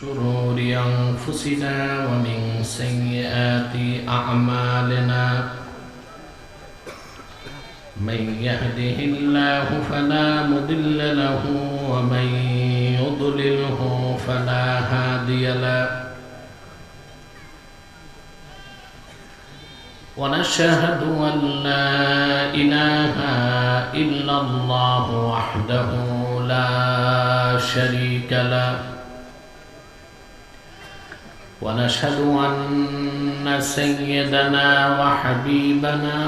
شرور أنفسنا ومن سيئات أعمالنا من يهده الله فلا مضل له ومن يضلله فلا هادي له ونشهد أن لا إله إلا الله وحده لا شريك له ونشهد أن سيدنا وحبيبنا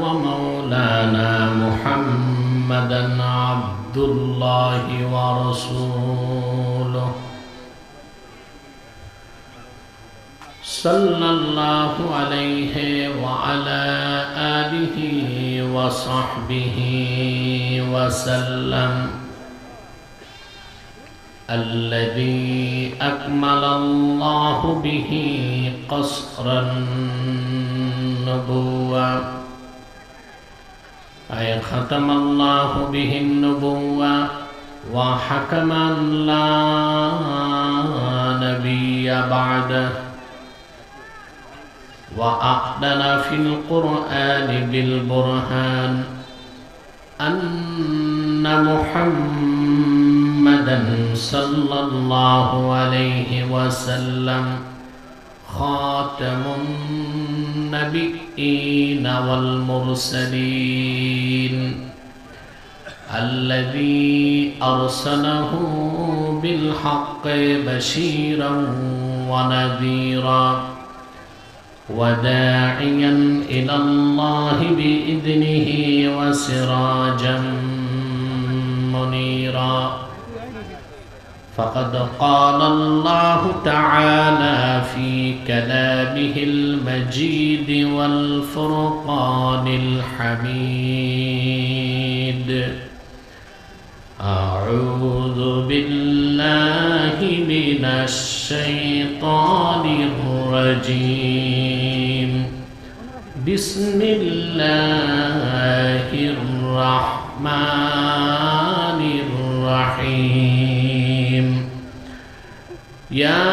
ومولانا محمدا عبد الله ورسوله صلى الله عليه وعلى آله وصحبه وسلم الذي أكمل الله به قصر النبوة أي ختم الله به النبوة وحكم أن لا نبي بعده وأعلن في القرآن بالبرهان أن محمدًا صلى الله عليه وسلم خاتم النبيين والمرسلين الذي أرسله بالحق بشيرا ونذيرا وداعيا إلى الله بإذنه وسراجا منيرا فقد قال الله تعالى في كلامه المجيد والفرقان الحميد أعوذ بالله من الشيطان الرجيم بسم الله الرحمن الرحيم يا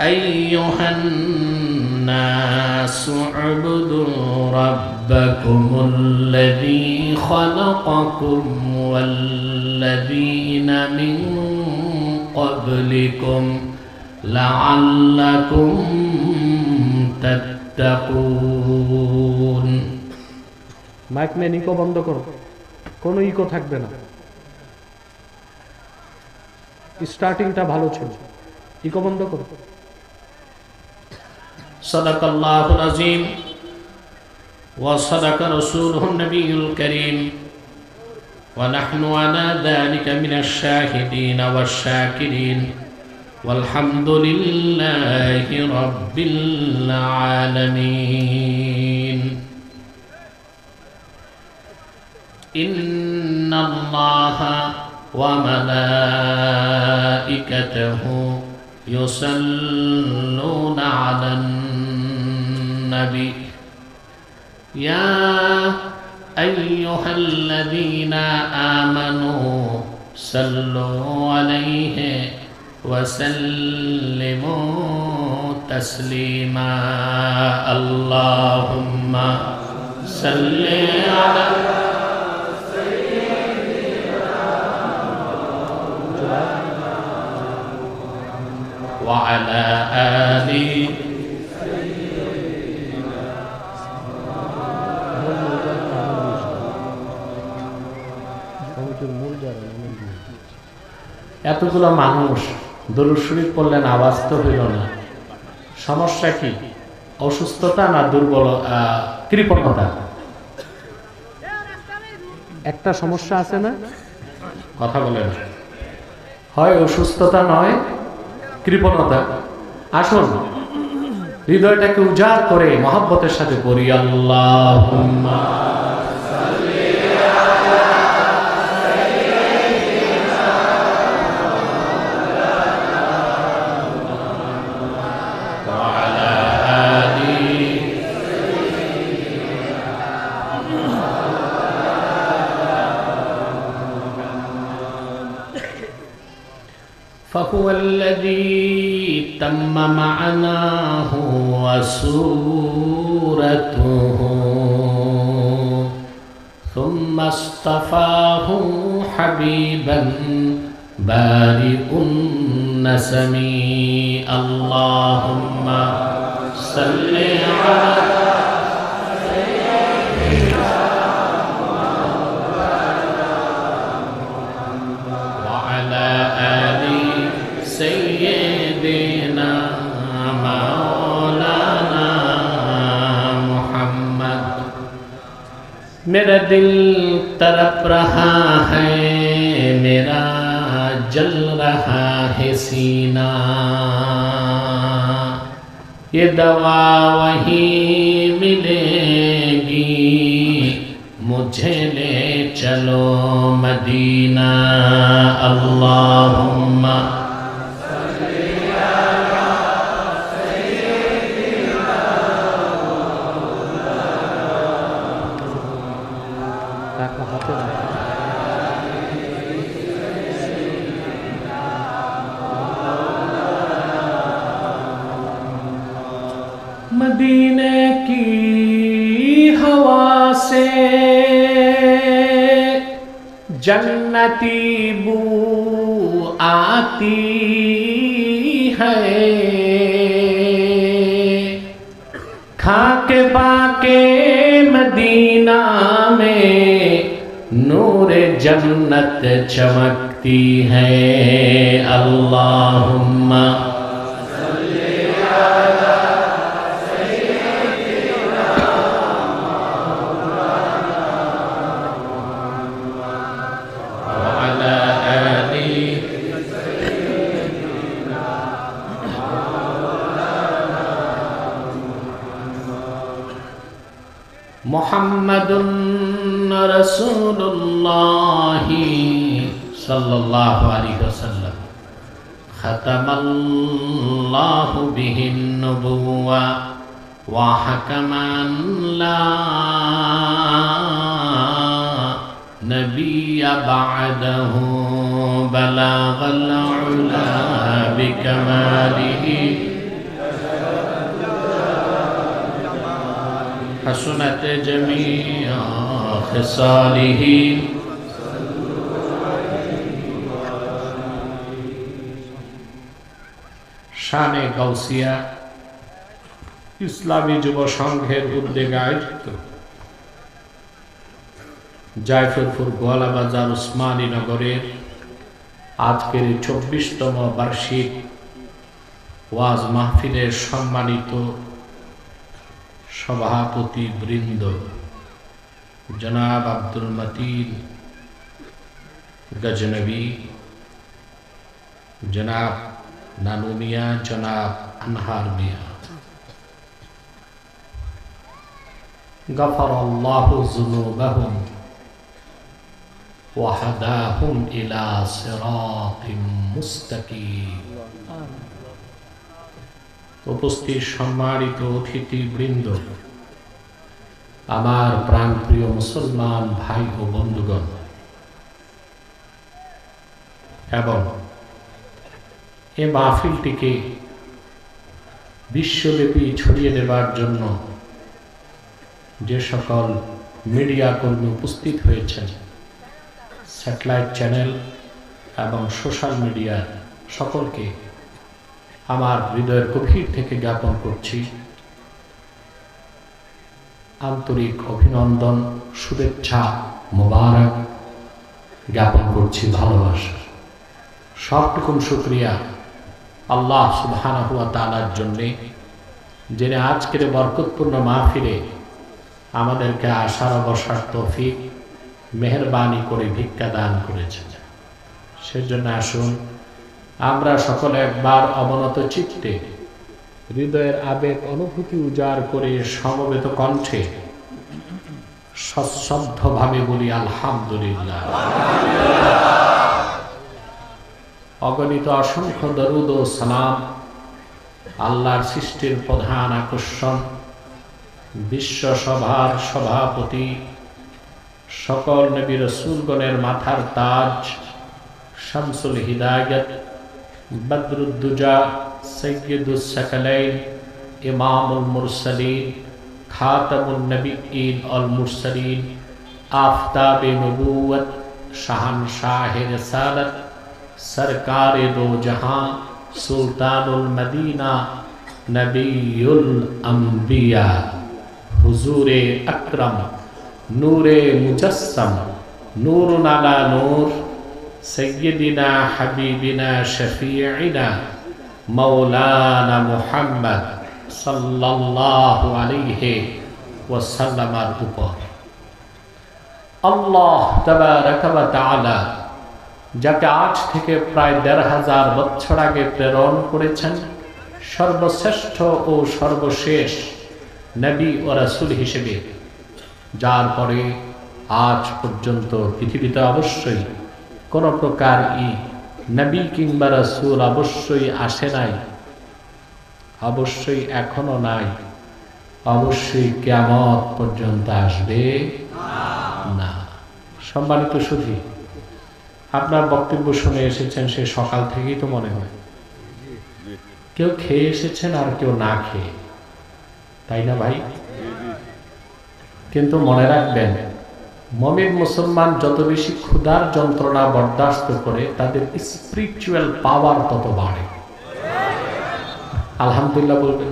أيها الناس اعبدوا ربكم الذي خلقكم والذين من قبلكم لعلكم تتقون mic নে eco বন্ধ করো কোনো ইকো থাকবে না স্টার্টিংটা ভালো ছিল ইকো বন্ধ করো সাদাকাল্লাহুল আযীম ওয়া সাদাকা রাসূলুহুন নবিয়্যুল কারীম ওয়া নাহনু আলা যালিকা মিনাশ Shahdeen wash শাকিরিন walhamdulillahi rabbil alamin innallaha wa malaikatahu yusalluna 'alan nabi ya ayyuhalladhina amanu sallu 'alaihi وسلموا تسليما اللهم صل على سيدنا وعلى آل এতগুলো মানুষ দরুদ শরীফ পড়লেন, আওয়াজ তো হইল না। সমস্যা কি? অসুস্থতা না দুর্বল কৃপণতা? একটা সমস্যা আছে না, কথা বলেন। হয় অসুস্থতা নয় কৃপণতা। আসুন হৃদয়টাকে উজাড় করে মহব্বতের সাথে পড়ি আল্লাহুম্মা فهو الذي تم معناه وسورته ثم اصطفاه حبيبا بارئ النسم اللهم صل على سيدنا مولانا محمد मेरा दिल तड़प रहा है मेरा जल रहा है सीना ये दवा वहीं मिलेगी मुझे ले चलो मदीना अल्लाहुम्मा मदीने की हवा से जन्नती बू आती है खाके बाके मदीना में नूर जन्नत चमकती है अल्लाहुम्मा मुहम्मदुन रसूलुल्लाह सल्लल्लाहु अलैहि वसल्लम खतमल्लाहु बिहिन नबुव्वा व हकमन ला नबिय्य बअदहु बलगल उला बिकमालिही हसनत जमीअ खिसालिही शाने गौसिया इस्लामी যুব সংঘের উদ্যোগে আয়োজিত জায়ফরপুর গোয়ালাবাজার উসমানী নগরের আজকের 24তম বার্ষিক ওয়াজ মাহফিলের সম্মানিত সভাপতি বৃন্দ জনাব আব্দুল মতিন গজনবী, জনাব নানু মিয়া, জনাব আনহার মিয়া, গফরাল্লাহু যুনুবাহুম ওয়া হাদাহুম ইলা সিরাতিম মুস্তাকিম। উপস্থিত সম্মানিত অতিথিবৃন্দ, আমার প্রাণপ্রিয় মুসলমান ভাই ও বন্ধুগণ, এবং এ মাহফিলটিকে বিশ্বব্যাপী ছড়িয়ে দেবার জন্য যে সকল মিডিয়া কর্মী উপস্থিত হয়েছেন, স্যাটেলাইট চ্যানেল এবং সোশ্যাল মিডিয়ার সকলকে আমার হৃদয়ের গভীর থেকে জ্ঞাপন করছি আন্তরিক অভিনন্দন, শুভেচ্ছা, মোবারক জ্ঞাপন করছি, ভালোবাসা। সবটুকুন শুকরিয়া আল্লাহ সুবহানাহু ওয়া তাআলার জন্যে, যিনি আজকের বরকতপূর্ণ মাহফিলে আমাদেরকে আসার বসার তৌফিক মেহেরবানি করে ভিক্ষা দান করেছেন। সেজন্য আসুন আমরা সকলে একবার অবনত চিত্তে হৃদয়ের আবেগ অনুভূতি উজাড় করে সমবেত কণ্ঠে সশ্রদ্ধভাবে বলি আলহামদুলিল্লাহ। অগণিত অসংখ্য দরুদ ও সালাম আল্লাহর সৃষ্টির প্রধান আকর্ষণ, বিশ্ব সভার সভাপতি, সকল নবী রাসূলগণের মাথার তাজ, শামসুল হিদায়াত बद्रुद्दुजा सय्यदुस्सकलैन इमामुल मुरसलीन खातमुन नबिय्यीन अल मुरसलीन आफ़ताबे नबूवत शहंशाह रिसालत सरकारे दो जहां सुल्तानुल मदीना नबीयुल अंबिया हुजूरे अकरम नूरे मुजस्सम नूरुन अला नूर सय्यदिना हबीबिना शफीइना मौलाना मुहम्मद सल्लल्लाहु अलैहि वसल्लमेর উপর আল্লাহ তাবারাকা ওয়া তাআলা যাকে আজ থেকে প্রায় ১৫০০ বছর আগে প্রেরণ করেছেন সর্বশ্রেষ্ঠ ও সর্বশেষ নবী ও রাসূল হিসেবে, যার পরে আজ পর্যন্ত পৃথিবীতে অবশ্যই কোনো প্রকার নবী কিংবা রাসূল অবশ্যই আসে নাই, অবশ্যই এখনো নাই, অবশ্যই কিয়ামত পর্যন্ত আসবে না। সম্মানিত সুধী, আপনার বক্তব্য শুনে এসেছেন সে সকাল থেকেই তো মনে হয়, কেউ খেয়ে এসেছেন আর কেউ না খেয়ে, তাই না ভাই? কিন্তু মনে রাখবেন, মুমিন মুসলমান যত বেশি ক্ষুধার যন্ত্রণা বরদাস্ত করে তাদের স্পিরিচুয়াল পাওয়ার তত বাড়ে। আলহামদুলিল্লাহ বলবেন।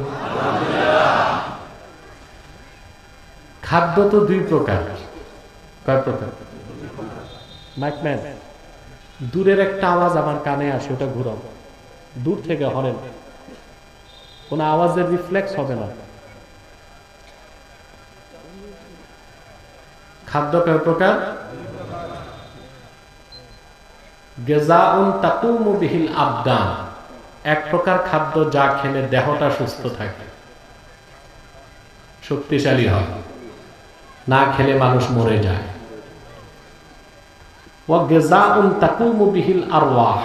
খাদ্য তো দুই প্রকার। কয় প্রকার? মাইকম্যান, দূরের একটা আওয়াজ আমার কানে আসে, ওটা ঘুরাও, দূর থেকে হরেন, কোন আওয়াজের রিফ্লেক্স হবে না। খাদ্য কয় প্রকার? গিযাউন তাকুমু বিহিল আবদান, এক প্রকার খাদ্য যা খেলে দেহটা সুস্থ থাকে, শক্তিশালী হয়, না খেলে মানুষ মরে যায়। ওয়া গিযাউন তাকুমু বিহিল আরওয়াহ,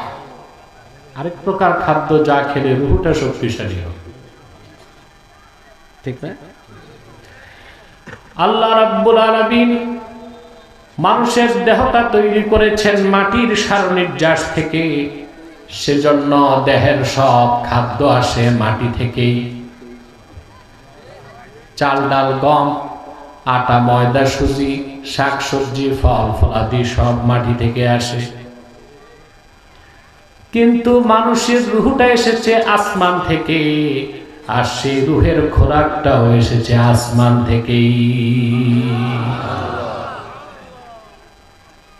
আরেক প্রকার খাদ্য যা খেলে রূহটা শক্তিশালী হয়। ঠিক না? আল্লাহ রাব্বুল আলামিন মানুষের দেহটা তৈরি করেছেন মাটির সারনির্যাস থেকে, সেজন্য দেহের সব খাদ্য আসে মাটি থেকেই। চাল ডাল গম আটা ময়দা সুজি শাকসবজি ফল ফলাদি সব মাটি থেকে আসে, কিন্তু মানুষের রূহটা এসেছে আসমান থেকে, আর সেই রূহের খোরাকটাও এসেছে আসমান থেকেই।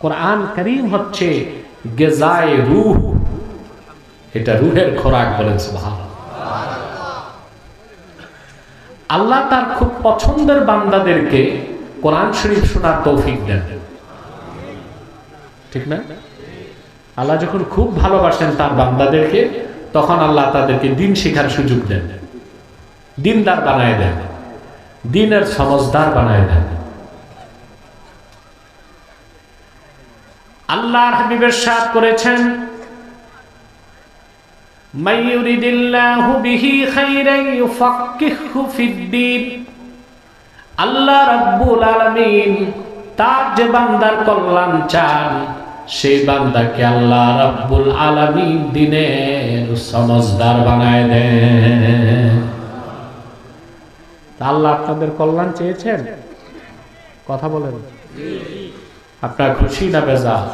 কোরআন কারীম হচ্ছে গিযায়ে রূহ, এটা রূহের খোরাক বলেন সুবহানাল্লাহ। আল্লাহ তার খুব পছন্দের বান্দাদেরকে কোরআন শরীফ শোনার তৌফিক দেন, ঠিক না? আল্লাহ যখন খুব ভালোবাসেন তার বান্দাদেরকে, তখন আল্লাহ তাদেরকে দিন শেখার সুযোগ দেন, দিনদার বানায় দেন, দিনের সমজদার বানায় দেন। আল্লাহর হাবিবের সাথ করেছেন, মাইয়ুরিদিল্লাহু বিহি খাইরান ইউফাক্কিহু ফিদ্দীন। আল্লাহ রাব্বুল আলামিন তার যে বান্দার কল্যাণ চান, সেই বান্দাকে আল্লাহ রাব্বুল আলামিন দ্বীনের সমজদার বানায় দেন। আল্লাহ আপনাদের কল্যাণ চেয়েছেন? কথা বলেন। আপনার খুশি না বেজার?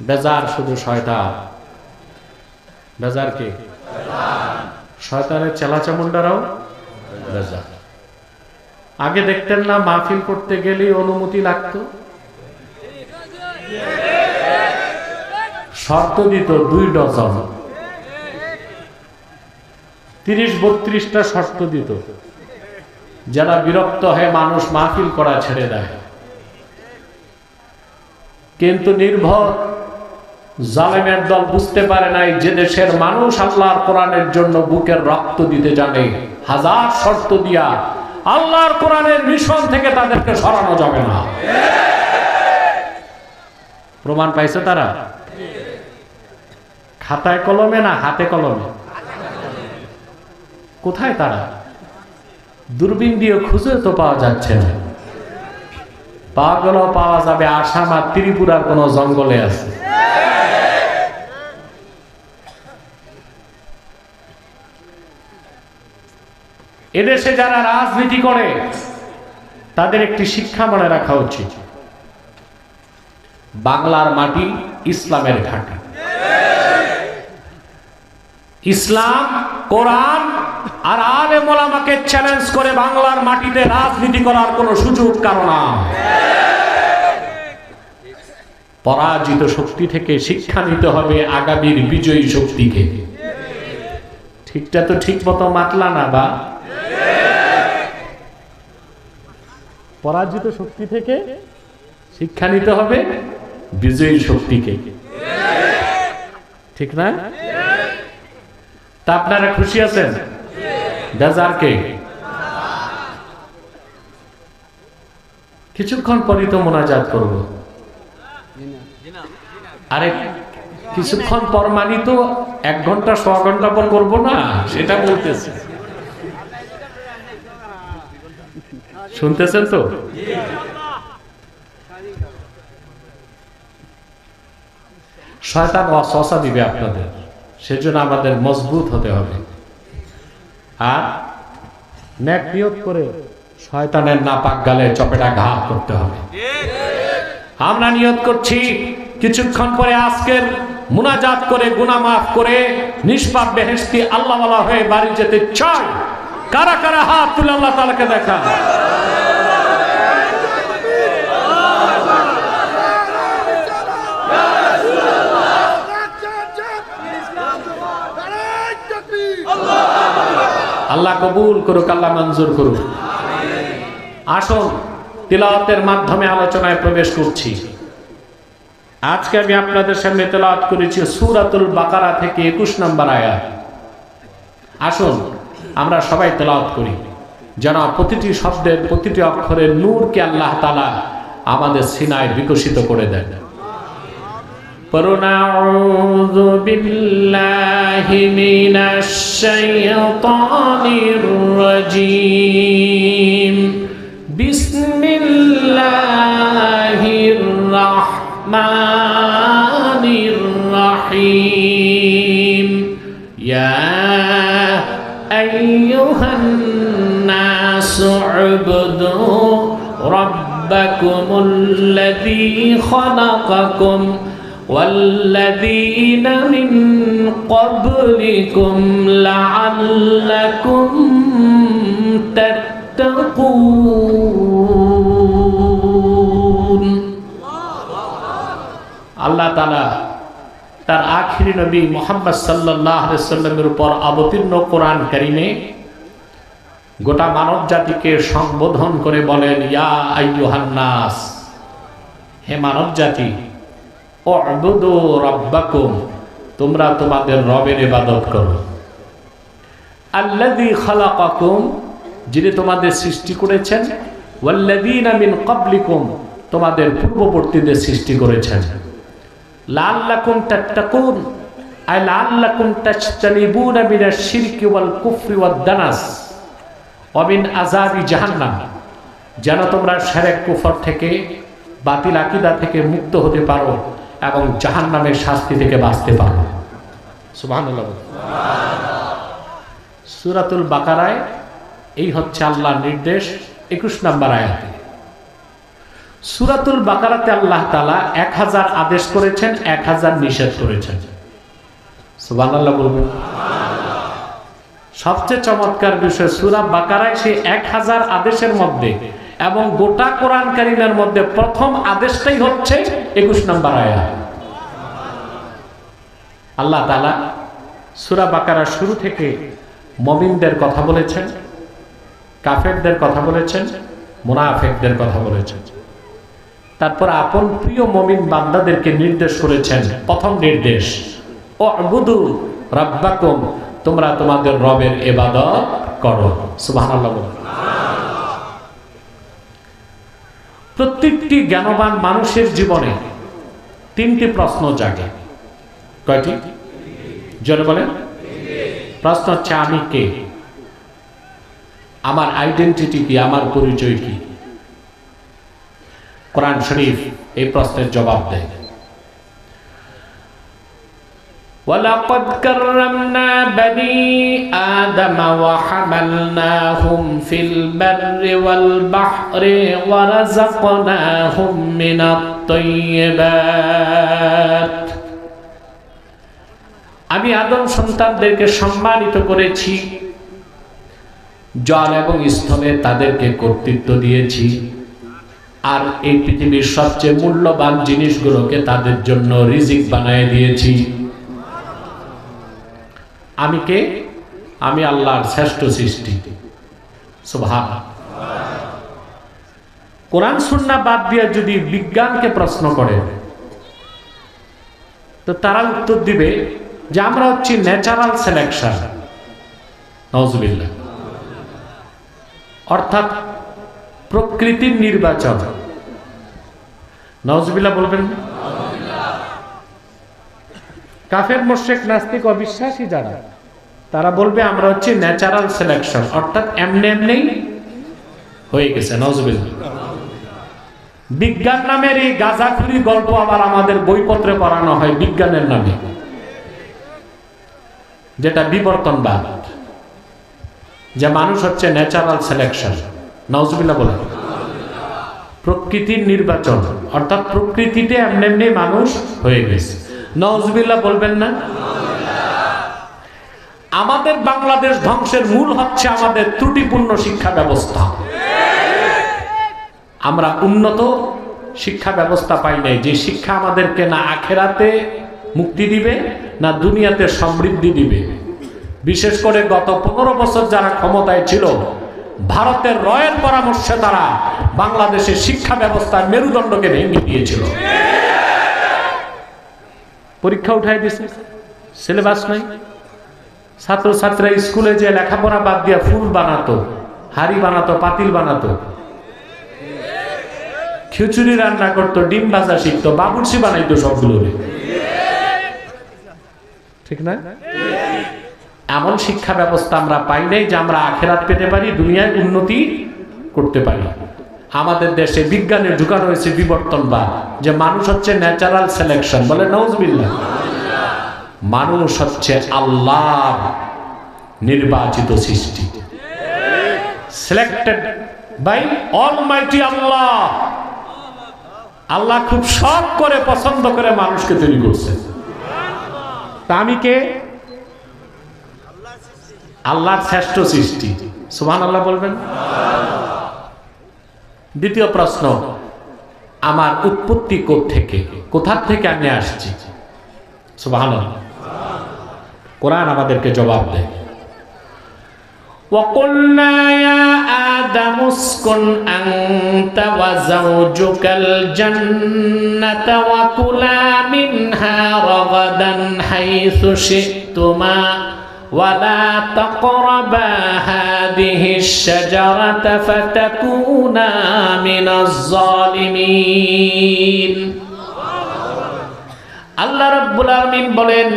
বেজার শুধু শয়তান। বেজার কে? শয়তানের চেলাচামুন্ডারাও বেজার। আগে দেখতেন না মাহফিল করতে গেলেই অনুমতি লাগতো, শর্ত দিত 2 ডজন, 30-32টা শর্ত দিত, যারা বিরক্ত হয়ে মানুষ মাহফিল করা ছেড়ে দেয়। কিন্তু নির্ভর জালেমের দল বুঝতে পারে নাই যে দেশের মানুষ আল্লাহর কোরআনের জন্য বুকের রক্ত দিতে জানে, হাজার শর্ত দিয়া আল্লাহর কোরআনের মিশন থেকে তাদেরকে সরানো যাবে না। প্রমাণ পাইছে তারা? খাতায় কলমে না হাতে কলমে? কোথায় তারা? দূরবীন দিয়ে খুঁজে তো পাওয়া যাচ্ছে না। পাওয়া গেলেও পাওয়া যাবে আসাম আর ত্রিপুরার কোন জঙ্গলে আছে। এদেশে যারা রাজনীতি করে তাদের একটি শিক্ষা মনে রাখা উচিত, বাংলার মাটি ইসলামের ঘাঁটি। ইসলাম, কোরআন আর আলেম ওলামাকে চ্যালেঞ্জ করে বাংলার মাটিতে রাজনীতি করার কোনো সুযোগ কারণ না। পরাজিত শক্তি থেকে শিক্ষা নিতে হবে আগামীর বিজয়ী শক্তিকে। ঠিকটা তো ঠিক মতো মাতলা না বা? পরাজিত শক্তি থেকে শিক্ষা নিতে হবে বিজয়ী শক্তিকে, ঠিক না? তা আপনারা খুশি আছেন? বেজারকে কিছুক্ষণ পরই তো মোনাজাত করব। আরে কিছুক্ষণ পর মানি তো 1 ঘন্টা 100 ঘন্টা পর করবো না, সেটা বলতেছে। শুনতেছেন তো? শয়তান ওয়াসওয়াসা দিবে আপনাদের, সেজন্য আমাদের মজবুত হতে হবে। আর নেক নিয়ত করে শয়তানের নাপাক গালে চপেটা ঘা করতে হবে। আমরা নিয়ত করছি কিছুক্ষণ পরে আজকের মুনাজাত করে গুনাহ মাফ করে নিষ্পাপ বেহেশতি আল্লাহওয়ালা হয়ে বাড়ি যেতে চাই। কারা কারা হাত তুলে আল্লাহ তাআলাকে দেখা? আল্লাহ কবুল করুক, আল্লাহ মঞ্জুর করুক। আসুন তিলাওয়াতের মাধ্যমে আলোচনায় প্রবেশ করছি। আজকে আমি আপনাদের সামনে তেলাওয়াত করেছি সূরাতুল বাকারা থেকে 21 নম্বর আয়াত। আসুন আমরা সবাই তেলাওয়াত করি, যেন প্রতিটি শব্দের প্রতিটি অক্ষরের নূরকে আল্লাহ তাআলা আমাদের সিনায় বিকশিত করে দেন। আউযু বিল্লাহি মিনাশ শাইতানির রাজীম। বিসমিল্লাহির রাহমানির রাহিম। ইয়া আইয়ুহান নাসু উবুদু রাব্বাকুমুল্লাযী খালাকাকুম والذين من قبلكم لعلكم تتقون। আল্লাহ তাআলা তার আখিরি নবী মুহাম্মদ সাল্লাল্লাহু আলাইহি ওয়াসাল্লামের উপর অবতীর্ণ কোরআন কারীমে গোটা মানব জাতিকে সম্বোধন করে বলেন, ইয়া আইয়ুহান নাস, হে মানব জাতি, উ'বুদু রাব্বাকুম, তোমরা তোমাদের রবের ইবাদত করো। আল্লাযী খালাকাকুম, যিনি তোমাদের সৃষ্টি করেছেন, ওয়াল্লাযীনা মিন ক্বাবলিকুম, তোমাদের পূর্ববর্তীদের সৃষ্টি করেছেন। লাআল্লাকুম তাত্তাকুন, আই লাআল্লাকুম তাজতানিবুনা মিনাশ শিরকি ওয়াল কুফরি ওয়াদ দানাস ওয়া মিন আযাবি জাহান্নাম, যেন তোমরা শিরক কুফর থেকে, বাতিল আকীদা থেকে মুক্ত হতে পারো এবং জাহান্নামের শাস্তি থেকে বাঁচতে পারো। সুবহানাল্লাহ। সূরাতুল বাকারায় এই হচ্ছে আল্লাহর নির্দেশ 21 নম্বর আয়াতে। সূরাতুল বাকারাতে আল্লাহ তাআলা 1000 আদেশ করেছেন, 1000 নিষেধ করেছেন। সুবহানাল্লাহ বলবেন। সবচেয়ে চমৎকার বিষয়, সূরা বাকারায় সেই 1000 আদেশের মধ্যে এবং গোটা কোরআন কারীমের মধ্যে প্রথম আদেশটাই হচ্ছে 21 নম্বর আয়াত। আল্লাহ তাআলা সূরা বাকারার শুরু থেকে মুমিনদের কথা বলেছেন, কাফেরদের কথা বলেছেন, মুনাফিকদের কথা বলেছেন। তারপর আপন প্রিয় মুমিন বান্দাদেরকে নির্দেশ করেছেন, প্রথম নির্দেশ উ'বুদু রাব্বাকুম, তোমরা তোমাদের রবের ইবাদত করো। সুবহানাল্লাহ। প্রত্যেকটি জ্ঞানবান মানুষের জীবনে 3টি প্রশ্ন জাগে। কয়টি? জোরে বলেন। প্রশ্ন হচ্ছে, আমি কে? আমার আইডেন্টিটি কি? আমার পরিচয় কি? কোরআন শরীফ এই প্রশ্নের জবাব দেয়। ওয়ালাকাদ কাররামনা বনি আদম ওয়া হামালনাহুম ফিল বাররি ওয়াল বাহরি ওয়া রাযাকনাহুম মিনাত তাইয়্যিবাত। আমি আদম সন্তানদেরকে সম্মানিত করেছি, জল এবং স্থলে তাদেরকে কর্তৃত্ব দিয়েছি, আর এই পৃথিবীর সবচেয়ে মূল্যবান জিনিসগুলোকে তাদের জন্য রিজিক বানিয়ে দিয়েছি। আমি কে? আমি আল্লাহর শ্রেষ্ঠ সৃষ্টি। সুবহানাল্লাহ। কোরআন সুন্নাহ বাদ দিয়ে যদি বিজ্ঞানকে প্রশ্ন করে তো তারা উত্তর দিবে যে আমরা হচ্ছি ন্যাচারাল সিলেকশন। নাউজুবিল্লাহ। অর্থাৎ প্রকৃতির নির্বাচন। নাউজুবিল্লাহ বলবেন। কাফের মুশরিক নাস্তিক অবিশ্বাসী যারা, তারা বলবে আমরা হচ্ছে ন্যাচারাল সিলেকশন, অর্থাৎ এমনি এমনি হয়ে গেছে। নাউজুবিল্লাহ। বিজ্ঞান নামের এই গাঁজাখুরি গল্প আবার আমাদের বইপত্রে পড়ানো হয় বিজ্ঞানের নামে, যেটা বিবর্তনবাদ, যে মানুষ হচ্ছে ন্যাচারাল সিলেকশন। নাউজুবিল্লাহ বলে প্রকৃতির নির্বাচন, অর্থাৎ প্রকৃতিতে এমনি এমনি মানুষ হয়ে গেছে। নাউজুবিল্লাহ বলবেন না? আমাদের বাংলাদেশ ধ্বংসের মূল হচ্ছে আমাদের ত্রুটিপূর্ণ শিক্ষা ব্যবস্থা। আমরা উন্নত শিক্ষা ব্যবস্থা পাই নাই, যে শিক্ষা আমাদেরকে না আখেরাতে মুক্তি দিবে না দুনিয়াতে সমৃদ্ধি দিবে। বিশেষ করে গত 15 বছর যারা ক্ষমতায় ছিল, ভারতের রয়ের পরামর্শে তারা বাংলাদেশের শিক্ষা ব্যবস্থার মেরুদণ্ডকে ভেঙে দিয়েছিল। পরীক্ষা উঠাই দিয়েছে, সিলেবাস নাই, ছাত্রছাত্রীরা স্কুলে যে লেখাপড়া বাদ দিয়ে ফুল বানাতো, হাড়ি বানাতো, পাতিল বানাতো, খিচুড়ি রান্না করতো, ডিম ভাজা শিখতো, বাবুর্চি বানাইতো সবগুলো। ঠিক না? এমন শিক্ষা ব্যবস্থা আমরা পাই নাই যে আমরা আখেরাত পেতে পারি, দুনিয়ায় উন্নতি করতে পারি। আমাদের দেশে বিজ্ঞানের ঢুকানো হয়েছে বিবর্তনবাদ, যে মানুষ হচ্ছে ন্যাচারাল সিলেকশন। বলে নাউজুবিল্লাহ। মানুষ হচ্ছে আল্লাহর নির্বাচিত সৃষ্টি, সিলেক্টেড বাই অলমাইটি আল্লাহ। আল্লাহ খুব শখ করে, পছন্দ করে মানুষকে তৈরি করছে। তা আমি কে? আল্লাহর শ্রেষ্ঠ সৃষ্টি। সুবহানাল্লাহ বলবেন। দ্বিতীয় প্রশ্ন, আমার উৎপত্তি কোত্থেকে, কোথা থেকে আমি আসছি? সুবহানাল্লাহ। কোরআন আমাদেরকে জবাব দেয়। وَقُلْنَا يَا آدَمُ اسْكُنْ أَنْتَ وَزَوْجُكَ الْجَنَّةَ وَكُلَا مِنْهَا رَغَدًا حَيْثُ شِئْتُمَا وَلَا تَقْرَبَا هَذِهِ الشَّجَرَةَ فَتَكُونَا مِنَ الظَّالِمِينَ। আল্লাহ রাব্বুল আলামিন বলেন,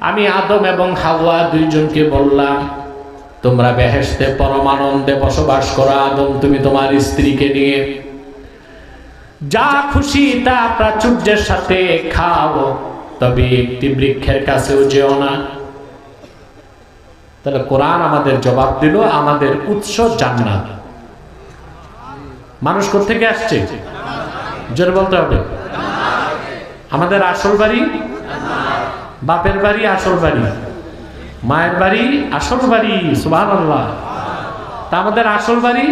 আমি আদম এবং হাওয়া দুইজনকে বললাম, তোমরা বেহেশতে পরমানন্দে বসবাস করো। আদম, তুমি তোমার স্ত্রীকে নিয়ে যা খুশি তা প্রাচুর্যের সাথে খাও, তবে একটি বৃক্ষের কাছেও যেও না। তাহলে কোরআন আমাদের জবাব দিল, আমাদের উৎস জান্নাত। মানুষ কোত্থেকে আসছে? জোরে বলতে হবে। আমাদের আসল বাড়ি, বাপের বাড়ি আসল বাড়ি, মায়ের বাড়ি আসল বাড়ি। সুবহানাল্লাহ। তা আমাদের আসল বাড়ি,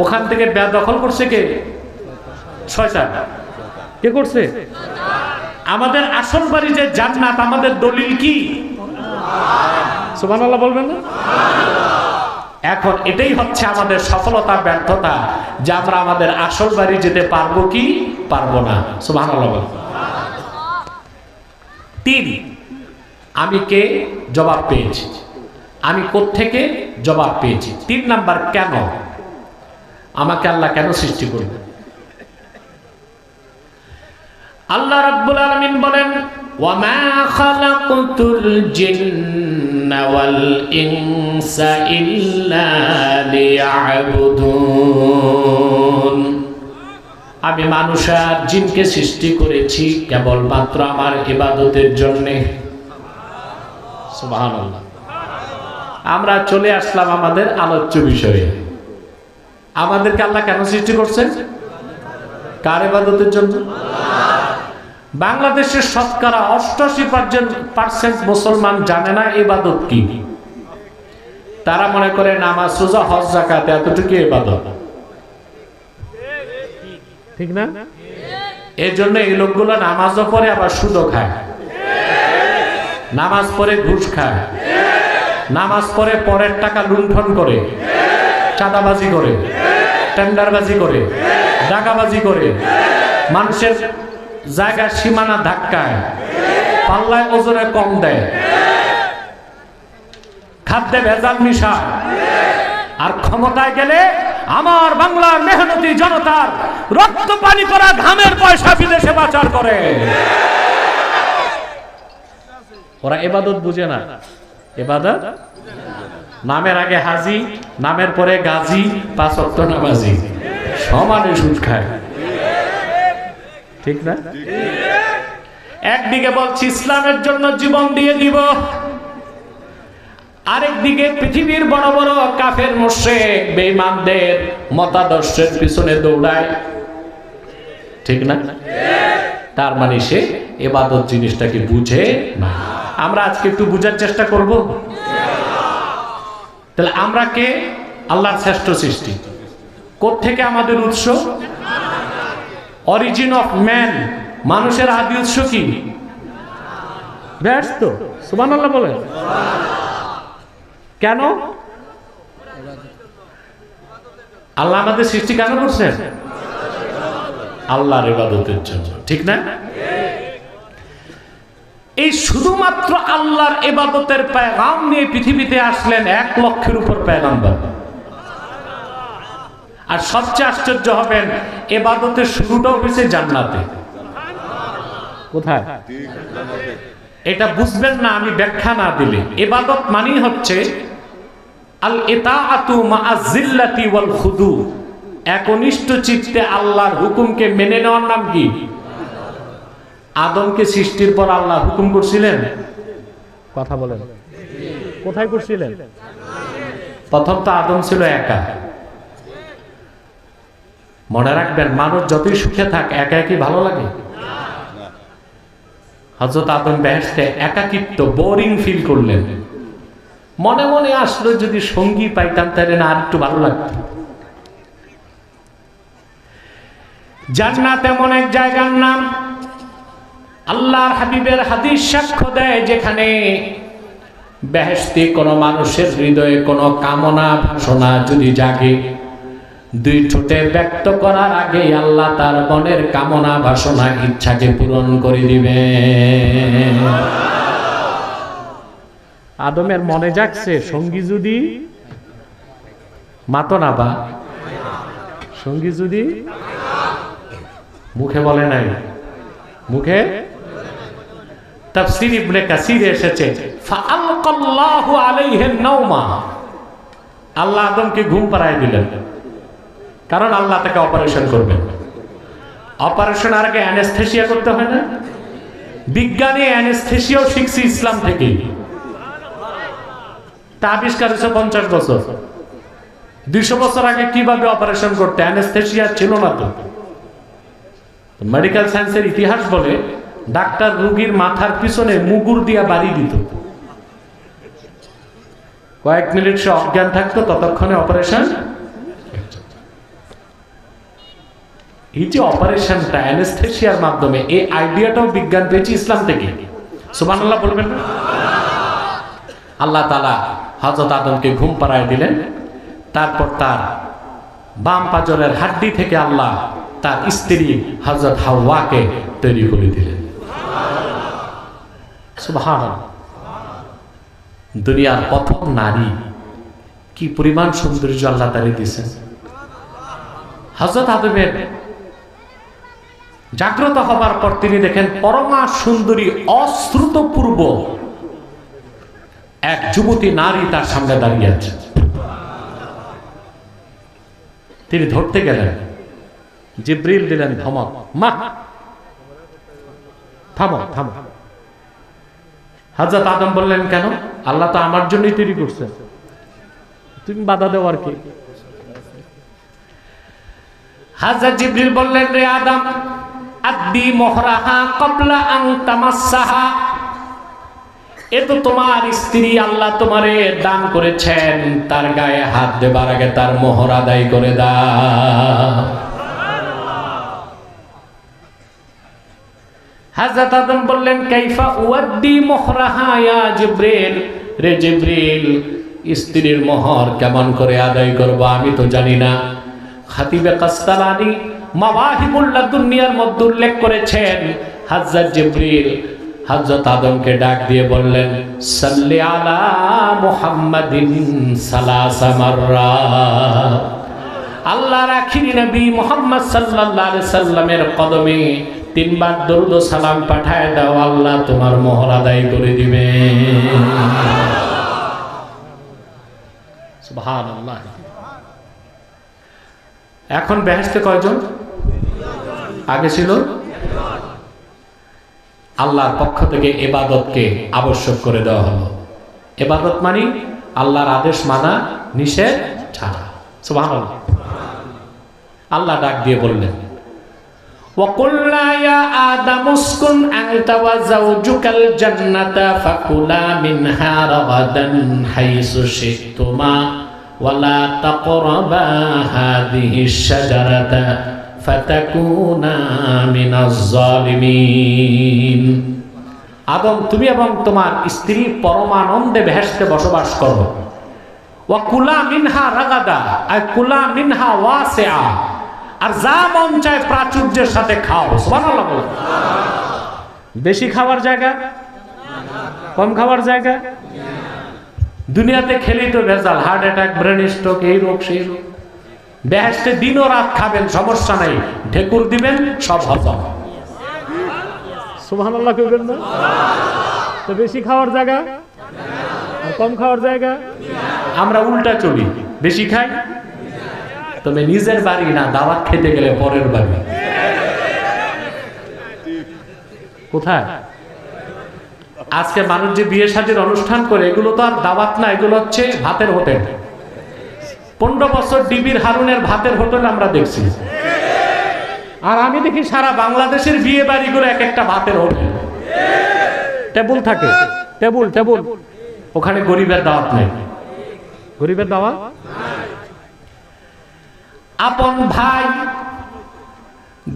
ওখান থেকে দখল করছে কে? শয়তান। কে করছে? আমাদের আসল বাড়ি যে জান্নাত, আমাদের দলিল কি? সুবহানাল্লাহ বলবেন না? এখন এটাই হচ্ছে আমাদের সফলতা ব্যর্থতা, যে আমরা আমাদের আসল বাড়ি যেতে পারবো কি পারবো না। সুবহানাল্লাহ বলেন। 3, আমি কে? জবাব পেয়েছি। আমি কোত্থেকে? জবাব পেয়েছি। 3 নাম্বার, কেন? আমাকে আল্লাহ কেন সৃষ্টি করলেন? আল্লাহ রাব্বুল আলামিন বলেন, ওয়ামা খালাকতুল জিন্না ওয়াল ইনসা ইল্লা লিয়াবুদুন। আমি মানুষ আর জিনকে সৃষ্টি করেছি কেবলমাত্র আমার ইবাদতের জন্য। সুবহানাল্লাহ। আমরা চলে আসলাম আমাদের আলোচ্য বিষয়ে। আমাদেরকে আল্লাহ কেন সৃষ্টি করছেন? কার ইবাদতের জন্য? বাংলাদেশের শতকরা 88% মুসলমান জানে না ইবাদত কি। তারা মনে করে নামাজ, রোজা, হজ, যাকাত এতটুকু ইবাদত, ঠিক না? এই জন্য এই লোকগুলো নামাজও পড়ে আবার সুদও খায়, নামাজ পড়ে ঘুষ খায়, নামাজ পড়ে পরের টাকা লুণ্ঠন করে, চাঁদাবাজি করে, টেন্ডারবাজি করে, ডাকাবাজি করে, মানুষের জায়গার সীমানা ধাক্কায়, পাল্লায় ওজনে কম দেয়, খাদ্যে ভেজাল মিশায়, আর ক্ষমতায় গেলে আমার বাংলার মেহনতি জনতার রক্ত পানি করা ঘামের পয়সা বিদেশে পাচার করে। ওরা ইবাদত বুঝে না। ইবাদত নামের আগে হাজি, নামের পরে গাজী, 5 ওয়াক্ত নামাজি, সমানে সুদ খায়, ঠিক না? একদিকে বলছি ইসলামের জন্য জীবন দিয়ে দিব, আরেকদিকে পৃথিবীর বড় বড় কাফের মুশরিক বেঈমানদের মতাদর্শের পিছনে দৌড়ায়, ঠিক না? তার মানে সে ইবাদত জিনিসটাকে বুঝে না। আমরা আজকে একটু বুঝার চেষ্টা করব। তাহলে আমরা কে? আল্লাহর শ্রেষ্ঠ সৃষ্টি। কোত্থেকে আমাদের উৎস? অরিজিন অফ ম্যান, মানুষের আদি উৎস কি? ব্যস্ত, সুবহানাল্লাহ বলেন। কেন আল্লাহ আমাদের সৃষ্টি কেন করছেন? আল্লাহর ইবাদতের জন্য, ঠিক না? এই শুধুমাত্র আল্লাহর ইবাদতের পেগাম নিয়ে পৃথিবীতে আসলেন 1 লক্ষের উপর পেগাম্বর। আর সবচেয়ে আশ্চর্য হবেন, ইবাদতের শুরুটাও হয়েছে জান্নাতে। কোথায়? এটা বুঝবেন না আমি ব্যাখ্যা না দিলে। ইবাদত মানেই হচ্ছে আল ইতাআতু মা'আ যিল্লাতি ওয়াল খুদু, একনিষ্ঠ চিত্তে আল্লাহর হুকুমকে মেনে নেওয়ার নাম কি? আদমকে সৃষ্টির পর আল্লাহ হুকুম করছিলেন, কথা বলেন, কোথায় করছিলেন? প্রথম তো আদম ছিল একা। মনে রাখবেন, মানুষ যতই সুখে থাক একা একই ভালো লাগে। হযরত আদম বেহেশতে একাকিত্ব, বোরিং ফিল করলেন। মনে মনে আসলো যদি সঙ্গী পাইতাম তাহলে না আর একটু ভালো লাগতো। জান্নাত এমন এক জায়গার নাম, আল্লাহর হাবিবের হাদিস সাক্ষ্য দেয়, যেখানে বেহেশতে কোন মানুষের হৃদয়ে কোনো কামনা বাসনা যদি জাগে, 2 ঠোঁটে ব্যক্ত করার আগে আল্লাহ তার মনের কামনা বাসনা ইচ্ছাকে পূরণ করে দিবে। আদমের মনে জাগছে, সঙ্গী যদি মাতনাবা, সঙ্গী যদি, মুখে বলে নাই, মুখে। তাফসীর ইবনে কাসিরে এসেছে ফাআলকাল্লাহু আলাইহি নাওমা, আল্লাহ আদমকে ঘুম পাড়ায় দিলেন। কারণ আল্লাহ তাকে অপারেশন করবেন। অপারেশন আর আগে অ্যানেস্থেসিয়া করতে হয় না? বিজ্ঞানী অ্যানেস্থেসিয়াও শিখছে ইসলাম থেকে। তা আবিষ্কার হয়েছে 50 বছর। 200 বছর আগে কিভাবে অপারেশন করতে? অ্যানেস্থেসিয়া ছিল না তো। মেডিকেল সায়েন্সের ইতিহাস বলে ডাক্তার রোগীর মাথার পিছনে মুগুর দিয়া বাড়ি দিত, কয়েক মিনিট সে অজ্ঞান থাকতো, ততক্ষণে অপারেশন। এই যে অপারেশনটা অ্যানেস্থেসিয়ার মাধ্যমে, এই আইডিয়াটাও বিজ্ঞান পেয়েছে ইসলাম থেকে। সুবহানাল্লাহ বলবেন না? আল্লাহ তাআলা হযরত আদমকে ঘুম পাড়ায় দিলেন। তারপর তার বাম পাজরের হাড্ডি থেকে আল্লাহ তার স্ত্রী হযরত হাওয়াকে তৈরি করে দিলেন। সুবহানাল্লাহ। দুনিয়ার প্রথম নারী, কি পরিমাণ সৌন্দর্য আল্লাহ তারে দিয়েছেন। হযরত আদমের জাগ্রত হবার পর তিনি দেখেন পরমা সুন্দরী অশ্রুতপূর্ব এক যুবতী নারী তার সামনে দাঁড়িয়ে আছে। তিনি ধরতে গেলেন, জিবরিল দিলেন ধমক, মা থামো থামো। হযরত আদম বললেন কেন? আল্লাহ তো আমার জন্যই তৈরি করছে, তুমি বাধা দেওয়ার কি? হযরত জিবরিল বললেন, রে আদম, আদ্দি মুহরাহা ক্বাবলা আন তামাসসাহা, এ তো তোমার স্ত্রী, আল্লাহ তোমারে দান করেছেন, তার গায়ে হাত দেবার আগে তার মোহর আদায় করে দাও। হযরত আদম বললেন, কাইফা উয়াদ্দি মুহরাহা ইয়া জিবরিল, রে জিবরিল, স্ত্রীর মোহর কেমন করে আদায় করব আমি তো জানি না। খাতিবে কাস্তালানি মাওয়াহিবুল লাদুনিয়ার মধ্যে উল্লেখ করেছেন, হযরত জিবরিল হযরত আদমকে ডাক দিয়ে বললেন, সাল্লি আলা মুহাম্মাদিন সালাসা মাররা, আল্লাহর আখিরি নবী মুহাম্মদ সাল্লাল্লাহু আলাইহি সাল্লামের কদমে 3 বার দরুদ ও সালাম পাঠায় দাও, আল্লাহ তোমার মোহর আদায় করে দিবে। সুবহানাল্লাহ। এখন বেহেশতে কয়জন? আগে ছিল আল্লাহর পক্ষ থেকে ইবাদতকে আবশ্যক করে দেওয়া হলো। ইবাদত মানে আল্লাহর আদেশ মানা, নিষেধ ছাড়া। সুবহানাল্লাহ। আল্লাহ ডাক দিয়ে বললেন, وَقُلْنَا يَا آدَمُ اسْكُنْ أَنْتَ وَزَوْجُكَ الْجَنَّةَ فَكُلَا مِنْهَا رَغَدًا حَيْثُ شِئْتُمَا وَلَا تَقْرَبَا هَذِهِ الشَّجَرَةَ فَتَكُونَا مِنَ الظَّالِمِينَ। আদম, তুমি এবং তোমার স্ত্রী পরমানন্দে বেহেশতে বসবাস করো। ওয়াকুলা মিনহা রাগাদা, আর কুলা মিনহা ওয়াসিআ, আর যা মন চায় প্রাচুর্যের সাথে খাও। সুবহানাল্লাহ। বেশি খাওয়ার জায়গা, কম খাওয়ার জায়গা। দুনিয়াতে খেলেই তো ভেজাল, হার্ট অ্যাটাক, ব্রেন স্ট্রোক, এই রোগ সেই রোগ। বেহেশতে দিনও রাত খাবেন, সমস্যা নাই, ঢেকুর দিবেন, সব হজম। সুবহানাল্লাহ কইবেন না? তো বেশি খাওয়ার জায়গা আর কম খাওয়ার জায়গা। আমরা উল্টা চলি, বেশি খাই, তবে নিজের বাড়ি না, দাওয়াত খেতে গেলে পরের বাড়ি। কোথায়? আজকে মানুষ যে বিয়ে শাদীর অনুষ্ঠান করে, এগুলো তো আর দাওয়াত না, এগুলো হচ্ছে ভাতের হোটেল। 15 বছর ডিবির হারুনের ভাতের হোটেল আমরা দেখছি, আর আমি দেখি সারা বাংলাদেশের বিয়ে বাড়িগুলো এক একটা ভাতের হোটেল। টেবুল থাকে, টেবুল টেবুল, ওখানে গরিবের দাওয়াত নেই। গরিবের দাওয়াত। আপন ভাই,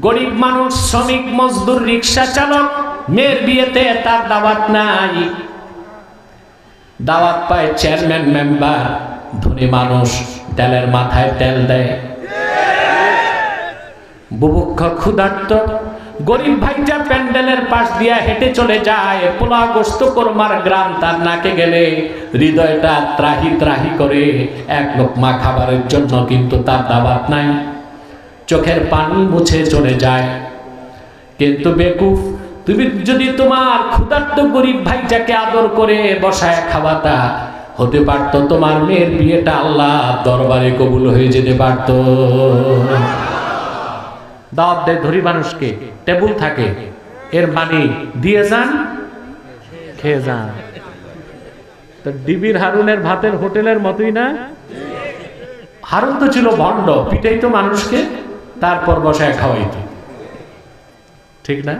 গরিব মানুষ, শ্রমিক, মজদুর, রিক্সা চালক, মেয়ের বিয়েতে তার দাওয়াত নাই। দাওয়াত পায় চেয়ারম্যান, মেম্বার, ধনী মানুষ তেলের মাথায় তেল দেয়। বুভুক্ষ ক্ষুধার্ত গরিব ভাইটা প্যান্ডেলের পাশ দিয়া হেঁটে চলে যায়, পোলা গোস্ত কোরমার গ্রাম তার নাকে গেলে হৃদয়টা ত্রাহি ত্রাহি করে এক লোকমা খাবারের জন্য, কিন্তু তার দাওয়াত নাই। চোখের পানি মুছে চলে যায়। কিন্তু বেকুফ, তুমি যদি তোমার ক্ষুধার্ত গরিব ভাইটাকে আদর করে বসায় খাওয়াতা, হতে পারত তোমার মেয়ের বিয়েটা আল্লাহ দরবারে কবুল হয়ে যেতে পারত। দাওয়াত দেয় ধনী মানুষকে, টেবুল থাকে, এর মানে দিয়ে যান, খেয়ে যান। তো ডিবির হারুনের ভাতের হোটেলের মতোই না? হারুন তো ছিল ভণ্ড, পিটাইতো মানুষকে, তারপর বসায় খাওয়াইতো। ঠিক না?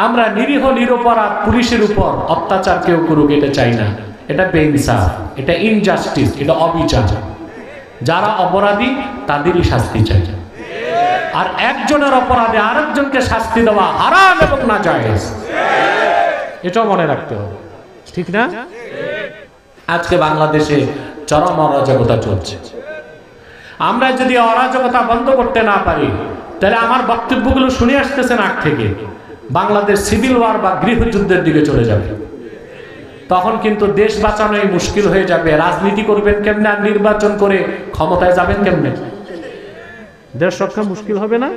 আমরা নিরীহ নিরপরাধ পুলিশের উপর অত্যাচার কেউ করুক, এটা চাই না। এটা বেইনসাফ, এটা ইনজাস্টিস, এটা অবিচার। যারা অপরাধী তাদেরই শাস্তি চাই, আর একজনের অপরাধে আরেকজনকে শাস্তি দেওয়া হারাম এবং নাজায়েজ। এটাও মনে রাখতে হবে, ঠিক না? আজকে বাংলাদেশে চরম অরাজকতা চলছে। আমরা যদি অরাজকতা বন্ধ করতে না পারি, তাহলে আমার বক্তব্যগুলো শুনে আসতেছেন আগ থেকে, বাংলাদেশ সিভিল ওয়ার বা গৃহযুদ্ধের দিকে চলে যাবে। তখন কিন্তু দেশ বাঁচানোই মুশকিল হয়ে যাবে। রাজনীতি করবেন কেমনে, আর নির্বাচন করে ক্ষমতায় যাবেন কেমনে? দেশ রক্ষা মুশকিল হবে না?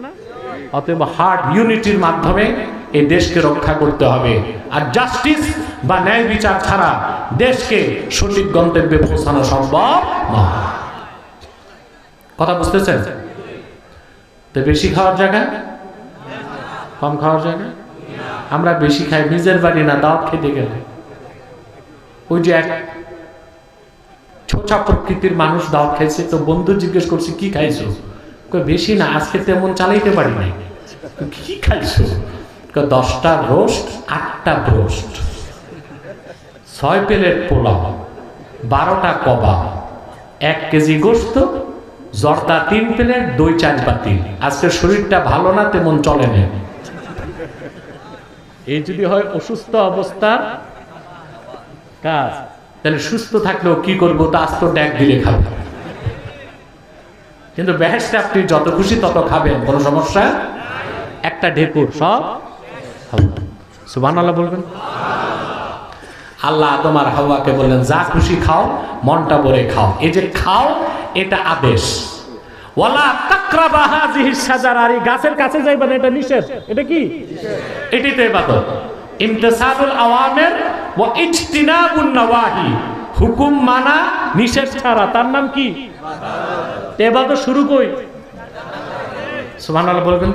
অতএব হার্ড ইউনিটির মাধ্যমে এই দেশকে রক্ষা করতে হবে। আর জাস্টিস বা ন্যায় বিচার ছাড়া দেশকে সঠিক গন্তব্যে পৌঁছানো সম্ভব নয়। কথা বুঝতেছেন? তো বেশি খাওয়ার জায়গা, কম খাওয়ার জায়গা। আমরা বেশি খাই নিজের বাড়ি না, দাওয়াত খেতে গেলে। ওই যে এক ছোটা প্রকৃতির মানুষ দাওয়াত খাইছে, তো বন্ধু জিজ্ঞেস করছে কি খাইছো? কই বেশি না, আজকে তেমন চালাইতে পারি নাই। কি খাইছো? 10টা রোস্ট, 8টা ব্রোস্ট, 6 প্লেট পোলাও, 12টা কবাব, 1 কেজি গোস্ত, জর্দা 3 প্লেট, দই 4 বাটি। আজকে শরীরটা ভালো না, তেমন চলে না। এই যদি হয় অসুস্থ অবস্থার কাজ, তাহলে সুস্থ থাকলেও কি করবো? তা আজ তো ড্যাক দিলে খাবো। কিন্তু বেহেশতে আপনি যত খুশি তত খাবেন, কোনো সমস্যা। একটা ঢেকুর সব সুবহানাল্লাহ বলবেন। আল্লাহ আদম আর হাওয়াকে বললেন যা খুশি খাও, মনটা ভরে খাও। এই যে খাও, এটা আদেশ। ওয়ালা তাকরাবা হাযিহিস শাজারা, এই গাছের কাছে যাইবা না, এটা নিষেধ। এটা কি? এটাই তো ইবাদত। ইমতিসালুল আওয়ামির ওয়া ইজতিনাবুন নওয়াহি, হুকুম মানা, নিষেধ ছাড়া, তার নাম কি? ইবাদত। ইবাদত শুরু কই? সুবহানাল্লাহ বলবেন।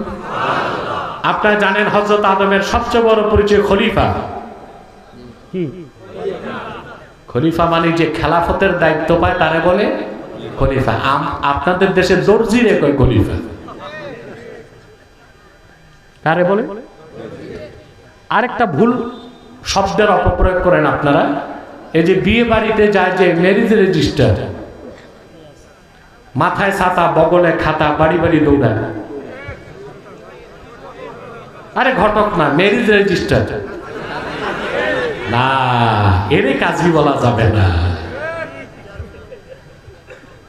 আপনারা জানেন হযরত আদমের সবচেয়ে বড় পরিচয় খলিফা। কি খলিফা? মানে যে খেলাফতের দায়িত্ব পায় তারে বলে খলিফা। আপনাদের দেশে দর্জিরে কয় খলিফা, কারে বলে? আরেকটা ভুল শব্দের অপপ্রয়োগ করেন আপনারা। এই যে বিয়ে বাড়িতে যায় যে ম্যারেজ রেজিস্টার, মাথায় ছাতা, বগলে খাতা, বাড়ি বাড়ি দৌড়ায়। আরে ঘটক না, ম্যারেজ রেজিস্টার না, এরে কাজী বলা যাবে না।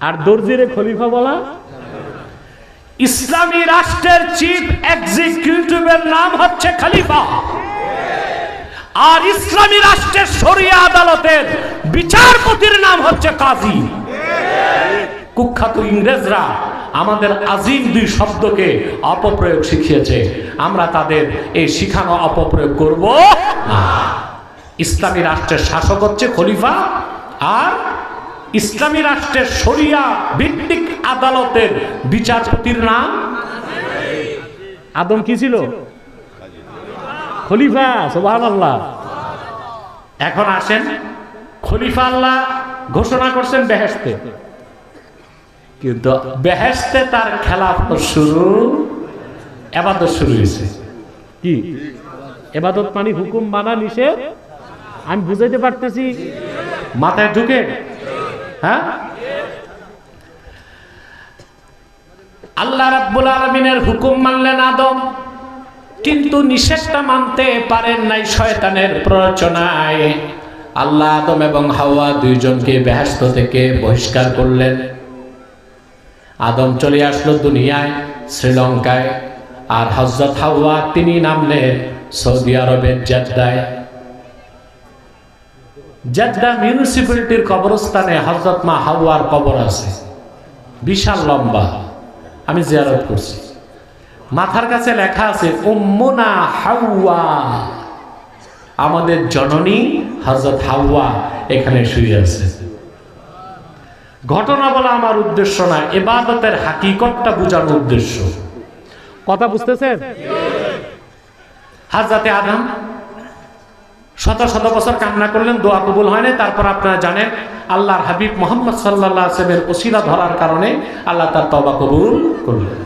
আর দর্জিরে খলিফা বলা। ইসলামী রাষ্ট্রের চিফ এক্সিকিউটিভের নাম হচ্ছে খলিফা, আর ইসলামী রাষ্ট্রের শরিয়া আদালতের বিচারপতির নাম হচ্ছে কাজী। কুখ্যাত ইংরেজরা আমাদের আজিম 2 শব্দকে অপপ্রয়োগ শিখিয়েছে, আমরা তাদের এই শিখানো অপপ্রয়োগ করব না। ইসলামী রাষ্ট্রের শাসক হচ্ছে খলিফা, আর ইসলামী রাষ্ট্রের শরিয়া ভিত্তিক আদালতের বিচারপতির নাম। আদম কি ছিল? খলিফা। সুবহানাল্লাহ। এখন আসেন, খলিফা আল্লাহ ঘোষণা করছেন বেহেশতে, কিন্তু বেহেশতে তার খেলাফত শুরু, ইবাদত শুরু হয়েছে। কি ইবাদত? মানে হুকুম মানা, নিষেধ। আমি বুঝাইতে পারতেছি? মাথায় ঢুকে? হ্যাঁ। আল্লাহ রাব্বুল আলামিনের হুকুম মানলেন আদম, কিন্তু নিষেধটা মানতে পারেন নাই শয়তানের প্ররোচনায়। আল্লাহ আদম এবং হাওয়া 2 জনকে বেহেশত থেকে বহিষ্কার করলেন। আদম চলে আসলো দুনিয়ায় শ্রীলঙ্কায়, আর হযরত হাওয়া তিনি নামলেন সৌদি আরবের জেদ্দায়। জেদ্দা মিউনিসিপ্যালিটির কবরস্থানে হযরত মা হাওয়ার কবর আছে, বিশাল লম্বা। আমি জিয়ারত করছি। মাথার কাছে লেখা আছে উম্মুনা হাওয়া, আমাদের জননী হযরত হাওয়া এখানে শুয়ে আছে। ঘটনা বলা আমার উদ্দেশ্য না, ইবাদতের হাকিকতটা বোঝানোর উদ্দেশ্য। কথা বুঝতেছেন? হযরতে আদম শত শত বছর কান্না করলেন, দোয়া কবুল হয় না। তারপর আপনারা জানেন আল্লাহর হাবিব মুহাম্মদ সাল্লাল্লাহু আলাইহি ওয়াসাল্লামের ওসিলা ধরার কারণে আল্লাহ তার তওবা কবুল করলেন।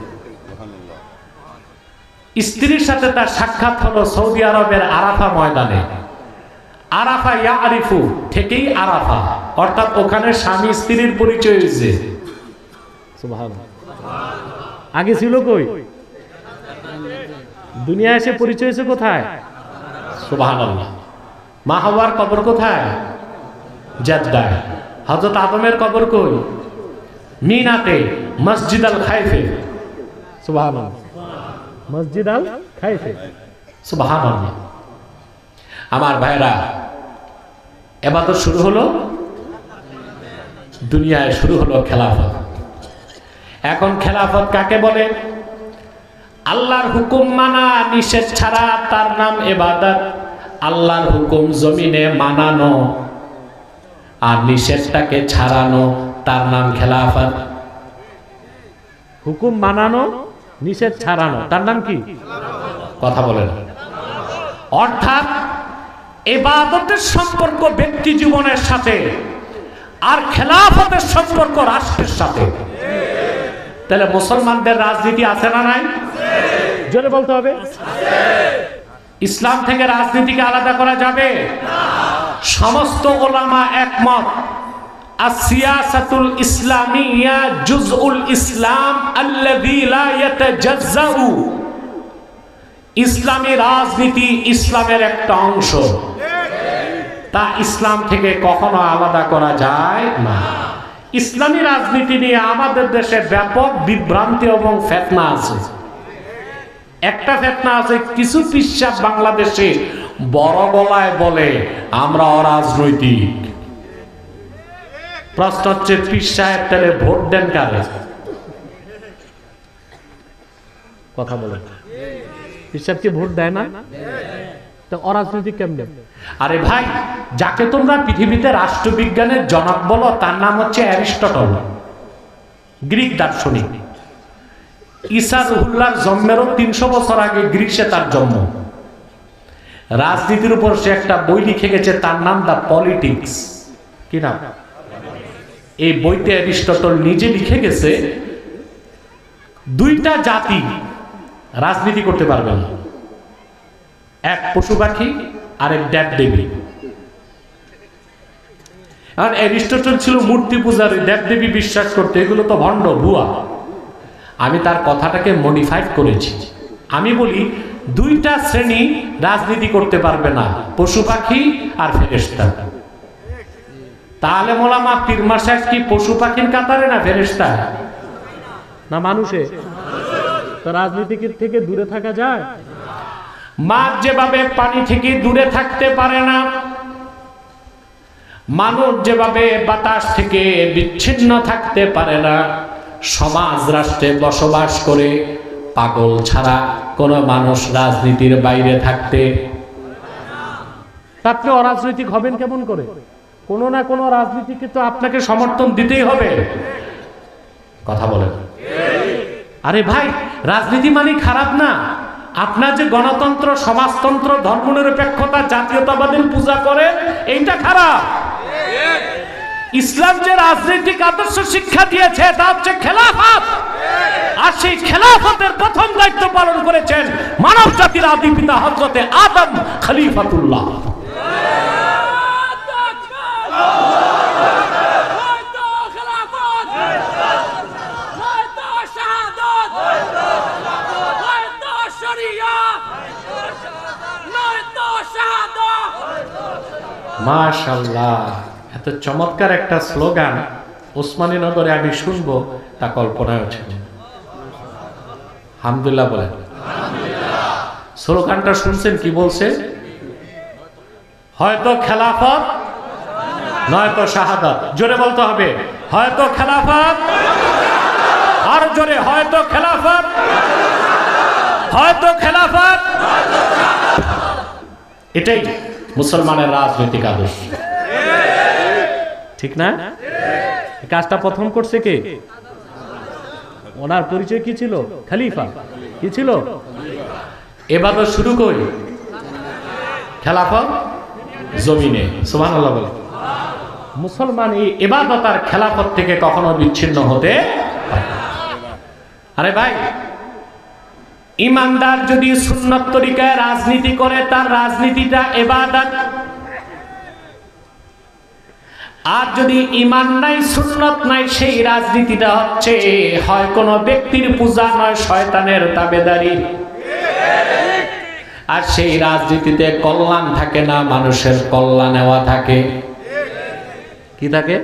স্ত্রীর সাথে তার সাক্ষাৎ হলো সৌদি আরবের আরাফা ময়দানে। আরাফা ইয়ারিফু থেকেই আরাফা, অর্থাৎ ওখানে স্বামী স্ত্রীর পরিচয় হয়েছে। সুবহানাল্লাহ। আগে ছিল কই? দুনিয়া এসে পরিচয় হয়েছে কোথায়? সুবহানাল্লাহ। মা হাওয়ার কবর কোথায়? জেদ্দায়। হযরত আদমের কবর কই? মিনাতে, মসজিদ আল খাইফে। সুবহানাল্লাহ। মসজিদ আল খাইফে। সুবহানাল্লাহ। আমার ভাইরা, ইবাদত শুরু হলো দুনিয়ায়, শুরু হলো খেলাফত। এখন খেলাফত কাকে বলে? আল্লাহর হুকুম মানা, নিষেধ ছাড়া, তার নাম ইবাদত। আল্লাহর হুকুম জমিনে মানানো আর নিষেধটাকে ছাড়ানো, তার নাম খেলাফত। হুকুম মানানো, নিষেধ ছাড়ানো, তার নাম কি? কথা বলেন। অর্থাৎ ইবাদতের সম্পর্ক ব্যক্তি জীবনের সাথে, আর খেলাফতের সম্পর্ক রাষ্ট্রের সাথে। তাহলে মুসলমানদের রাজনীতি আছে না নাই? জোরে বলতে হবে। ইসলাম থেকে রাজনীতিকে আলাদা করা যাবে না। সমস্ত উলামা একমত, আসিয়াসাতুল ইসলামিয়া জুজউল ইসলাম আল্লাযী লা ইয়াতাজাজ্জাউ। ইসলামী রাজনীতি ইসলামের একটা অংশ, তা ইসলাম থেকে কখনো আলাদা করা যায় না। ইসলামী রাজনীতি নিয়ে আমাদের দেশে ব্যাপক বিভ্রান্তি এবং ফিতনা আছে। একটা ফিতনা আছে, কিছু পিশাব বাংলাদেশে বড় গলায় বলে আমরা অরাজনৈতিক। প্রশ্ন হচ্ছে, পীর সাহেব তাহলে ভোট দেন কারে? কথা বলে, পীর সাহেব কি ভোট দেয় না? তো অরাজনৈতিক কেমনে? আরে ভাই, যাকে তোমরা পৃথিবীতে রাষ্ট্রবিজ্ঞানের জনক বলো তার নাম হচ্ছে অ্যারিস্টটল, গ্রিক দার্শনিক। ঈসা রুহুল্লাহর জন্মেরও 300 বছর আগে গ্রিসে তার জন্ম। রাজনীতির উপর সে একটা বই লিখে গেছে, তার নাম দ্য পলিটিক্স। কি নাম? এই বইতে অ্যারিস্টটল নিজে লিখে গেছে, দুইটা জাতি রাজনীতি করতে পারবে না, এক পশু পাখি আর এক দেব দেবী। আর অ্যারিস্টটল ছিল মূর্তি পূজারী, দেব দেবী বিশ্বাস করতে, এগুলো তো ভণ্ড, ভুয়া। আমি তার কথাটাকে মডিফাইড করেছি। আমি বলি দুইটা শ্রেণী রাজনীতি করতে পারবে না, পশু পাখি আর ফেরেশতা। তাহলে মোলামা পীর মাশায়েখ কি পশু পাখির কাতারে না ফেরেশতা না মানুষে? তো রাজনীতি থেকে দূরে থাকা যায়? মাছ যেভাবে পানি থেকে দূরে থাকতে পারে না, মানুষ যেভাবে বাতাস থেকে বিচ্ছিন্ন থাকতে পারে না, সমাজ রাষ্ট্রে বসবাস করে পাগল ছাড়া কোনো মানুষ রাজনীতির বাইরে থাকতে। আপনি অরাজনৈতিক হবেন কেমন করে? কোনো না কোনো রাজনীতিকে তো আপনাকে সমর্থন দিতেই হবে। কথা বলেন। আরে ভাই, রাজনীতি মানে খারাপ না। আপনার যে গণতন্ত্র, সমাজতন্ত্র, ধর্মনিরপেক্ষতা, জাতীয়তাবাদের পূজা করে, এইটা খারাপ। ইসলাম যে রাজনৈতিক আদর্শ শিক্ষা দিয়েছে তা হচ্ছে খেলাফত, আর সেই খেলাফতের প্রথম দায়িত্ব পালন করেছেন মানব জাতির আদি পিতা হযরতে আদম খলিফাতুল্লাহ। মাশাআল্লাহ, এত চমৎকার একটা স্লোগান ওসমানী নগরে আমি শুনবো তা কল্পনায় হচ্ছে। আলহামদুলিল্লাহ বলেন। স্লোগানটা শুনছেন কি বলছে? হয়তো খেলাফত নয়তো শাহাদাত। জোরে বলতে হবে, হয়তো খেলাফত, আর জোরে, হয়তো খেলাফত, হয়তো খেলাফত। এটাই মুসলমানের রাজনৈতিক আদর্শ, ঠিক না? কাজটা প্রথম করছে কে? ওনার পরিচয় কি ছিল? খলিফা। কি ছিল? এবাদত শুরু করি খেলাফত জমিনে। সুবহানাল্লাহ বলে। মুসলমান এই ইবাদত আর খেলাফত থেকে কখনো বিচ্ছিন্ন হতে পারে না। আরে ভাই, ইমানদার যদি সুন্নত তরিকায় রাজনীতি করে তার রাজনীতিটা ইবাদত, আর যদি ঈমান নাই, সুন্নত নাই, সেই রাজনীতিটা হচ্ছে হয় কোনো ব্যক্তির পূজা, নয় শয়তানের তাবেদারি। আর সেই রাজনীতিতে কল্যাণ থাকে না, মানুষের কল্যাণ নেওয়া থাকে। কি থাকে?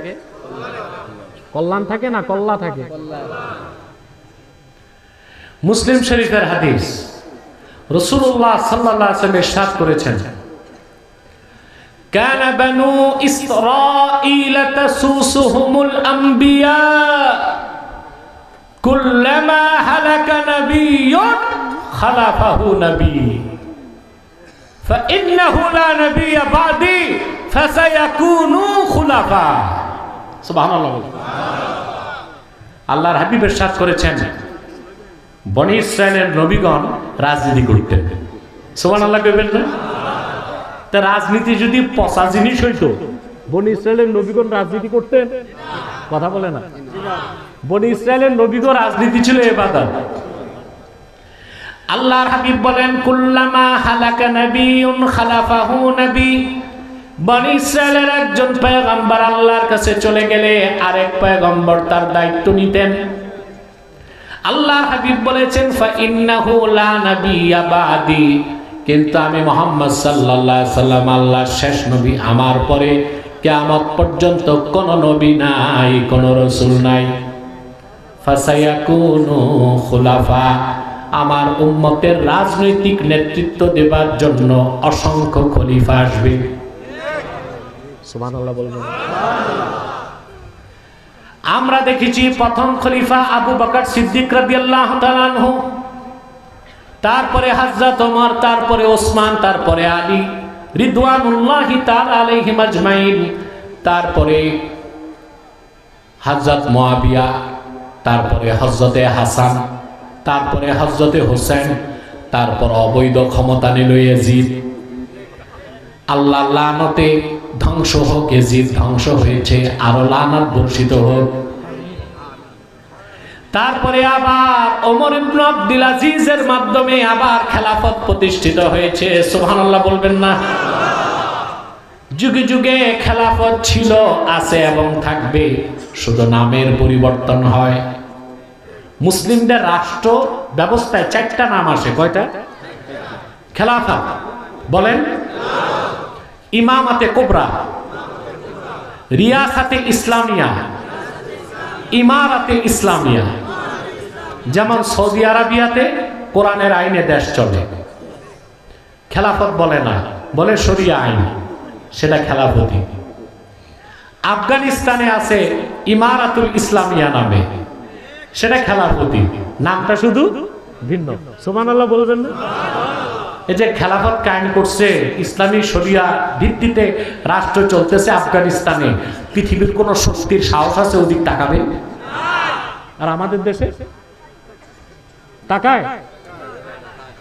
কল্যাণ থাকে না, কল্লা থাকে। মুসলিম শরীফের হাদিস, রাসূলুল্লাহ সাল্লাল্লাহু আলাইহি ওয়াসাল্লাম ইরশাদ করেছেন, কানা বানু ইসরাঈল তাসুসুহুমুল আমবিয়া কুল্লামা হালাকা নাবিয়্যুন খালাফাহু নবী ফাইন্নাহু লা নাবিয়্যা বা'দি ফাসায়াকুনু খুলাফা। সুবহানাল্লাহ। আল্লাহর হাবিব ইরশাদ করেছেন, বনি ইসরাইলের নবীগণ রাজনীতি করতেন। সুবহানাল্লাহ কইবেন না? তা রাজনীতি যদি পচা জিনিস হইতো, বনি ইসরায়েলের নবীগণ রাজনীতি করতেন? কথা বলে না। বনি ইসরায়েলের নবীগণ রাজনীতি ছিল ইবাদত। আল্লাহর হাবিব বলেন, কুল্লামা হালাকা নাবিয়ুন খালাফাহু নবী। বনি ইসরায়েলের একজন পয়গম্বর আল্লাহর কাছে চলে গেলে আরেক পয়গম্বর তার দায়িত্ব নিতেন। আল্লাহর হাবিব বলেছেন, ফা ইন্নাহু লা নাবিয়্যা বাদি, কিন্তু আমি মুহাম্মদ সাল্লাল্লাহু আলাইহি সাল্লাম আল্লাহর শেষ নবী, আমার পরে কিয়ামত পর্যন্ত কোন নবী নাই, কোন রাসূল নাই। ফাসায়াকুনু খুলাফা, আমার উম্মতের রাজনৈতিক নেতৃত্ব দেবার জন্য অসংখ্য খলিফা আসবে। সুবহানাল্লাহ বলবেন। আমরা দেখেছি প্রথম খলিফা আবু বকর সিদ্দিক রাদিয়াল্লাহু তাআলা আনহু, তারপরে হযরত ওমর, তারপরে ওসমান, তারপরে আলী রিদওয়ানুল্লাহি তাআলা আলাইহিম আজমাইন, তারপরে হযরত মুয়াবিয়া, তারপরে হযরতে হাসান, তারপরে হযরতে হোসেন, তারপর অবৈধ ক্ষমতা নিল ইয়াজিদ। আল্লাহ লানতে ধ্বংস হোক, ইয়াজিদ ধ্বংস হয়েছে, আরো লানত বর্ষিত হোক। তারপরে আবার ওমর ইবনে আব্দুল আজিজের মাধ্যমে আবার খেলাফত প্রতিষ্ঠিত হয়েছে। সুবহানাল্লাহ বলবেন না? যুগে যুগে খেলাফত ছিল, আছে এবং থাকবে, শুধু নামের পরিবর্তন হয়। মুসলিমদের রাষ্ট্র ব্যবস্থায় 4টা নাম আসে। কয়টা? খেলাফত বলেন, ইমামাতে কুবরা, রিয়াসাতে ইসলামিয়া, ইমারাতে ইসলামিয়া। যেমন সৌদি আরবিয়াতে কোরআনের আইনে দেশ চলে, খেলাফত বলে না, বলে শরিয়া আইন, সেটা খেলাফতি। আফগানিস্তানে আছে ইমারাতুল ইসলামিয়া নামে, সেটা খেলাফতি, নামটা শুধু ভিন্ন। সুবহানাল্লাহ বলবেন না? এই যে খেলাফত কায়েম করছে, ইসলামী শরিয়া ভিত্তিতে রাষ্ট্র চলতেছে আফগানিস্তানে, পৃথিবীর কোন শক্তির সাহস আছে ওদিক তাকাবে? আর আমাদের দেশে তাকায়?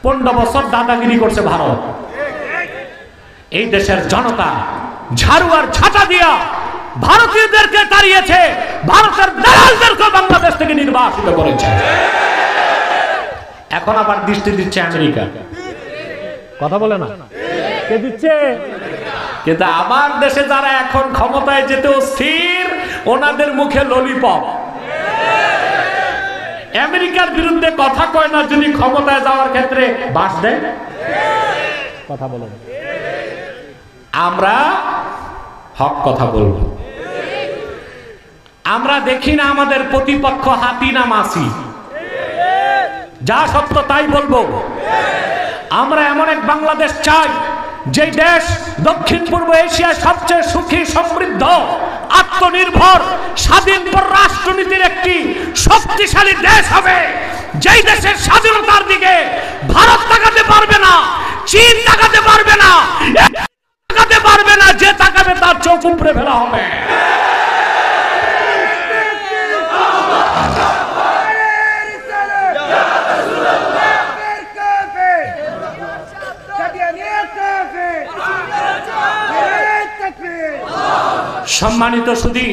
15 বছর দাদাগিরি করছে ভারত। এই দেশের জনতা ঝাড়ু আর ঝাঁটা দিয়া ভারতীয়দেরকে তাড়িয়েছে, ভারতের দালালদেরকে বাংলাদেশ থেকে নির্বাসিত করেছে। এখন আবার দৃষ্টি দিচ্ছে আমেরিকা। কথা বলে না? কে দিচ্ছে? কিন্তু আমার দেশে যারা এখন ক্ষমতায় যেতে অস্থির, ওনাদের মুখে ললিপপ। আমেরিকার বিরুদ্ধে কথা কয় না, যদি ক্ষমতায় যাওয়ার ক্ষেত্রে বাস দেয়। কথা বলেন। আমরা হক কথা বলবো। আমরা দেখি না আমাদের প্রতিপক্ষ হাতি না মাছি, যা সত্য তাই বলবো। আমরা এমন এক বাংলাদেশ চাই, যে দেশ দক্ষিণ পূর্ব এশিয়ার সবচেয়ে সুখী, সমৃদ্ধ, আত্মনির্ভর, স্বাধীন পররাষ্ট্রনীতির একটি শক্তিশালী দেশ হবে। যেই দেশের স্বাধীনতার দিকে ভারত তাকাতে পারবে না, চীন তাকাতে পারবে না, তাকাতে পারবে না, যে তাকাবে তার চোখ উপড়ে ফেলা হবে। সম্মানিত সুধী,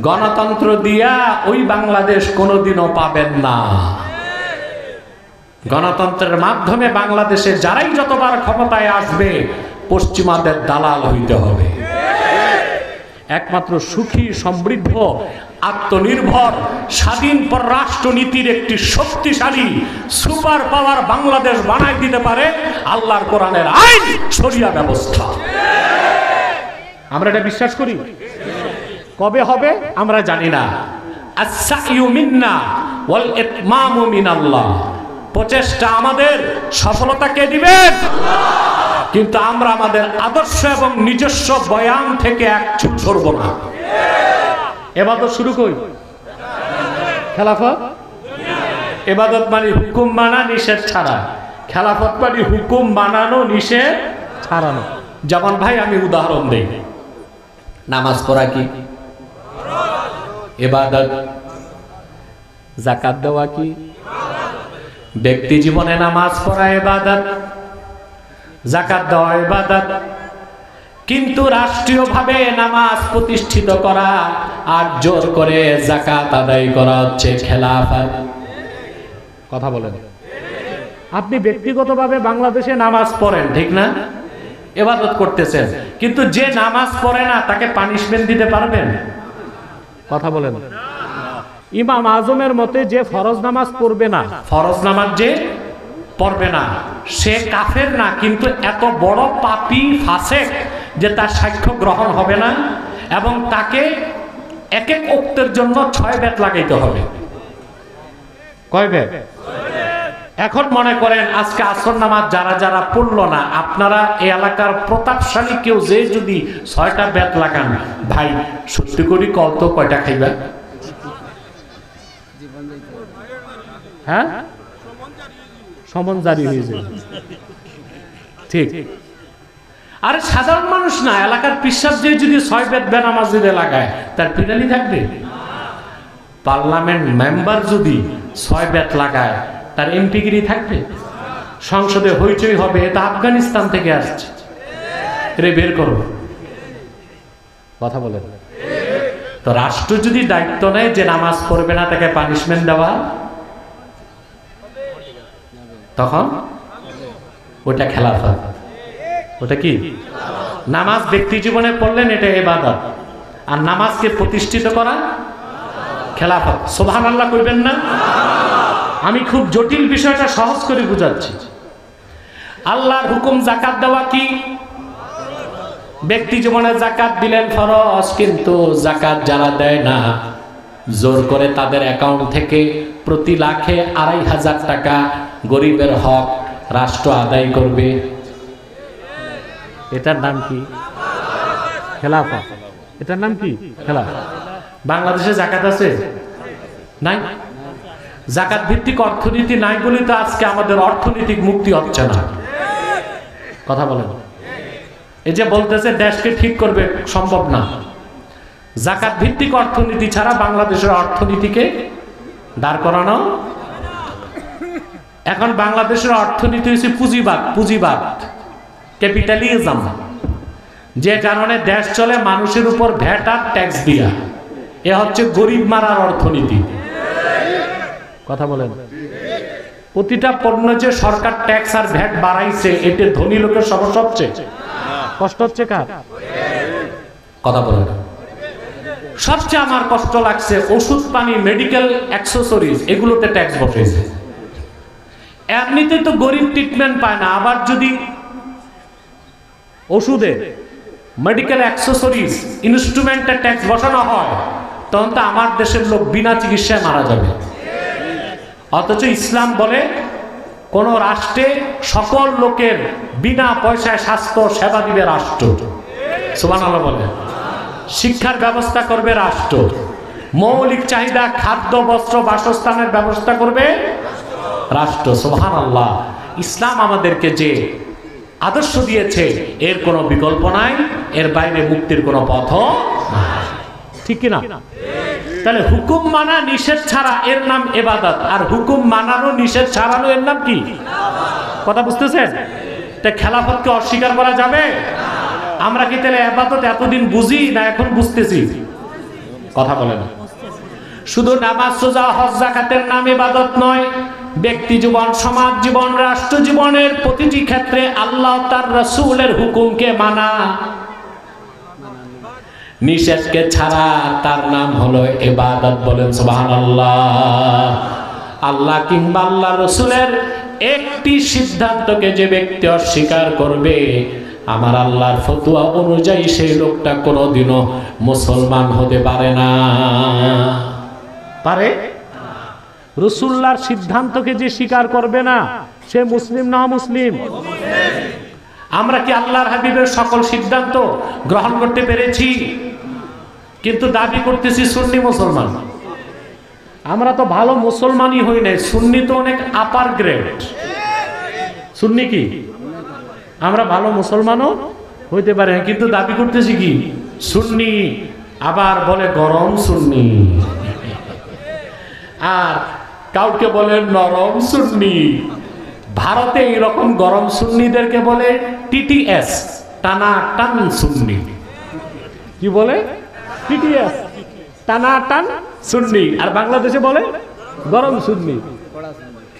গণতন্ত্র দিয়া ওই বাংলাদেশ কোনোদিনও পাবেন না। গণতন্ত্রের মাধ্যমে বাংলাদেশে যারাই যতবার ক্ষমতায় আসবে, পশ্চিমাদের দালাল হইতে হবে। একমাত্র সুখী, সমৃদ্ধ, আত্মনির্ভর, স্বাধীন পররাষ্ট্রনীতির একটি শক্তিশালী সুপার পাওয়ার বাংলাদেশ বানাই দিতে পারে আল্লাহর কোরআনের আইন, শরিয়া ব্যবস্থা। আমরা এটা বিশ্বাস করি। কবে হবে আমরা জানি না। আস-সাইয়ু মিন্না ওয়াল ইতমামু মিনাল্লাহ। প্রচেষ্টা আমাদের, সফলতা কে দিবেন? কিন্তু আমরা আমাদের আদর্শ এবং নিজস্ব বয়ান থেকে এক চুল সরব না। ইবাদত শুরু করি। খেলাফত ইবাদত মানে হুকুম মানা, নিষেধ ছাড়া। খেলাফত মানে হুকুম বানানো, নিষেধ ছাড়ানো। যেমন ভাই আমি উদাহরণ দেই, নামাজ পড়া কি ইবাদত? যাকাত দেওয়া কি? ব্যক্তি জীবনে নামাজ পড়া ইবাদত, যাকাত দেওয়া ইবাদত, কিন্তু রাষ্ট্রীয়ভাবে নামাজ প্রতিষ্ঠিত করা আর জোর করে যাকাত আদায় করা হচ্ছে খেলাফত। কথা বলেন। আপনি ব্যক্তিগতভাবে বাংলাদেশে নামাজ পড়েন, ঠিক না? ইবাদত করতেছেন, কিন্তু যে নামাজ পড়ে না তাকে পানিশমেন্ট দিতে পারবেন? কথা বলেন। ইমাম আজমের মতে যে ফরজ নামাজ পড়বে না, ফরজ নামাজ যে পড়বে না সে কাফের না, কিন্তু এত বড় পাপী ফাসেক যে তার সাক্ষ্য গ্রহণ হবে না এবং তাকে এক এক ওক্তের জন্য 6 বেত লাগাইতে হবে। কয় বেত? এখন মনে করেন আজকে আসর নামাজ যারা যারা পড়লো না, আপনারা এই এলাকার প্রতাপশালী কেউ যে যদি 6টা বেত লাগান, ভাই সত্যি করি কত কয়টা খাইবা? হ্যাঁ, সমন জারি হয়েছে। ঠিক। আরে সাধারণ মানুষ না, এলাকার পিসাব যে যদি 6 বেত বেনামাজিদে লাগায় তার পিটানি থাকবে? পার্লামেন্ট মেম্বার যদি 6 বেত লাগায় তার এমপিগিরি থাকবে? সংসদে হইচই হবে, এটা আফগানিস্তান থেকে আসছে, রে বের করো। কথা বলেন। তো রাষ্ট্র যদি দায়িত্ব নেয় যে নামাজ পড়বে না তাকে পানিশমেন্ট দেওয়া, তখন ওটা খেলাফত। ওটা কি? নামাজ ব্যক্তি জীবনে পড়লেন এটা ইবাদত, আর নামাজকে প্রতিষ্ঠিত করা খেলাফত। সুবহানাল্লাহ কইবেন না? আমি খুব জটিল বিষয়টা সহজ করে বুঝাচ্ছি। আল্লাহর হুকুম যাকাত দেওয়া কি? ব্যক্তি জীবনে যাকাত দিলেন ফরজ, কিন্তু যাকাত যারা দেয় না জোর করে তাদের অ্যাকাউন্ট থেকে প্রতি লাখে 2500 টাকা গরিবের হক রাষ্ট্র আদায় করবে। এটার নাম কি? খেলাফত। এটার নাম কি? খেলাফত। বাংলাদেশে যাকাত আছে? নাই। যাকাত ভিত্তিক অর্থনীতি নাই বলে তো আজকে আমাদের অর্থনৈতিক মুক্তি হচ্ছে না। কথা বলেন। এই যে বলতেছে দেশকে ঠিক করবে, সম্ভব না। যাকাত ভিত্তিক অর্থনীতি ছাড়া বাংলাদেশের অর্থনীতিকে দাঁড় করানো। এখন বাংলাদেশের অর্থনীতি হচ্ছে পুঁজিবাদ, পুঁজিবাদ, ক্যাপিটালিজম, যে কারণে দেশ চলে মানুষের উপর ভ্যাট আর ট্যাক্স দিয়া। এ হচ্ছে গরিব মারার অর্থনীতি। কথা বলেন। প্রতিটা পণ্য যে সরকার ট্যাক্স আর ভ্যাট বাড়াইছে, এতে ধনী লোকের সমস্যা হচ্ছে, কষ্ট হচ্ছে কার? কথা বলেন। সবচেয়ে আমার কষ্ট লাগছে ওষুধ পানি, মেডিকেল অ্যাক্সেসরিজ, এগুলোতে ট্যাক্স বসেছে। এমনিতে তো গরিব ট্রিটমেন্ট পায় না, আবার যদি ওষুধে, মেডিকেল অ্যাক্সেসরিজ, ইনস্ট্রুমেন্টে ট্যাক্স বসানো হয়, তখন তো আমার দেশের লোক বিনা চিকিৎসায় মারা যাবে। অথচ ইসলাম বলে কোন রাষ্ট্রে সকল লোকের বিনা পয়সায় স্বাস্থ্য সেবা দিবে রাষ্ট্র। সুবহানাল্লাহ বলে। শিক্ষার ব্যবস্থা করবে রাষ্ট্র, মৌলিক চাহিদা খাদ্য বস্ত্র বাসস্থানের ব্যবস্থা করবে রাষ্ট্র। সুবহানাল্লাহ। ইসলাম আমাদেরকে যে আদর্শ দিয়েছে এর কোনো বিকল্প নাই, এর বাইরে মুক্তির কোনো পথও নাই। ঠিক কিনা? তাহলে হুকুম মানা নিষেধ ছাড়া এর নাম ইবাদত, আর হুকুম মানানো নিষেধ ছাড়ানো এর নাম কি? কথা বুঝতেছেন? তা খেলাফতকে অস্বীকার করা যাবে? আমরা কি তাহলে ইবাদত এতদিন বুঝি না এখন বুঝতেছি? কথা বলেন। শুধু নামাজ, রোজা, হজ, যাকাতের নাম ইবাদত নয়, ব্যক্তি জীবন, সমাজ জীবন, রাষ্ট্র জীবনের প্রতিটি ক্ষেত্রে আল্লাহ তার রাসূলের হুকুমকে মানা, নিষেধকে ছাড়া, তার নাম হলো ইবাদত। বলেন সুবহানাল্লাহ। আল্লাহ কিংবা আল্লাহ রাসূলের একটি সিদ্ধান্তকে যে ব্যক্তি অস্বীকার করবে, আমার আল্লাহর ফতোয়া অনুযায়ী সেই লোকটা কোনোদিনও মুসলমান হতে পারে না। পারে? রাসূলুল্লাহর সিদ্ধান্তকে যে স্বীকার করবে না, সে মুসলিম না মুসলিম? আমরা কি আল্লাহর হাবিবের সকল সিদ্ধান্ত গ্রহণ করতে পেরেছি? কিন্তু দাবি করতেছি সুন্নি মুসলমান। আমরা তো ভালো মুসলমানই হই নাই, সুন্নি তো অনেক আপার গ্রেড। সুন্নি কি? আমরা ভালো মুসলমানও হইতে পারে, কিন্তু দাবি করতেছি কি? সুন্নি। আবার বলে গরম সুন্নি, আর কাউকে বলে নরম সুন্নি, ভারতে এইরকম গরম সুন্নিদেরকে বলে টিটিএস, টানা টান সুন্নি। কি বলে? টিটিএস, টানা টান সুন্নি। আর বাংলাদেশে বলে গরম সুন্নি,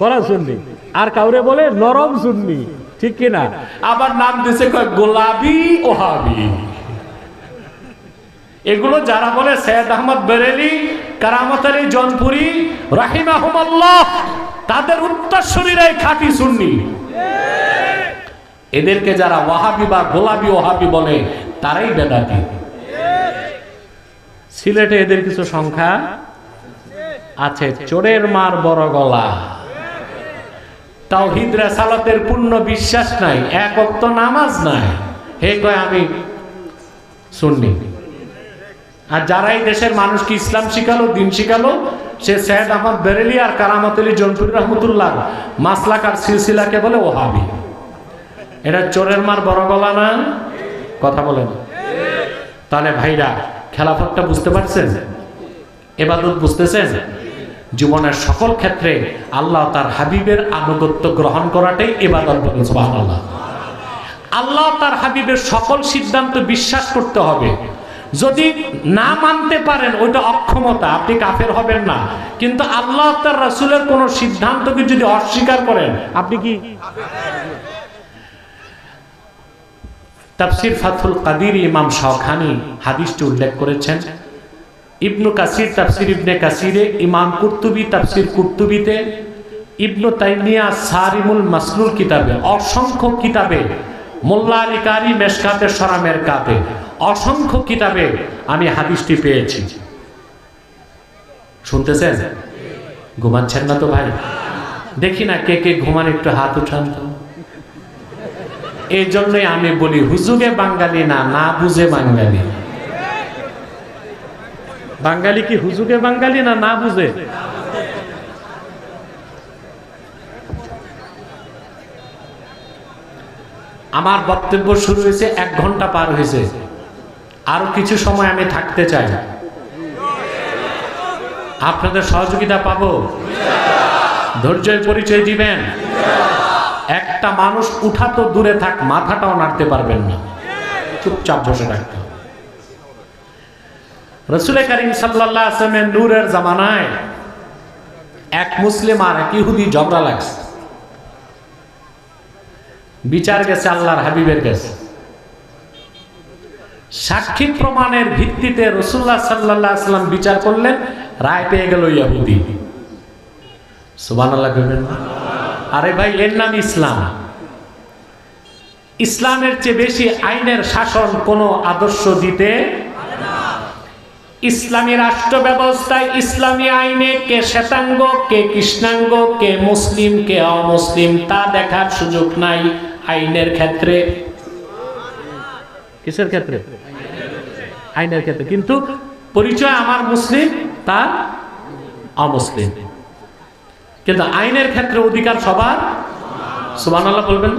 কড়া সুন্নি। আর কাউরে বলে নরম সুন্নি, ঠিক কিনা? আবার নাম দিছে গোলাপি ওহাবি। এগুলো যারা বলে সৈয়দ আহমদ বেরেলি, কারামত আলী জনপুরি রাহিমাহুমাল্লাহ, তাদের উত্তরসূরিরাই খাঁটি সুন্নি। এদেরকে যারা ওয়াহাবি বা গোলাপি ওহাবি বলে তারাই বেদাতি। সিলেটে এদের কিছু সংখ্যা আছে। চোরের মার বড় গলা, তাওহীদ রিসালাতের পূর্ণ বিশ্বাস নাই, এক ওয়াক্ত নামাজ নাই, হে কয় আমি সুন্নি। আর যারাই দেশের মানুষকে ইসলাম শিখালো, দিন শিখালো, সে সৈয়দ আহমদ বেরেলি আর কারামত আলী জনপুরি রহমতুল্লাহ মাসলাক আর সিলসিলাকে বলে ওহাবি। এটা চোরের মার বড় গলা না? কথা বলে না। তাহলে ভাইরা, খেলাফতটা বুঝতে পারছেন? ইবাদত বুঝতেছেন? জীবনের সকল ক্ষেত্রে আল্লাহ তার হাবিবের আনুগত্য গ্রহণ করাটাই ইবাদত। বলুন সুবহানাল্লাহ। আল্লাহ তার হাবিবের সকল সিদ্ধান্ত বিশ্বাস করতে হবে। যদি না মানতে পারেন ওইটা অক্ষমতা, আপনি কাফের হবেন না। কিন্তু আল্লাহ তার রাসূলের কোন সিদ্ধান্তকে যদি অস্বীকার করেন, আপনি কি? তাফসীর ফাথুল কাদির ইমাম শাওখানি হাদিসটি উল্লেখ করেছেন। ইবনু কাসির তাফসীর ইবনে কাসিরে, ইমাম কুরতুবী তাফসীর কুরতুবীতে, ইবনু তাইমিয়া সারিমুল মাসলুল কিতাবে, অসংখ্য কিতাবে, মোল্লা আলী কারি মেশকাতে শরামের কাতে, অসংখ্য কিতাবে আমি হাদিসটি পেয়েছি। শুনতেছেন? ঘুমাচ্ছেন না তো ভাই? দেখি না কে কে ঘুমান, একটু হাত উঠান তো। এই জন্যই আমি বলি হুজুগে বাঙালি না, না বুঝে বাঙালি। বাঙালি কি হুজুগে বাঙালি না, না বুঝে? আমার বক্তব্য শুরু হয়েছে, 1 ঘন্টা পার হয়েছে। আরো কিছু সময় আমি থাকতে চাই। আপনাদের সহযোগিতা পাবো? ধৈর্যের পরিচয় দিবেন? একটা মানুষ উঠা তো দূরে থাক, মাথাটাও নাড়তে পারবেন না, চুপচাপ বসে থাকতে হবে। রাসূল কারীম সাল্লাল্লাহু আলাইহি ওয়াসাল্লামের নূরের জামানায় এক মুসলিম আর এক ইহুদি ঝগড়া লাগছে। বিচার গেছে আল্লাহর হাবিবের কাছে। সাক্ষী প্রমাণের ভিত্তিতে রাসূলুল্লাহ সাল্লাল্লাহু আলাইহি ওয়াসাল্লাম বিচার করলেন, রায় পেয়ে গেল ইহুদি। সুবহানাল্লাহ কইবেন? আরে ভাই, এর নাম ইসলাম। ইসলামের চেয়ে বেশি আইনের শাসন কোন আদর্শ দিতে পারে না। ইসলামী রাষ্ট্র ব্যবস্থায় ইসলামী আইনে কে শ্বেতাঙ্গ, কে কৃষ্ণাঙ্গ, কে মুসলিম, কে অমুসলিম তা দেখার সুযোগ নাই আইনের ক্ষেত্রে। কিসের ক্ষেত্রে? আইনের ক্ষেত্রে। কিন্তু পরিচয় আমার মুসলিম, তার অমুসলিম। কিন্তু আইনের ক্ষেত্রে অধিকার সবার। সুবহানাল্লাহ বলবেন?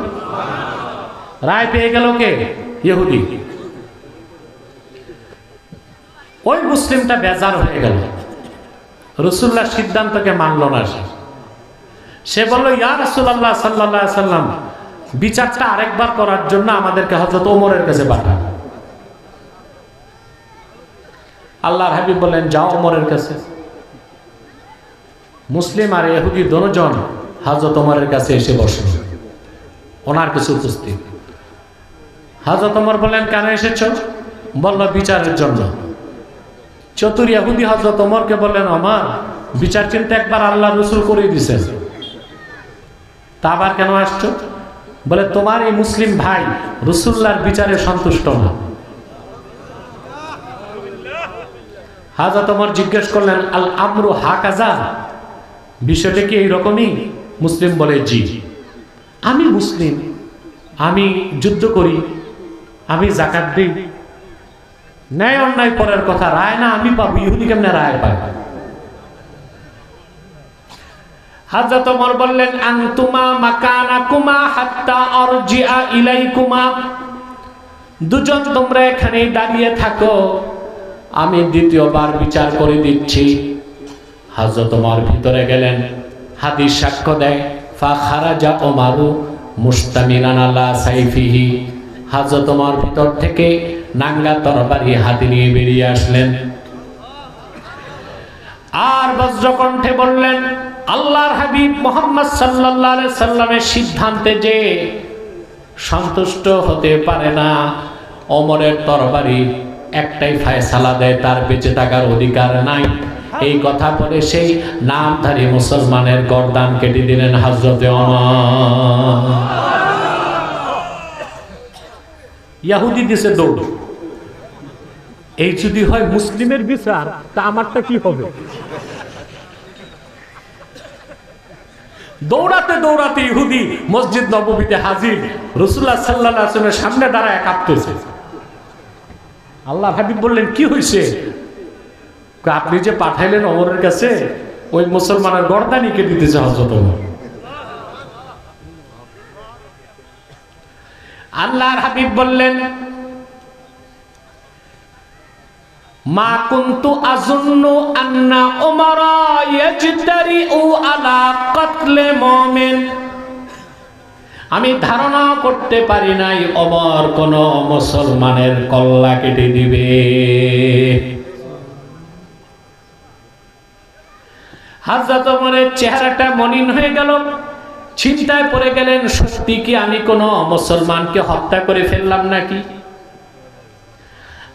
রায় পেয়ে গেল কে? ইহুদি। ওই মুসলিমটা বেজার হয়ে গেল, রাসূলুল্লাহর সিদ্ধান্তকে মানল না। সে বলল, ইয়া রাসূলুল্লাহ সাল্লাল্লাহু আলাইহি ওয়াসাল্লাম, বিচারটা আরেকবার করার জন্য আমাদেরকে হযরত ওমরের কাছে পাঠান। আল্লাহর হাবিব বলেন, যাও ওমরের কাছে। মুসলিম আর ইহুদি দুজন হযরত ওমরের কাছে এসে বসল, ওনার কাছে উপস্থিত। হযরত ওমর বলেন, কেন এসেছো? বলল, বিচারের জন্য। চতুর ইহুদি হযরত ওমরকে বললেন, ওমর, বিচার কিন্তু একবার আল্লাহ রাসূল করে দিয়েছেন, তা আবার কেন আসছো? বলে, তোমার এই মুসলিম ভাই রাসূলুল্লাহর বিচারে সন্তুষ্ট না। হযরত ওমর জিজ্ঞেস করলেন, আল আমরু হাকাযা, বিষয়টা কি এইরকমই? মুসলিম বলে, জি। আমি মুসলিম, আমি যুদ্ধ করি, আমি যাকাত দিই, ন্যায় অন্যায় পরের কথা, রায় না আমি পাবো, ইহুদি কেমনে রায় পায়? হযরত ওমর বললেন, আনতুমা মাকানাকুমা হাত্তা আরজিআ ইলাইকুমা, দুজন তোমরা এখানেই দাঁড়িয়ে থাকো, আমি দ্বিতীয়বার বিচার করে দিচ্ছি। হযরত ওমর ভিতরে গেলেন, হাদিস সাক্ষ্য দেয়, ফাখারাজা ওমারু মুস্তামিনান আলা সাইফিহি, হযরত ওমর ভিতর থেকে নাঙ্গা তরবারি হাতে নিয়ে বেরিয়ে আসলেন আর বজ্রকণ্ঠে বললেন, আল্লাহর হাবিব মুহাম্মদ সাল্লাল্লাহু আলাইহি সাল্লামের সিদ্ধান্তে যে সন্তুষ্ট হতে পারে না, ওমরের তরবারি একটাই ফয়সালা দেয়, তার বেঁচে থাকার অধিকার নাই। এই কথা বলে সেই নামধারী মুসলমানের গর্দান কেটে দিলেন হযরতে ওমর। ইহুদি দিছে দৌড়। এই যদি হয় মুসলিমের বিচার, তা আমারটা কি হবে? দৌড়াতে দৌড়াতে ইহুদি মসজিদ নববীতে হাজির, রাসূলুল্লাহ সাল্লাল্লাহু আলাইহি ওয়াসাল্লামের সামনে দাঁড়ায় কাঁপতেছে। আল্লাহ হাবিব বললেন, কি হয়েছে? আপনি যে পাঠাইলেন ওমরের কাছে, ওই মুসলমানের গর্দানি কেটে দিতেছে হযরত ওমর। আল্লাহর হাবিব বললেন, মা কুনতু আযুন্নু আন্না উমারা ইয়াজতারিউ আলা কতলে মুমিন, আমি ধারণা করতে পারি নাই ওমর কোন মুসলমানের কল্লা কেটে দিবে। হযরত ওমরের চেহারাটা মলিন হয়ে গেল, চিন্তায় পড়ে গেলেন, সত্যি কি আমি কোন মুসলমানকে হত্যা করে ফেললাম নাকি?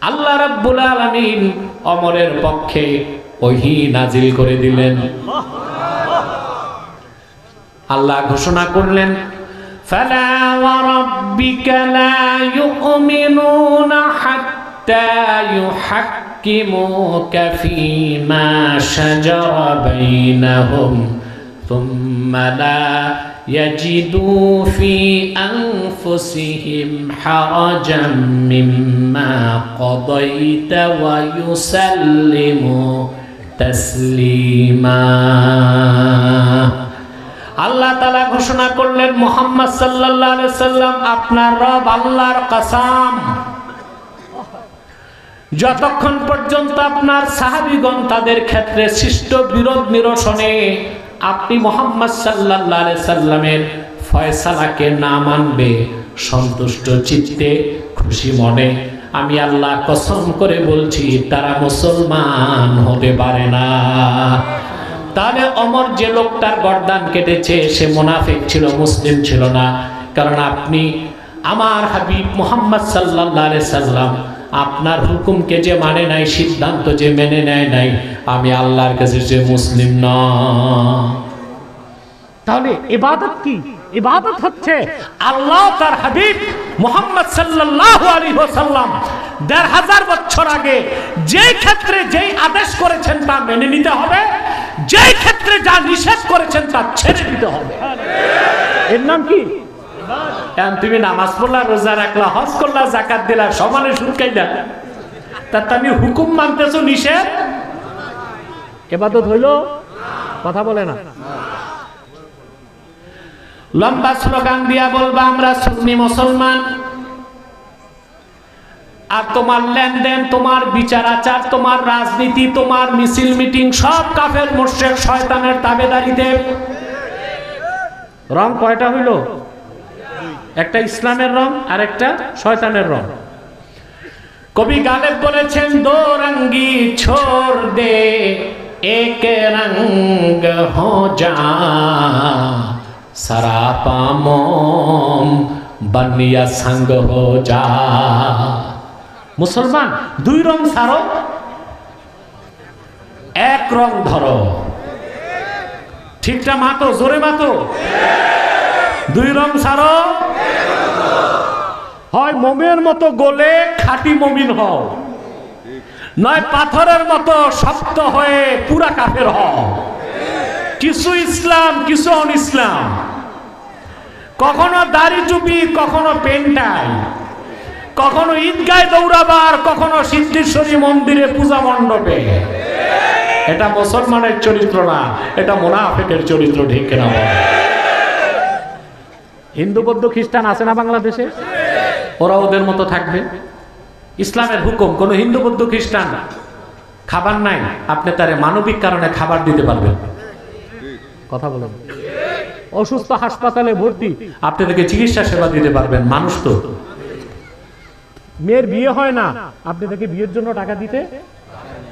আল্লাহ রাব্বুল আলামিন ওমরের পক্ষে ওহী নাজিল করে দিলেন। আল্লাহ ঘোষণা করলেন, ফালা ওয়া রাব্বিকা লা ইউমিনুনা হাত্তা ইউহাক্কিমুকা ফীমা শাজারা বাইনাহুম থুম্মা লা يجدوا في أنفسهم حرجا مما قضيت ويسلموا تسليما। আল্লাহ তাআলা ঘোষণা করলেন, মুহাম্মদ সাল্লাল্লাহু আলাইহি সাল্লাম, আপনার রব আল্লাহর কসম, যতক্ষণ পর্যন্ত আপনার সাহাবীগণ তাদের ক্ষেত্রে সৃষ্ট বিরোধ নিরসনে আপনি মুহাম্মদ সাল্লাল্লাহু আলাইহি সাল্লামের ফয়সালাকে না মানবে, সন্তুষ্ট চিত্তে খুশি মনে, আমি আল্লাহ কসম করে বলছি তারা মুসলমান হতে পারে না। তাহলে ওমর যে লোকটার গর্দান কেটেছে সে মুনাফিক ছিল, মুসলিম ছিল না। কারণ আপনি আমার হাবিব মুহাম্মদ সাল্লাল্লাহু আলাইহি সাল্লাম আপনার হুকুমকে যে মানে নাই, সিদ্ধান্ত যে মেনে নেয় নাই, আমি আল্লাহর কাছে যে মুসলিম না। তাহলে ইবাদত কি? ইবাদত হচ্ছে আল্লাহ তার হাবিব মুহাম্মদ সাল্লাল্লাহু আলাইহি ওয়াসাল্লাম ১৫০০ বছর আগে যেই ক্ষেত্রে যেই আদেশ করেছেন তা মেনে নিতে হবে, যেই ক্ষেত্রে যা নিষেধ করেছেন তা ছেড়ে দিতে হবে। এর নাম কি? তুমি নামাজ পড়লা, রোজা রাখলা, হজ করলা, যাকাত দিলা, সমানে সুদ খাইলা, তা তুমি হুকুম মানতেছো, নিষেধ ইবাদত হইল? কথা বলে না। লম্বা স্লোগান দিয়া বলবা আমরা সুন্নি মুসলমান, আর তোমার লেনদেন, তোমার বিচার আচার, তোমার রাজনীতি, তোমার মিছিল মিটিং সব কাফের মুশরিক শয়তানের তাবেদারিতে। রং কয়টা হইল? একটা ইসলামের রং আর একটা শয়তানের রং। কবি গালেব বলেছেন, দো রঙ্গি ছোড় দে এক রঙ্গ হো যা, সরাপা মোম বনিয়া সঙ্গ হো যা। মুসলমান দুই রং ছাড়ো, এক রং ধরো। ঠিকটা মাতো, জোরে মাতো। দুই রং ছাড়ো, হয় মোমের মতো গোলে খাঁটি মুমিন হও, নয় পাথরের মতো শক্ত হয়ে পুরা কাফের হও। কিছু ইসলাম, কিছু অন ইসলাম, কখনো দাড়ি টুপি, কখনো পেন্টাই, কখনো ঈদগায় দৌড়াবার, কখনো সিদ্ধেশ্বরী মন্দিরে পূজা মণ্ডপে। এটা মুসলমানের চরিত্র না, এটা মুনাফিকের চরিত্র। ঠিক না? হিন্দু বৌদ্ধ খ্রিস্টান আছে না বাংলাদেশে, ওরা ওদের মতো থাকবে। ইসলামের হুকুম, কোন হিন্দু বৌদ্ধ খ্রিস্টান খাবার নাই, আপনি তারে মানবিক কারণে খাবার দিতে পারবেন। কথা বলেন। অসুস্থ হাসপাতালে ভর্তি, আপনি তাকে চিকিৎসা সেবা দিতে পারবেন। মানুষ তো, মেয়ের বিয়ে হয় না, আপনি তাকে বিয়ের জন্য টাকা দিতে,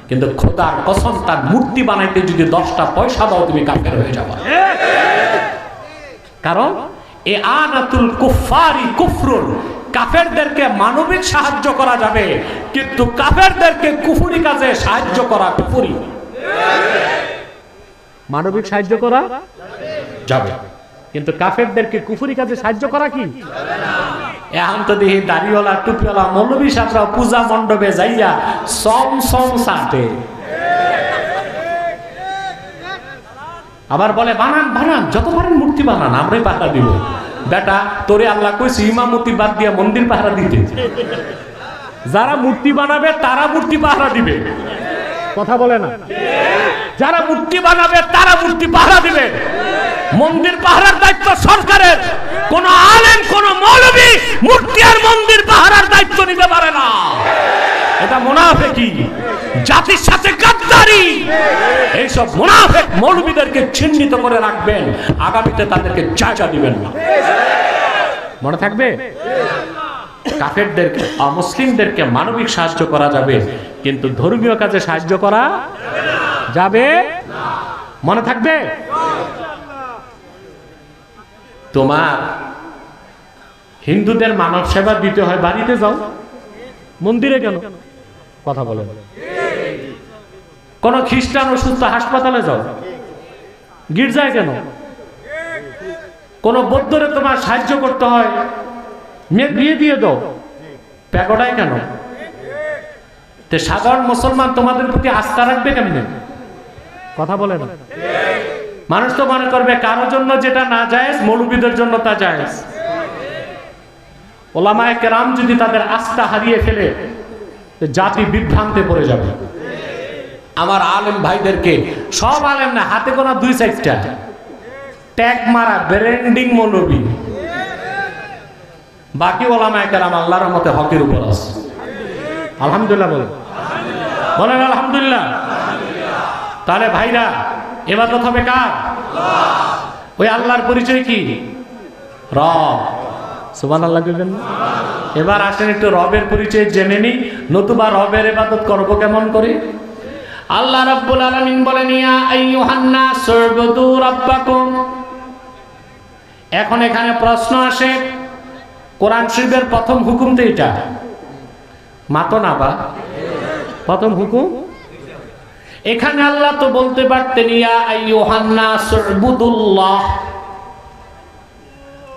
কিন্তু খোদার কসম তার মূর্তি বানাইতে যদি 10টা পয়সা দাও তুমি কাফের হয়ে যাবে। কারণ এ আনাতুল কুফারি কুফরুন, কাফেরদেরকে মানবিক সাহায্য করা যাবে, কিন্তু কাফেরদেরকে কুফরি কাজে সাহায্য করা কুফরি। মানবিক সাহায্য করা যাবে, কিন্তু কাফেরদেরকে কুফরি কাজে সাহায্য করা কি এখন তো দেখি দাড়িওয়ালা টুপিওয়ালা মৌলবী সাহেবরা পূজা মণ্ডপে যাইয়া সম সম সাটে, আবার বলে বানান বানান, যত পারেন মূর্তি বানান, আমরাই পাহারা দিব। বেটা তোরে আল্লাহ কইছে ইমামতি বাদ দিয়া মন্দির পাহারা দিতে। যারা মূর্তি বানাবে তারা মূর্তি পাহারা দিবে, কথা বলে না। যারা মূর্তি বানাবে তারা মূর্তি পাহারা দিবে। মন্দির পাহারার দায়িত্ব সরকারের। কোন আলেম কোন মৌলবী মূর্তি আর মন্দির পাহারার দায়িত্ব নিতে পারে না। এটা মুনাফিকি, জাতির সাথে গাদ্দারি। এইসব মুনাফিক মৌলবীদেরকে চিহ্নিত করে রাখবেন, আগামীতে তাদেরকে জায়গা দিবেন না। মনে থাকবে, কাফেরদেরকে অমুসলিমদেরকে মানবিক সাহায্য করা যাবে, কিন্তু ধর্মীয় কাজে সাহায্য করা যাবে। মনে থাকবে। তোমার হিন্দুদের মানব সেবা দিতে হয়, বাড়িতে যাও, মন্দিরে কেন? কথা বলে। কোন খ্রিস্টান অসুস্থ হাসপাতালে যাও, গির্জায় কেন? কোন বৌদ্ধরে তোমার সাহায্য করতে হয়, মেয়ে বিয়ে দিয়ে দাও, প্যাগোডায় কেন? তে সাধারণ মুসলমান তোমাদের প্রতি আস্থা রাখবে কেমনে? কথা বলে না। মানুষ তো মনে করবে কারোর জন্য যেটা না জায়েজ মৌলবীদের জন্য তা জায়েজ। ওলামায়ে কেরাম যদি তাদের আস্থা হারিয়ে ফেলে জাতি বিভ্রান্তে পড়ে যাবে। আমার আলেম ভাইদেরকে, সব আলেম না, হাতে গোনা 2-4টা ট্যাগ মারা ব্র্যান্ডিং মৌলবী, বাকি ওলামায়ে কেরাম আল্লাহর রহমতে হকের উপর আছে। আলহামদুলিল্লাহ বলেন, বলেন আলহামদুলিল্লাহ। তাহলে ভাইরা, ইবাদত হবে কার? ওই আল্লাহর পরিচয় কি? রব। সুবহানাল্লাহ বলবেন। এবার আসেন একটু রবের পরিচয় জেনে নিই, নতুবা রবের ইবাদত করব কেমন করে? আল্লাহ রাব্বুল আলামিন বলেন, ইয়া আইয়ুহান নাস উবুদু রাব্বাকুম। এখন এখানে প্রশ্ন আসে, কোরআন শরীফের প্রথম হুকুম তো এটা, মাতো না বা প্রথম হুকুম। এখানে আল্লাহ তো বলতে পারতেন ইয়া আইয়ুহান নাস উবুদুল্লাহ,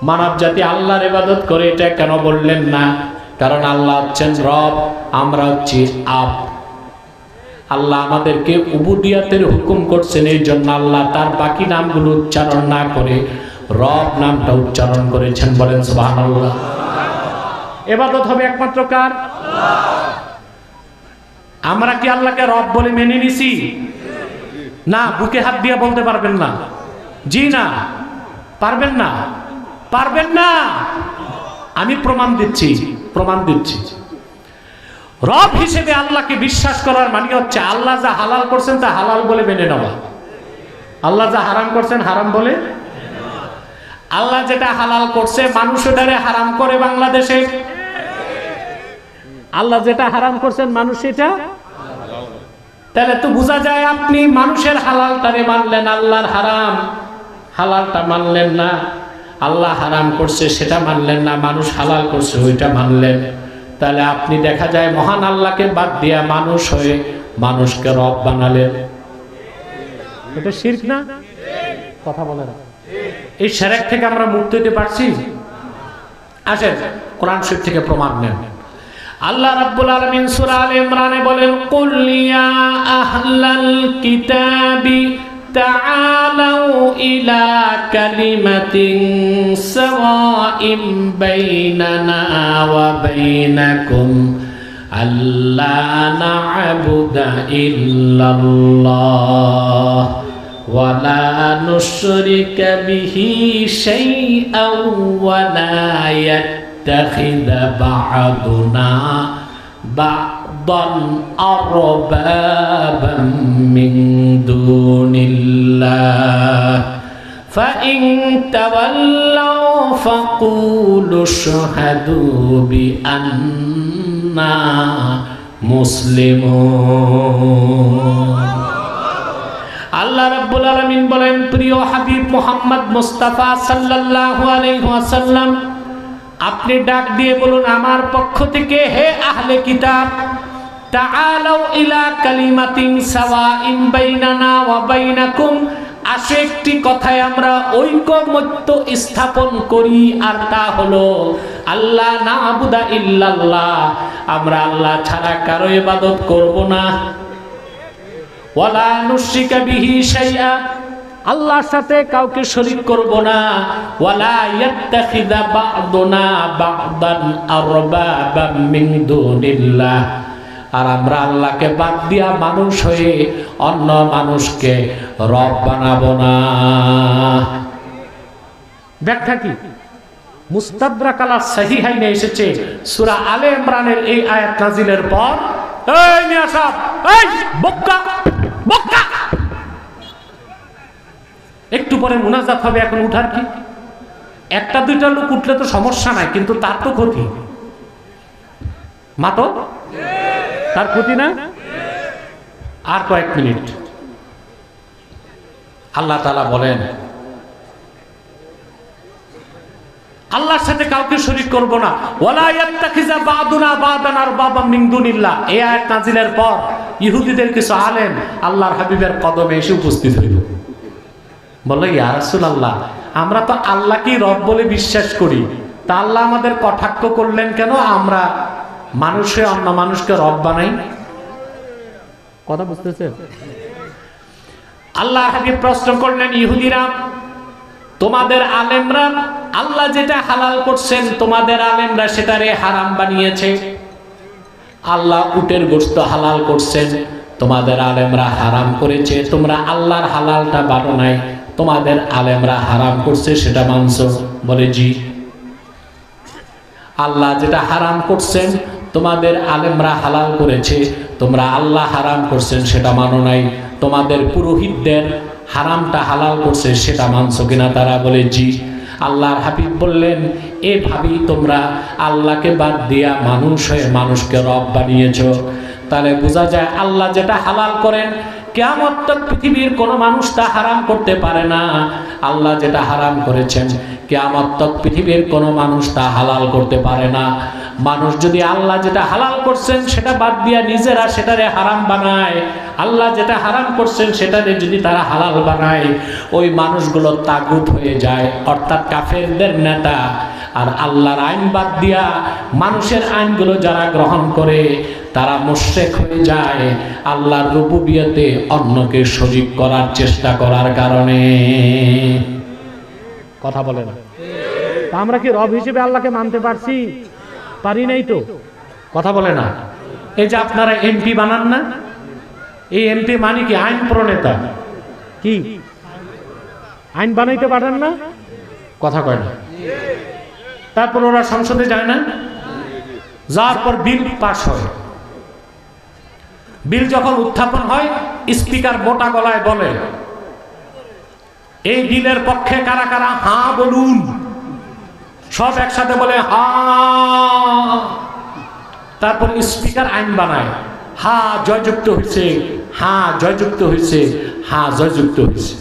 মানব জাতি আল্লাহর ইবাদত করে, এটা কেন বললেন না? কারণ আল্লাহ হচ্ছেন রব, আমরা হচ্ছি আব। আল্লাহ আমাদেরকে উবুদিয়াতের হুকুম করছেন, এই জন্য আল্লাহ তার বাকি নামগুলো উচ্চারণ না করে রব নামটা উচ্চারণ করেছেন। বলেন সুবহানাল্লাহ। ইবাদত হবে একমাত্র কার? আমরা কি আল্লাহকে রব বলে মেনে নিছি? না। বুকে হাত দিয়ে বলতে পারবেন না, জি না, পারবেন না, পারবেন না। আমি প্রমাণ দিচ্ছি, প্রমাণ দিচ্ছি। রব হিসেবে আল্লাহকে বিশ্বাস করার মানে হচ্ছে আল্লাহ যা হালাল করছেন তা হালাল বলে মেনে নেওয়া, আল্লাহ যা হারাম করছেন হারাম বলে। আল্লাহ যেটা হালাল করছে মানুষ ওটারে হারাম করে বাংলাদেশে, আল্লাহ যেটা হারাম করছেন মানুষ সেটা। তাহলে তো বোঝা যায় আপনি মানুষের হালালটারে মানলেন, আল্লাহর হারাম হালালটা মানলেন না। আল্লাহ হারাম করছে সেটা মানলেন না, মানুষ হালাল করছে ওইটা মানলেন। তাহলে আপনি দেখা যায় মহান আল্লাহকে বাদ দিয়া মানুষ হয়ে মানুষকে রব বানালেন। এটা শিরক না? কথা বলে না। এই শিরক থেকে আমরা মুক্ত হতে পারছি? আসেন কোরআন শরীফ থেকে প্রমাণ নেন। আল্লাহ রাব্বুল আলামিন সূরা আলে ইমরানে বলেন, কুল ইয়া আহলাল কিতাবি তাআলাউ ইলা কালিমাতিন সাওয়াইন বাইনানা ওয়া বাইনাকুম আল্লা না'বুদা ইল্লাল্লাহ ওয়া লা নুশরিকা বিহি শাইআন ওয়া লা ইয়াত্তাখিযা বা'দুনা বা'দান আরবাবাম মিন দুনিল্লাহ فإن تولوا فقولوا اشهدوا بأننا মুসলিমুন। আল্লাহ রাব্বুল আলামিন বলেন, প্রিয় হাবিব মুহাম্মদ মুস্তাফা সাল্লাল্লাহু আলাইহি ওয়াসাল্লাম, আপনি ডাক দিয়ে বলুন আমার পক্ষ থেকে, হে আহলে কিতাব, তাআলাউ ইলা কালিমাতিন সাওয়াইন বাইনানা ওয়া বাইনাকুম, আসে একটি কথায় আমরা ঐকমত্য স্থাপন করি, আর তা হলো আল্লাহ না'বুদা ইল্লাল্লাহ, আমরা আল্লাহ ছাড়া কারো ইবাদত করব না, ওয়ালা নুশরিকা বিহি শাইআ, আল্লাহর সাথে কাউকে শরীক করব না, ওয়ালা ইয়াত্তাখিযা বা'দুনা বা'দান আরবাবাম মিন দুনিল্লাহ, আর আমরা আল্লাহকে বাদ দিয়া মানুষ হয়ে অন্য মানুষকে রব বানাবো না। ব্যাখ্যা কি? মুস্তাদরাক আলা সাহিহাইনে এসেছে, সূরা আলে ইমরানের এই আয়াত নাজিলের পর, এই মিয়া সাহেব, এই বক্কা বক্কা, একটু পরে মুনাজাত হবে, এখন উঠার কি? একটা দুইটা লোক উঠলে তো সমস্যা নাই, কিন্তু তার তো ক্ষতি, মা তো তার ক্ষতি না? আর কয়েক মিনিট। আল্লাহ তাআলা বলেন, আল্লাহর সাথে কাউকে শরীক করব না, ওয়ালা ইয়াত্তাখিযা বা'দুনা বা'দান আরবাবাম মিন দুনিল্লাহ। এই আয়াত নাজিলের পর ইহুদিদের কিছু আলেম আল্লাহর হাবিবের কদমে এসে উপস্থিত হইল, বলল, ইয়া রাসূলুল্লাহ, আমরা তো আল্লাহকেই রব বলে বিশ্বাস করি, তা আল্লাহ আমাদের কটাক্ষ করলেন কেন? আমরা মানুষে অন্য মানুষকে রব বানাই। কথা বুঝতেছেন? আল্লাহ হাবিব প্রশ্ন করলেন, ইহুদিরা, তোমাদের আলেমরা আল্লাহ যেটা হালাল করছেন, তোমাদের আলেমরা সেটারে হারাম বানিয়েছে। আল্লাহ উটের গোশত হালাল করছেন, তোমাদের আলেমরা হারাম করেছে। তোমরা আল্লাহর হালালটা বানো নাই, তোমাদের আলেমরা হারাম করছে সেটা মানছো? বলে জি। আল্লাহ যেটা হারাম করছেন তোমাদের আলেমরা হালাল করেছে, তোমরা আল্লাহ হারাম করছেন সেটা মানো নাই, তোমাদের পুরোহিতদের হারামটা হালাল করছে সেটা মানছো কিনা? তারা বলে জি। আল্লাহর হাবিব বললেন, এভাবেই তোমরা আল্লাহকে বাদ দিয়া মানুষ হয়ে মানুষকে রব বানিয়েছো। তাহলে বোঝা যায় আল্লাহ যেটা হালাল করেন কিয়ামত তক পৃথিবীর কোনো মানুষ তা হারাম করতে পারে না। আল্লাহ যেটা হারাম করেছেন কিয়ামত তক পৃথিবীর কোনো মানুষ তা হালাল করতে পারে না। মানুষ যদি আল্লাহ যেটা হালাল করছেন সেটা বাদ দিয়া নিজেরা সেটারে হারাম বানায়, আল্লাহ যেটা হারাম করছেন সেটারে যদি তারা হালাল বানায়, ওই মানুষগুলো তাগুত হয়ে যায়, অর্থাৎ কাফেরদের নেতা। আর আল্লাহর আইন বাদ দিয়া মানুষের আইনগুলো যারা গ্রহণ করে তারা মুশরিক হয়ে যায়, আল্লাহর রুবুবিয়তে অন্যকে শরীক করার চেষ্টা করার কারণে। কথা বলে না? আমরা কি রব হিসেবে আল্লাহকে মানতে পারছি? পারি নাই তো। কথা বলে না? এই যে আপনারা এমপি বানান না, এই এমপি মানে কি? আইন প্রণেতা। কি আইন বানাইতে পারেন না? কথা কয় না। তারপর ওরা সংসদে যায় না, যার পর বিল পাস হয়। বিল যখন উত্থাপন হয়, স্পিকার মোটা গলায় বলে, এই বিলের পক্ষে কারা কারা হ্যাঁ বলুন। সব একসাথে বলে হ্যাঁ। তারপর স্পিকার আইন বানায়, হ্যাঁ জয়যুক্ত হয়েছে, হ্যাঁ জয়যুক্ত হয়েছে, হ্যাঁ জয়যুক্ত হয়েছে।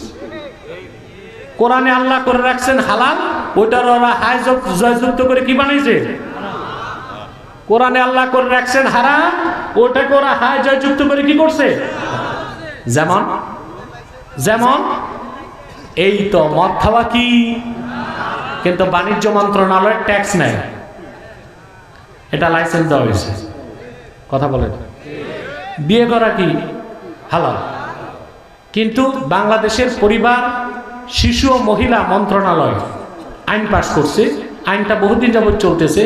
কোরআনে আল্লাহ করে রাখছেন হালাল, ওইটার ওরা হাই জয়যুক্ত করে কি বানাইছে? কোরআনে আল্লাহ করে রাখছেন হারাম, ওটাকে ওরা হাই জয়যুক্ত করে কি করছে? যেমন যেমন এই তো মদ খাওয়া কি, কিন্তু বাণিজ্য মন্ত্রণালয় ট্যাক্স নেয়, এটা লাইসেন্স দেওয়া হয়েছে। কথা বলেন? বিয়ে করা কি হালাল, কিন্তু বাংলাদেশের পরিবার শিশু ও মহিলা মন্ত্রণালয় আইন পাস করছে। আইনটা বহুদিন যাবত চলতেছে।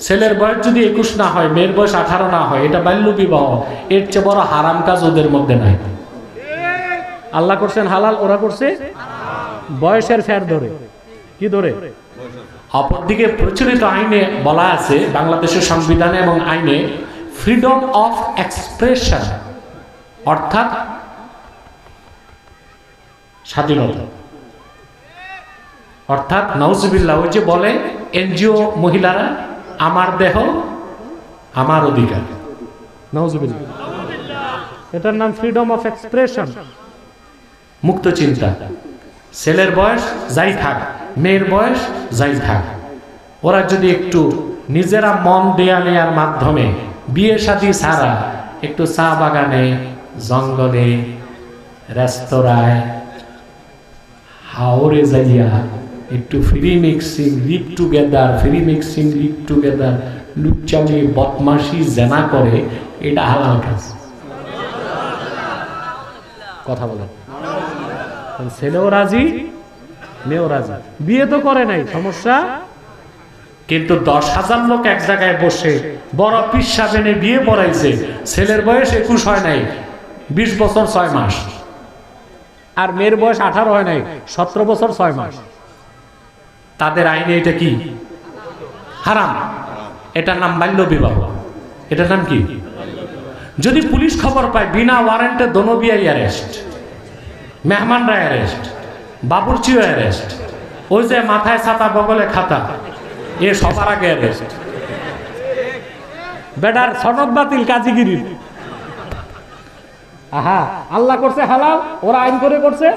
ছেলের বয়স যদি 21 না হয়, মেয়ের বয়স 18 না হয়, এটা বাল্য বিবাহ। এর চেয়ে বড় হারাম কাজ ওদের মধ্যে নাই। আল্লাহ করছেন হালাল, ওরা করছে বয়সের ফের ধরে। কি ধরে? অপরদিকে প্রচলিত আইনে বলা আছে, বাংলাদেশের সংবিধানে এবং আইনে, ফ্রিডম অফ এক্সপ্রেশন, অর্থাৎ স্বাধীনতা। অর্থাৎ নাউজুবিল্লাহ, ওই যে বলে এনজিও মহিলারা, আমার দেহ আমার অধিকার। নাউজুবিল্লাহ, এটার নাম ফ্রিডম অফ এক্সপ্রেশন, মুক্ত চিন্তা। ছেলের বয়স যাই থাক, মেয়ের বয়স যাই থাক, ওরা যদি একটু নিজেরা মন দেয়া নেয়ার মাধ্যমে বিয়ে শাদী ছাড়া একটু চা বাগানে, জঙ্গলে, রেস্তোরাঁয়, হাওরে যাইয়া একটু free mixing, live together, free mixing, live together, লুচ্চামি, বদমাশি, জেনা করে, এটা হালাল কাজ। কথা বলেন, ছেলেও রাজি, মেয়েও রাজি, বিয়ে তো করে নাই, সমস্যা। কিন্তু 10,000 লোক এক জায়গায় বসে বড় পীর সাহেব এনে বিয়ে পড়াইছে, ছেলের বয়স 21 হয় নাই, 20 বছর 6 মাস, আর মেয়ের বয়স 18 হয় নাই, 17 বছর 6 মাস। তাদের আইনে এটা কি? হারাম। এটার নাম বাল্য বিবাহ। এটার নাম কি? যদি পুলিশ খবর পায় বিনা ওয়ারেন্টে দনবিয়াই অ্যারেস্ট, মেহমানরা অ্যারেস্ট, বাবুর্চিও অ্যারেস্ট, ওই যে মাথায় ছাতা বগলে খাতা, এ সবার আগে অ্যারেস্ট। বেটার সনদ বাতিল, কাজীগিরি। আহা, আল্লাহ করছে হালাল, ওরা আইন করে করছে।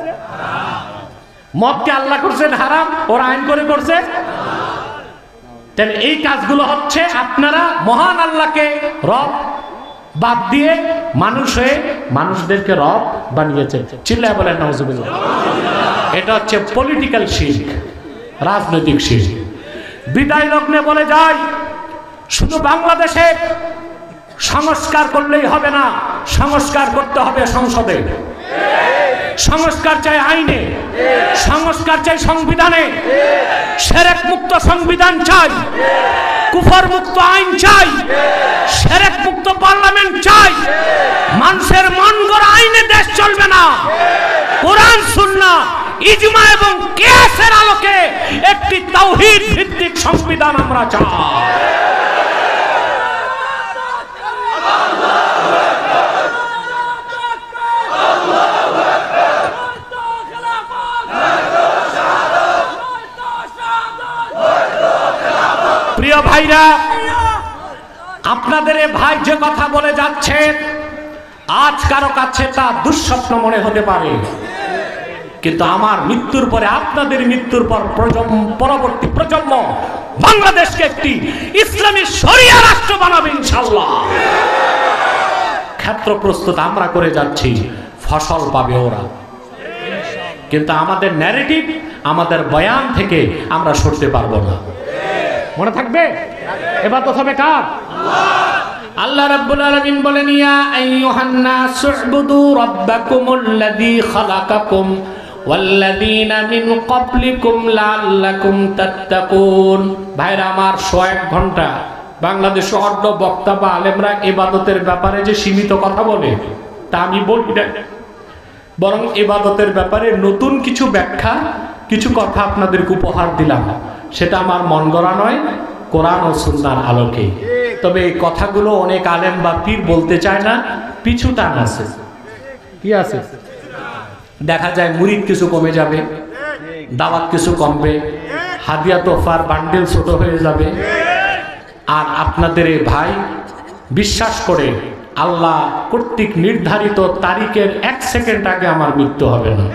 মদকে আল্লাহ করছেন হারাম, ওরা আইন করে করছে। তাহলে এই কাজগুলো হচ্ছে আপনারা মহান আল্লাহকে রব বাদ দিয়ে মানুষ হয়ে মানুষদেরকে রব বানিয়েছেন। চিল্লায় বলেন নাউজুবিল্লাহ। এটা হচ্ছে পলিটিক্যাল শিরক, রাজনৈতিক শিরক। বিদায় লগ্নে বলে যায়, শুধু বাংলাদেশে সংস্কার করলেই হবে না, সংস্কার করতে হবে সংসদে, সংস্কার চাই আইনে, সংস্কার চাই সংবিধানে, শিরক মুক্ত সংবিধান চাই, কুফর মুক্ত আইন চাই, শিরক মুক্ত পার্লামেন্ট চাই। মানুষের মন গড়া আইনে দেশ চলবে না। কোরআন সুন্নাহ ইজমা এবং কিয়াসের আলোকে একটি তাওহীদ ভিত্তিক সংবিধান আমরা চাই। প্রিয় ভাইরা, আপনাদের ভাই যে কথা বলে যাচ্ছে, আজ কারো কাছে তা দুঃস্বপ্ন মনে হতে পারে, কিন্তু আমার মৃত্যুর পরে, আপনাদের মৃত্যুর পর পরবর্তী প্রজন্ম বাংলাদেশকে একটি ইসলামী শরিয়া রাষ্ট্র বানাবে ইনশাআল্লাহ। ক্ষেত্র প্রস্তুত আমরা করে যাচ্ছি, ফসল পাবে ওরা। কিন্তু আমাদের ন্যারেটিভ, আমাদের বয়ান থেকে আমরা সরতে পারবো না। মনে থাকবে, এবার তো হবে কার? আল্লাহ রাব্বুল আলামিন বলেন, ইয়া আইয়ুহান নাস উবুদু রাব্বাকুমুল্লাযী খালাকাকুম ওয়াল্লাযীনা মিন ক্বাবলিকুম লাআল্লাকুম তাত্তাকুন। ভাইরা আমার, 101 ঘন্টা বাংলাদেশে অন্য বক্তা বা আলেমরা ইবাদতের ব্যাপারে যে সীমিত কথা বলে, তা আমি বলি না, বরং ইবাদতের ব্যাপারে নতুন কিছু ব্যাখ্যা, কিছু কথা আপনাদেরকে উপহার দিলাম। সেটা আমার মন গড়া নয়, কোরআন ও সুন্নাহর আলোকে। তবে এই কথাগুলো অনেক আলেম বা পীর বলতে চায় না, পিছু টান আছে। কি আছে? দেখা যায় মুরিদ কিছু কমে যাবে, দাওয়াত কিছু কমবে, হাদিয়া তোফার বান্ডেল ছোট হয়ে যাবে। আর আপনাদের এই ভাই বিশ্বাস করে, আল্লাহ কর্তৃক নির্ধারিত তারিখের 1 সেকেন্ড আগে আমার মৃত্যু হবে না।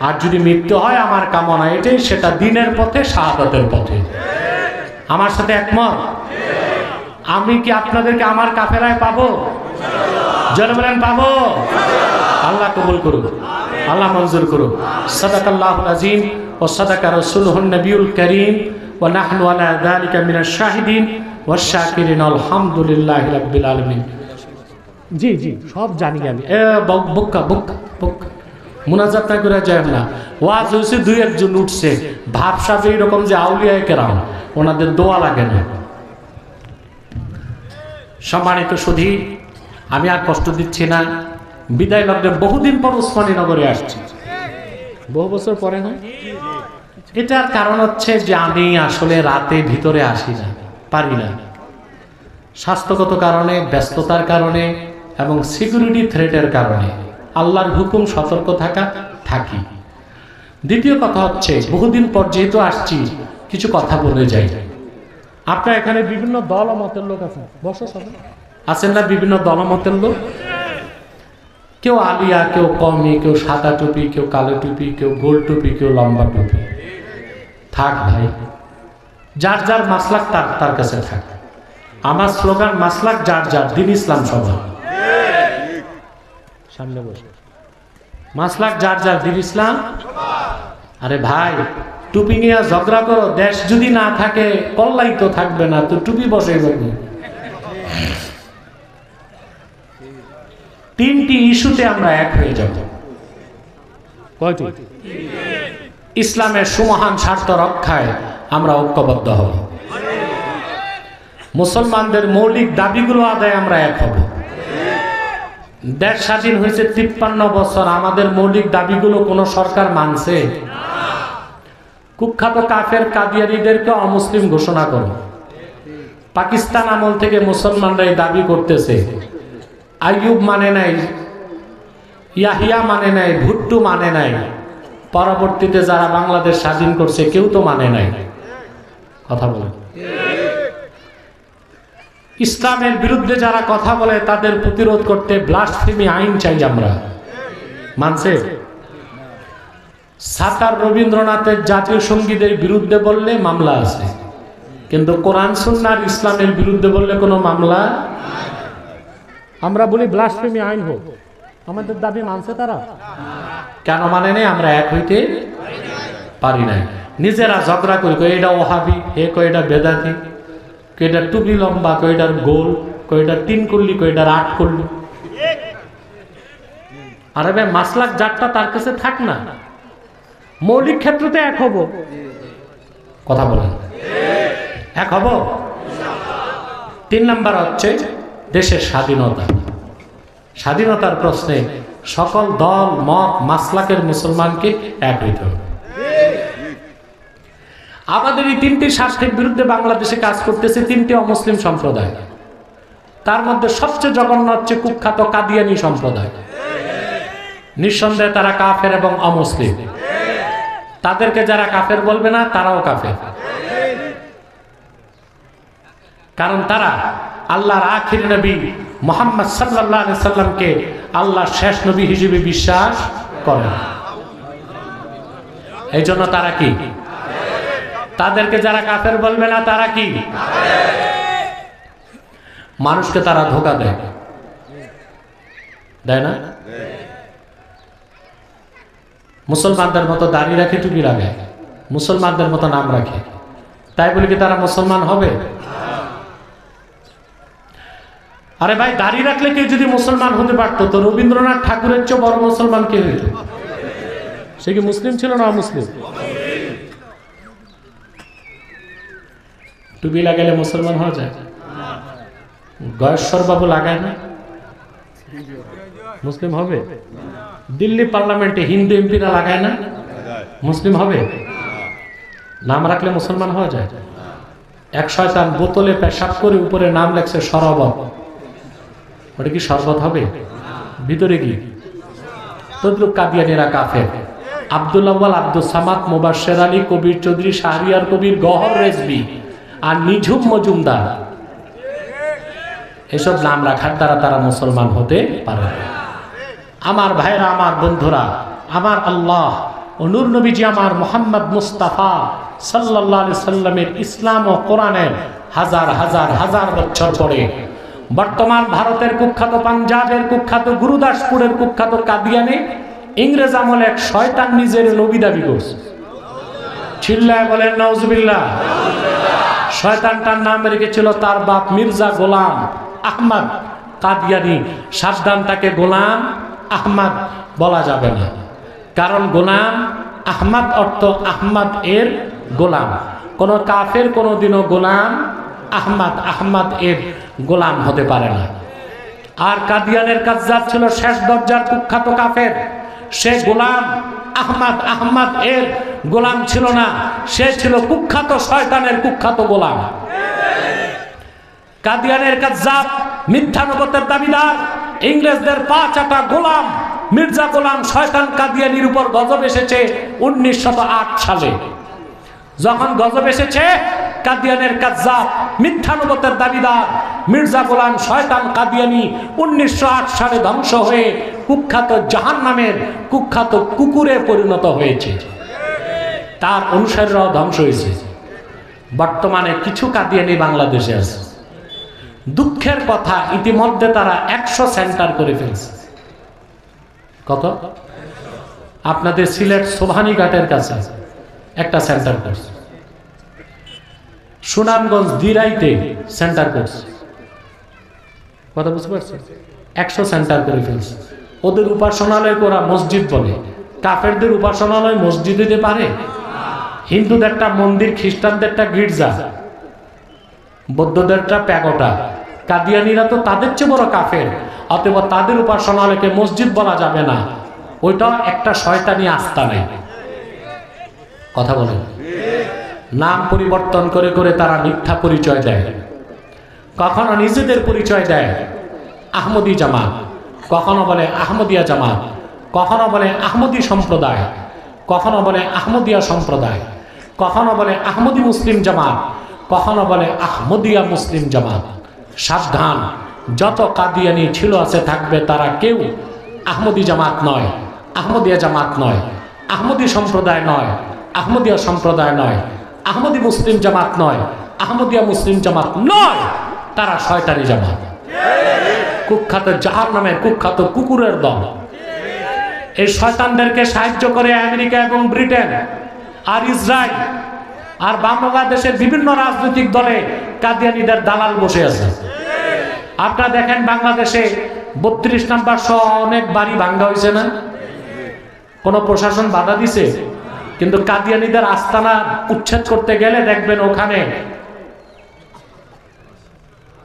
আর যদি মৃত্যু হয়, আমার কামনা এটাই, সেটা দিনের পথে, শাহাদাতের পথে। আমার সাথে একমত? আমি কি আপনাদেরকে আমার কাফেলায় পাবো? জোরে বলেন পাবো? আল্লাহ কবুল করুন, আল্লাহ মঞ্জুর করুন। সাদাকাল্লাহুল আযীম ওয়া সাদাকা রাসূলুহুন নবিয়ুল কারীম ওয়া নাহনু আলা যালিকা মিনাশ শাহিদিন ওয়াশ শাকিরিন। আলহামদুলিল্লাহি রাব্বিল আলামিন। জি জি, সব জানি আমি। বুক্কা বুক্কা বুক্কা মুনাজাত না করে যায় না। ওয়াজ হয়েছে, 2-1 জন উঠছে, ভাবসাব এইরকম যে আউলিয়ায়ে কেরাম, ওনাদের দোয়া লাগে না। সম্মানিত সুধী, আমি আর কষ্ট দিচ্ছি না। বিদায় লগ্নে বহুদিন পর ওসমানী নগরে আসছি, বহু বছর পরে না। এটার কারণ হচ্ছে যে আমি আসলে রাতে ভিতরে আসি না, পারি না, স্বাস্থ্যগত কারণে, ব্যস্ততার কারণে এবং সিকিউরিটি থ্রেটের কারণে। আল্লাহর হুকুম, সতর্ক থাকি। দ্বিতীয় কথা হচ্ছে, বহুদিন পর যেহেতু আসছি কিছু কথা বলে যাই। আপনার এখানে বিভিন্ন দল ও মতের লোক আছেন, আছেন না? বিভিন্ন দল ও মতের লোক, কেউ আলিয়া, কেউ কমি, কেউ সাদা টুপি, কেউ কালো টুপি, কেউ গোল টুপি, কেউ লম্বা টুপি। থাক ভাই, যার যার মাসলাক তার কাছে থাক। আমার স্লোগান মাসলাক যার যার, দিন ইসলাম সবার। সামনে বসে মাসলাক যার যার, দিন ইসলাম। আরে ভাই, টুপি নিয়ে ঝগড়া করো, দেশ যদি না থাকে কল্লাই তো থাকবে না, তো টুপি বসে যাবে। তিনটি ইস্যুতে আমরা এক হয়ে যাব। কয়টি? ইসলামের সুমহান স্বার্থ রক্ষায় আমরা ঐক্যবদ্ধ হব। মুসলমানদের মৌলিক দাবিগুলো আদায় আমরা এক হব। দেশ স্বাধীন হয়েছে 53 বছর, আমাদের মৌলিক দাবিগুলো কোন সরকার মানছে? কুখ্যাত কাফের কাদিয়ানীদেরকে অমুসলিম ঘোষণা করো। পাকিস্তান আমল থেকে মুসলমানরা এই দাবি করতেছে। আইয়ুব মানে নাই, ইয়াহিয়া মানে নাই, ভুট্টু মানে নাই, পরবর্তীতে যারা বাংলাদেশ স্বাধীন করছে কেউ তো মানে নাই। কথা বলে ইসলামের বিরুদ্ধে যারা কথা বলে তাদের প্রতিরোধ করতে ব্লাসফেমি আইন চাই আমরা। মানছে? সাতার রবীন্দ্রনাথের জাতীয় সঙ্গীতের বিরুদ্ধে বললে মামলা আছে, কিন্তু কোরআন সুন্নাহর ইসলামের বিরুদ্ধে বললে কোনো মামলা। আমরা বলি ব্লাসফেমি আইন হোক, আমাদের দাবি মানছে তারা? কেন মানে নেই? আমরা এক হইতে পারি নাই। নিজেরা ঝগড়া করি, এটা ওহাবি, হে কয়টা বেদাতি, কয়টা টুপি লম্বা, কয়টার গোল, কয়টা 3 করলি, কয়টার 8 করলি। আরে ভাই, মাসলাক যারটা তার কাছে থাক না, মৌলিক ক্ষেত্রতে এক হব। কথা বলেন, এক হব। 3 নাম্বার হচ্ছে দেশের স্বাধীনতা। স্বাধীনতার প্রশ্নে সকল দল মত মাসলাকের মুসলমানকে এক হইতে হবে। আমাদের এই 3টি স্বার্থের বিরুদ্ধে বাংলাদেশে কাজ করতেছে 3টি অমুসলিম সম্প্রদায়। তার মধ্যে সবচেয়ে জঘন্য হচ্ছে কুখ্যাত কাদিয়ানী সম্প্রদায়। নিঃসন্দেহে তারা কাফের এবং অমুসলিম। তাদেরকে যারা কাফের বলবে না তারাও কাফের, কারণ তারা আল্লাহর আখির নবী মুহাম্মদ সাল্লাল্লাহু আলাইহি সাল্লামকে আল্লাহর শেষ নবী হিসেবে বিশ্বাস করে। এই জন্য তারা কি? তাদেরকে যারা কাফের বলবে না তারা কি? মানুষকে তারা ধোঁকা দেয়, দেয় না? মুসলমানদের মতো দাড়ি রাখে, টুপি লাগায়, মুসলমানদের মতো নাম রাখে, তাই বলে কি তারা মুসলমান হবে? আরে ভাই, দাড়ি রাখলে কেউ যদি মুসলমান হতে পারতো তো রবীন্দ্রনাথ ঠাকুরের চেয়ে বড় মুসলমান কে হইত? সে কি মুসলিম ছিল না অমুসলিম? টুপি লাগালে মুসলমান হওয়া যায়? গয়েশ্বর বাবু লাগায় না, মুসলিম হবে? দিল্লি পার্লামেন্টে হিন্দু এমপিরা লাগায় না, মুসলিম হবে? নাম রাখলে মুসলমান হওয়া যায়? এক শয়তান বোতলে পেশাব করে উপরে নাম লেখছে শরবত, ওটা কি শরবত হবে? ভিতরে কি? তদ্রুপ কাদিয়ানীরা কাফের। আব্দুল আউয়াল, আব্দুল সামাদ, মুবাশশির আলী, কবির চৌধুরী, শাহরিয়ার কবির, গহর রেজবি আর নিঝুম মজুমদার, এসব নাম রাখার দ্বারা তারা মুসলমান হতে পারে। আমার ভাইরা, আমার বন্ধুরা, আমার আল্লাহ ও নূর নবীজি আমার মুহাম্মদ মুস্তাফা সাল্লাল্লাহু আলাইহি সাল্লামের ইসলাম ও কোরআনের হাজার হাজার হাজার বছর পরে বর্তমান ভারতের কুখ্যাত, পাঞ্জাবের কুখ্যাত, গুরুদাসপুরের কুখ্যাত কাদিয়ানে ইংরেজ আমলে এক শয়তান নিজের নবী দাবি করছে। চিল্লায় বলেন নাউজুবিল্লাহ। শয়তানটার নাম রেখেছিল তার বাপ মির্জা গোলাম আহমদ কাদিয়ানী। সাবধান, তাকে গোলাম আহমদ বলা যাবে না, কারণ গোলাম আহমদ অর্থ আহমদ এর গোলাম। কোন কাফের কোনদিনও গোলাম আহমদ এর গোলাম হতে পারে না। আর কাদিয়ানের কাজ্জাব ছিল শেষ দরজার কুখ্যাত কাফের। সে গোলাম আহমদ এর গোলাম ছিল না, সে ছিল কুখ্যাত শয়তানের কুখ্যাত গোলাম। কাদিয়ানের কাজ্জাব, মিথ্যা নবুয়তের দাবিদার, ইংরেজদের পা চাটা গোলাম মির্জা গোলাম শয়তান কাদিয়ানির উপর গজব এসেছে 1908 সালে। যখন গজব এসেছে, কাদিয়ানের কাজ্জাব মিথ্যানুবতের দাবিদার মির্জা গোলাম শয়তান কাদিয়ানি 1908 সালে ধ্বংস হয়ে কুখ্যাত জাহান্নামের কুখ্যাত কুকুরে পরিণত হয়েছে। তার অনুসারীরাও ধ্বংস হয়েছে। বর্তমানে কিছু কাদিয়ানি বাংলাদেশে আছে। দুঃখের কথা, ইতিমধ্যে তারা 100 সেন্টার করে ফেলছে। কত? আপনাদের সিলেট সোভানীঘাটের কাছে একটা সেন্টার করছে, সুনামগঞ্জ দিরাইতে সেন্টার করছে। কথা বুঝতে পারছেন? 100 সেন্টার করে ফেলছে। ওদের উপাসনালয় ওরা মসজিদ বলে। কাফেরদের উপাসনালয় মসজিদ দিতে পারে? হিন্দুদেরটা মন্দির, খ্রিস্টানদেরটা গির্জা, বৌদ্ধদেরটা প্যাগোটা। কাদিয়ানিরা তো তাদের চেয়ে বড় কাফের, অতএব তাদের উপাসনালয়কে মসজিদ বলা যাবে না। ওইটা একটা শয়তানি আস্তানা। কথা বলেন। নাম পরিবর্তন করে করে তারা মিথ্যা পরিচয় দেয়। কখনো নিজেদের পরিচয় দেয় আহমদি জামাত, কখনো বলে আহমদিয়া জামাত, কখনো বলে আহমদি সম্প্রদায়, কখনো বলে আহমদিয়া সম্প্রদায়, কখনো বলে আহমদি মুসলিম জামাত, কখনো বলে আহমদিয়া মুসলিম জামাত। সাবধান, যত কাদিয়ানি ছিল আছে থাকবে, তারা কেউ আহমদি জামাত নয়, আহমদিয়া জামাত নয়, আহমদি সম্প্রদায় নয়, আহমদিয়া সম্প্রদায় নয়, আহমদি মুসলিম জামাত নয়, আহমদিয়া মুসলিম জামাত নয়। তারা শয়তানি জামাত, কুখ্যাত জাহান্নামের কুখ্যাত কুকুরের দল। এই শয়তানদেরকে সাহায্য করে আমেরিকা এবং ব্রিটেন আর ইসরায়েল আর বাংলাদেশের বিভিন্ন রাজনৈতিক দলে কাদিয়ানিদের দালাল বসে আছে। আপনারা দেখেন বাংলাদেশে 32 নাম্বার সহ অনেক বাড়ি ভাঙ্গা হয়েছে না? কোন প্রশাসন বাধা দিছে? কিন্তু কাদিয়ানিদের আস্তানা উচ্ছেদ করতে গেলে দেখবেন ওখানে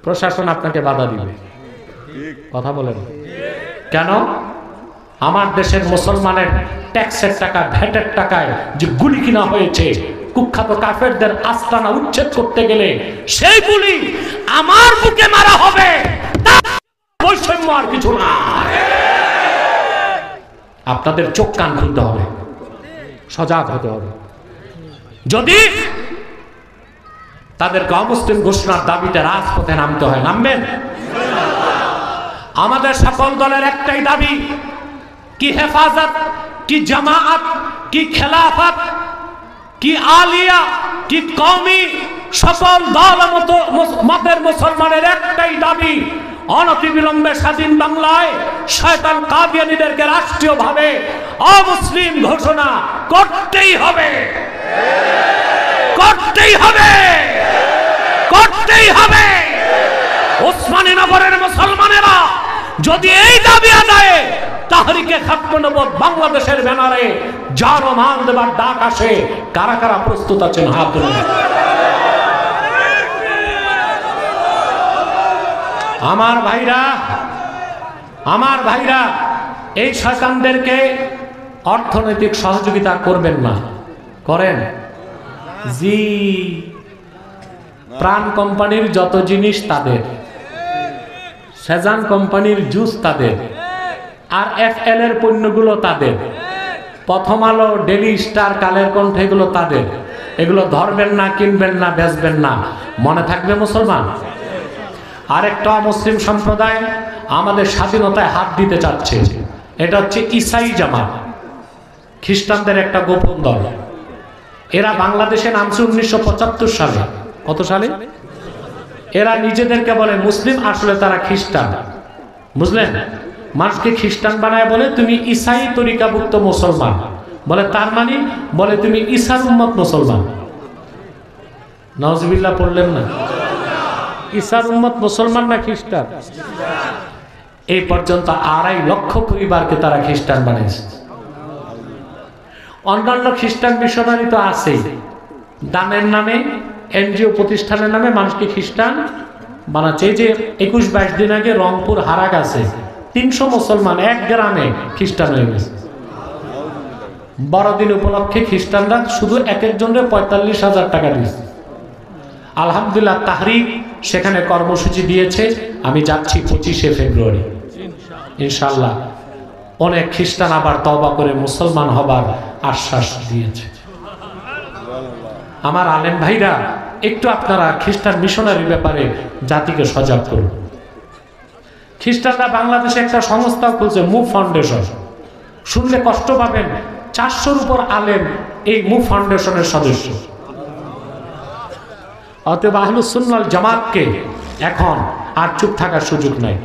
প্রশাসন আপনাকে বাধা দিবে। কথা বলেন কেন? আমার দেশের মুসলমানের ট্যাক্সের টাকা, ভ্যাটের টাকায় যে গুলি কিনা হয়েছে, কুখ্যাত কাফেরদের আস্তানা উচ্ছেদ করতে গেলে সেই গুলি আমার বুকে মারা হবে। বৈষম্য আর কিছু না। আপনাদের চোখ কান খুলতে হবে, সজাগ হতে হবে। যদি তাদেরকে অমুসলিম ঘোষণার দাবিতে রাজপথে নামতে হয়, নামবেন। আমাদের সকল দলের একটাই দাবি, কি হেফাজত, কি জামাআত, কি খেলাফত, কি আলিয়া, কি কওমি, সকল দল মতের মুসলমানের একটাই দাবি, অনতিবিলম্বে স্বাধীন বাংলায় শয়তান কাদিয়ানীদেরকে রাষ্ট্রীয়ভাবে অমুসলিম ঘোষণা করতেই হবে, করতেই হবে, করতেই হবে। ওসমানী নগরের মুসলমানেরা যদি এই দাবি আদায়ে তাহরিকে খাতমে নবুয়ত বাংলাদেশের ব্যানারে জান ও মাল দেবার ডাক আসে, কারা কারা প্রস্তুত আছেন হাত তুলুন। আমার ভাইরা, আমার ভাইরা, এই শয়তানদেরকে অর্থনৈতিক সহযোগিতা করবেন না। করেন? জি, প্রাণ কোম্পানির যত জিনিস তাদের, সেজান কোম্পানির জুস তাদের, আর FL এর পণ্যগুলো তাদের, প্রথম আলো, ডেলি স্টার, কালের কণ্ঠ, এগুলো তাদের। এগুলো ধরবেন না, কিনবেন না, বেচবেন না। মনে থাকবে মুসলমান। আরেকটা মুসলিম সম্প্রদায় আমাদের স্বাধীনতায় হাত দিতে চাচ্ছে, এটা হচ্ছে ইসাই জামাত, খ্রিস্টানদের একটা গোপন দল। এরা বাংলাদেশে নামছে 1975 সালে। কত সালে? এরা নিজেদেরকে বলে মুসলিম, আসলে তারা খ্রিস্টান। বুঝলেন? মানুষকে খ্রিস্টান বানায় বলে তুমি ইসাই তরিকাভুক্ত মুসলমান, বলে তার মানে বলে তুমি ঈসার উম্মত মুসলমান। নাউজুবিল্লাহ পড়লেন না? ঈসার উম্মত মুসলমান না খ্রিস্টান? এই পর্যন্ত 2.5 লক্ষ পরিবারকে তারা খ্রিস্টান বানিয়েছে। অন্যান্য খ্রিস্টান মিশনারি তো আছেই, দানের নামে, NGO প্রতিষ্ঠানের নামে মানুষকে খ্রিস্টান বানাচ্ছে। এই যে 21-22 দিন আগে রংপুর হারাগাছে 300 মুসলমান এক গ্রামে খ্রিস্টান হয়ে গেছে। বড়দিন উপলক্ষে খ্রিস্টানরা শুধু এক একজনের 45,000 টাকা দিয়েছে। আলহামদুলিল্লাহ, তাহরিক সেখানে কর্মসূচি দিয়েছে। আমি যাচ্ছি 25শে ফেব্রুয়ারি ইনশাআল্লাহ। অনেক খ্রিস্টান আবার তওবা করে মুসলমান হবার আশ্বাস দিয়েছে। আমার আলেম ভাইরা, একটু আপনারা খ্রিস্টান মিশনারির ব্যাপারে জাতিকে সজাগ করুন। খ্রিস্টানরা বাংলাদেশে একটা সংস্থাও খুলছে, মুভ ফাউন্ডেশন। শুনলে কষ্ট পাবেন, 400-র উপর আলেম এই মুভ ফাউন্ডেশনের সদস্য। অতএব আহলুস সুন্নাহ ওয়াল জামাতকে এখন আর চুপ থাকার সুযোগ নাই।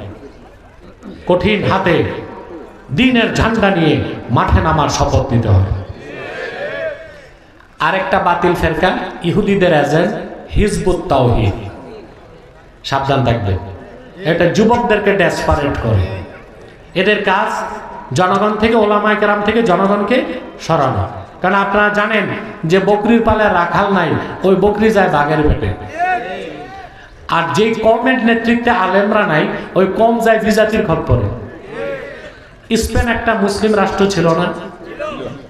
কঠিন হাতে দ্বীনের ঝান্ডা নিয়ে মাঠে নামার শপথ নিতে হবে। আরেকটা বাতিল ফেরকা, ইহুদিদের এজেন্ট হিজবুত তাওহীদ, সাবধান থাকবেন। এটা যুবকদেরকে ডেসপারেট করে। এদের কাজ জনগণ থেকে, ওলামায়ে কেরাম থেকে জনগণকে সরানো। কারণ আপনারা জানেন যে বকরির পালে রাখাল নাই, ওই বকরি যায় বাঘের পেটে। আর যেই কমের নেতৃত্বে আলেমরা নাই, ওই কম যায় বিজাতির খপ্পরে। স্পেন একটা মুসলিম রাষ্ট্র ছিল না?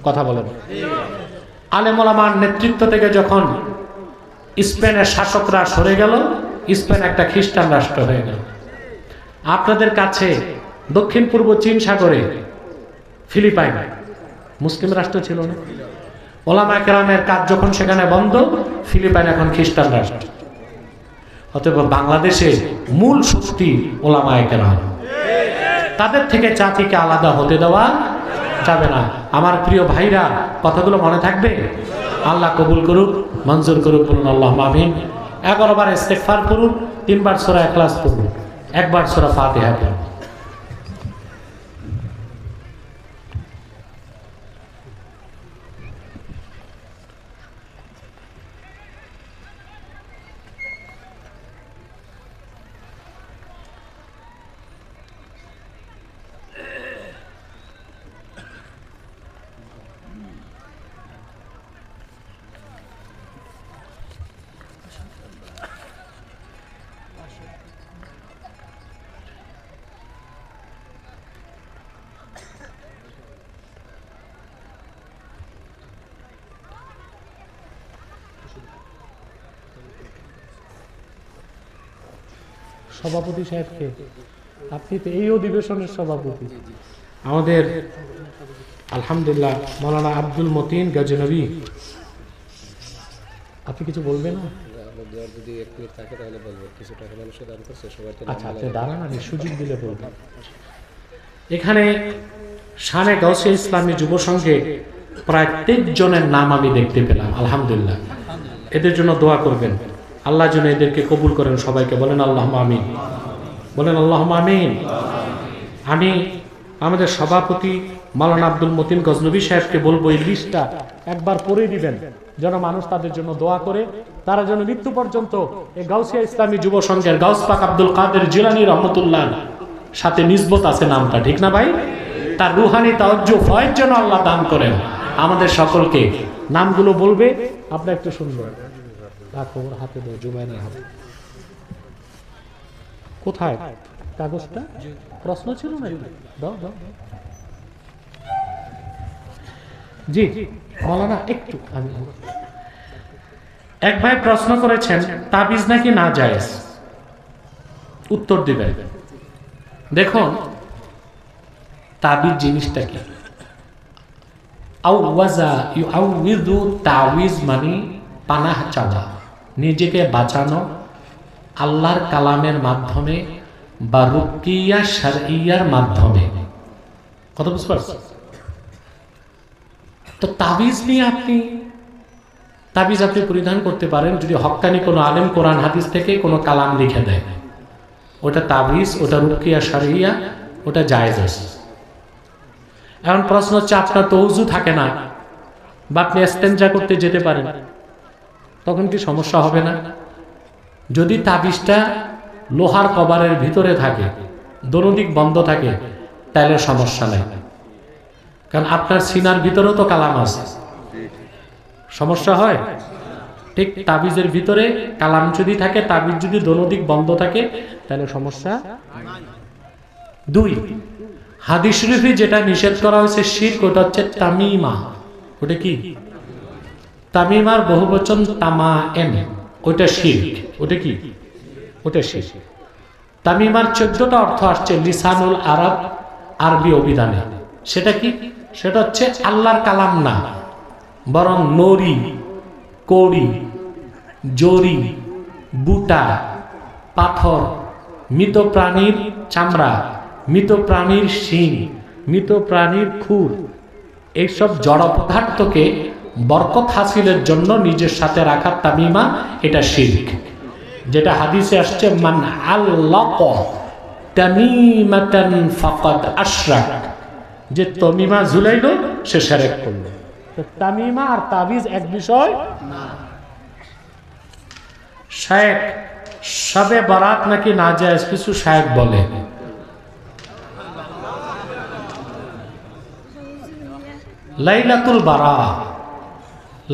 কথা বলেন। আলেম ওলামার নেতৃত্ব থেকে যখন স্পেনের শাসকরা সরে গেল, স্পেন একটা খ্রিস্টান রাষ্ট্র হয়ে গেল। আপনাদের কাছে দক্ষিণ পূর্ব চীন সাগরে ফিলিপাইন মুসলিম রাষ্ট্র ছিল না? ওলামায়ে কেরামের কাজ যখন সেখানে বন্ধ, ফিলিপাইন এখন খ্রিস্টান রাষ্ট্র। অতএব বাংলাদেশে মূল শক্তি ওলামায়ে কেরাম। তাদের থেকে জাতিকে আলাদা হতে দেওয়া যাবে না। আমার প্রিয় ভাইরা, কথাগুলো মনে থাকবে? আল্লাহ কবুল করুক, মঞ্জুর করুক, বলুন আল্লাহুম্মা আমিন। 11 বার ইস্তেগফার করুন, 3 বার সূরা ইখলাস পড়ুন, 1 বার সূরা ফাতিহা পড়ুন। সভাপতি সাহেবকে, আপনি তো এই অধিবেশনের সভাপতি। আমাদের আলহামদুলিল্লাহ মাওলানা আব্দুল মতিন গজনবী, আপনি কিছু বলবেন না? আচ্ছা, আপনি দাঁড়ান, আমি সুযোগ দিলে বলবেন। এখানে শানে গাউসিয়া ইসলামী যুব সংঘে প্রায় 23 জনের নাম আমি দেখতে পেলাম, আলহামদুলিল্লাহ। এদের জন্য দোয়া করবেন, আল্লাহ যেন এদেরকে কবুল করেন। সবাইকে বলেন আল্লাহুম্মা আমিন, বলেন আল্লাহুম্মা আমিন। আমি আমাদের সভাপতি মাওলানা আব্দুল মতিন গজনবী সাহেবকে বলবো, এই লিস্টটা একবার পড়ে দিবেন, যেন মানুষ তাদের জন্য দোয়া করে। তারা যেন মৃত্যু পর্যন্ত এই গাউসিয়া ইসলামী যুব সংঘের গাউস পাক আব্দুল কাদের জিলানী রহমতুল্লাহ সাথে নিসবত আছে নামটা, ঠিক না ভাই? তার রুহানি তাওজ্জুহ ফয়েজ যেন আল্লাহ দান করেন আমাদের সকলকে। নামগুলো বলবে, আপনি একটু শুনবেন। রাখো, ওর হাতে দাও, জুবাইনের হাতে। কোথায় কাগজটা? প্রশ্ন ছিল না? দাও দাও। জি মাওলানা, একটু আমি। এক ভাই প্রশ্ন করেছেন, তাবিজ নাকি না জায়েজ, উত্তর দিবেন। দেখুন, তাবিজ জিনিসটা কি? আউওয়াজা ইউআউযু, তাওয়িজ মানে পানাহ চাওয়া, নিজেকে বাঁচানো আল্লাহর কালামের মাধ্যমে বা রুকিয়া শারঈয়ার মাধ্যমে। কথা বুঝতে পারছেন? তো তাবিজ নিয়ে তাবিজ আপনি পরিধান করতে পারেন যদি হক্কানি কোনো আলেম কোরআন হাদিস থেকে কোনো কালাম লিখে দেয়, ওটা তাবিজ, ওটা রুকিয়া শারঈয়া, ওটা জায়েজ আছে। এখন প্রশ্ন হচ্ছে, আপনার তো ওযু থাকে না বা আপনি ইস্তেনজা করতে যেতে পারেন, তখন কি সমস্যা হবে না? যদি তাবিজটা লোহার কভারের ভিতরে থাকে, দোনোদিক বন্ধ থাকে, তাহলে সমস্যা নেই। কারণ আপনার সিনার ভিতরেও তো কালাম আছে, সমস্যা হয়? ঠিক তাবিজের ভিতরে কালাম যদি থাকে, তাবিজ যদি দোনোদিক বন্ধ থাকে, তাহলে সমস্যা। 2, হাদিস শরীফে যেটা নিষেধ করা হয়েছে শিরক, ওটা হচ্ছে তামিমা। ওটা কি? তামিমার বহুবচন তামায়েম, ওটা শিরক। ওটা কি? ওটা শিরক। তামিমার 14টা অর্থ আসছে লিসানুল আরব, আরবি অভিধানে। সেটা কি? সেটা হচ্ছে আল্লাহর কালাম না, বরং নড়ি, কড়ি, জরি, বুটা, পাথর, মৃত প্রাণীর চামড়া, মৃত প্রাণীর শিং, মৃত প্রাণীর খুর, এইসব জড় পদার্থকে বরকত হাসিলের জন্য নিজের সাথে রাখার তামিমা, এটা শিরক। যেটা হাদিসে আসছে, মান আল্লাক তামিমাতান ফাকাদ আশরাক, যে তামিমা ঝুলাইলো সে শিরক করলো। তো তামিমা আর তাবিজ এক বিষয় না। শায়েখ শবে বারাত নাকি নাজায়েজ, কিছু শায়েখ বলে। লাইলাতুল বারাত,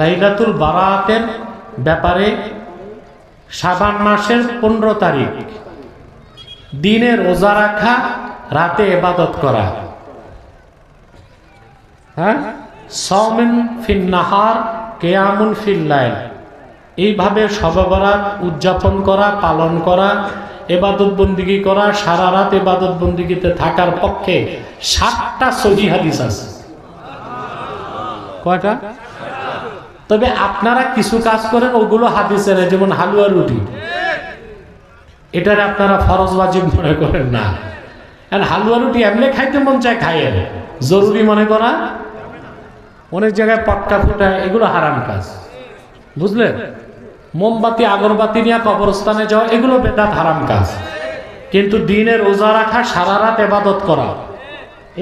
লাইলাতুল বারাতের ব্যাপারে শাবান মাসের 15 তারিখ দিনে রোজা রাখা, রাতে ইবাদত করা, হ্যাঁ, সাওমিন ফিন নাহার কিয়ামুন ফিল লাইল, এইভাবে শবে বরাত উদযাপন করা, পালন করা, ইবাদত বন্দিগি করা, সারা রাত ইবাদত বন্দিগিতে থাকার পক্ষে 7টা সহিহ হাদিস আছে। কয়টা? তবে আপনারা কিছু কাজ করেন ওগুলো হাদিসের, যেমন হালুয়া রুটি, এটার আপনারা ফরজ ওয়াজিব মনে করেন না। আর হালুয়া রুটি এমনি খাইতে মন চায় খাইয়েন, জরুরি মনে করা, অনেক জায়গায় পটকা ফুটা, এগুলো হারাম কাজ, বুঝলেন? মোমবাতি আগরবাতি নিয়ে কবরস্থানে যাওয়া, এগুলো বেদাত, হারাম কাজ। কিন্তু দিনে রোজা রাখা, সারা রাত ইবাদত করা,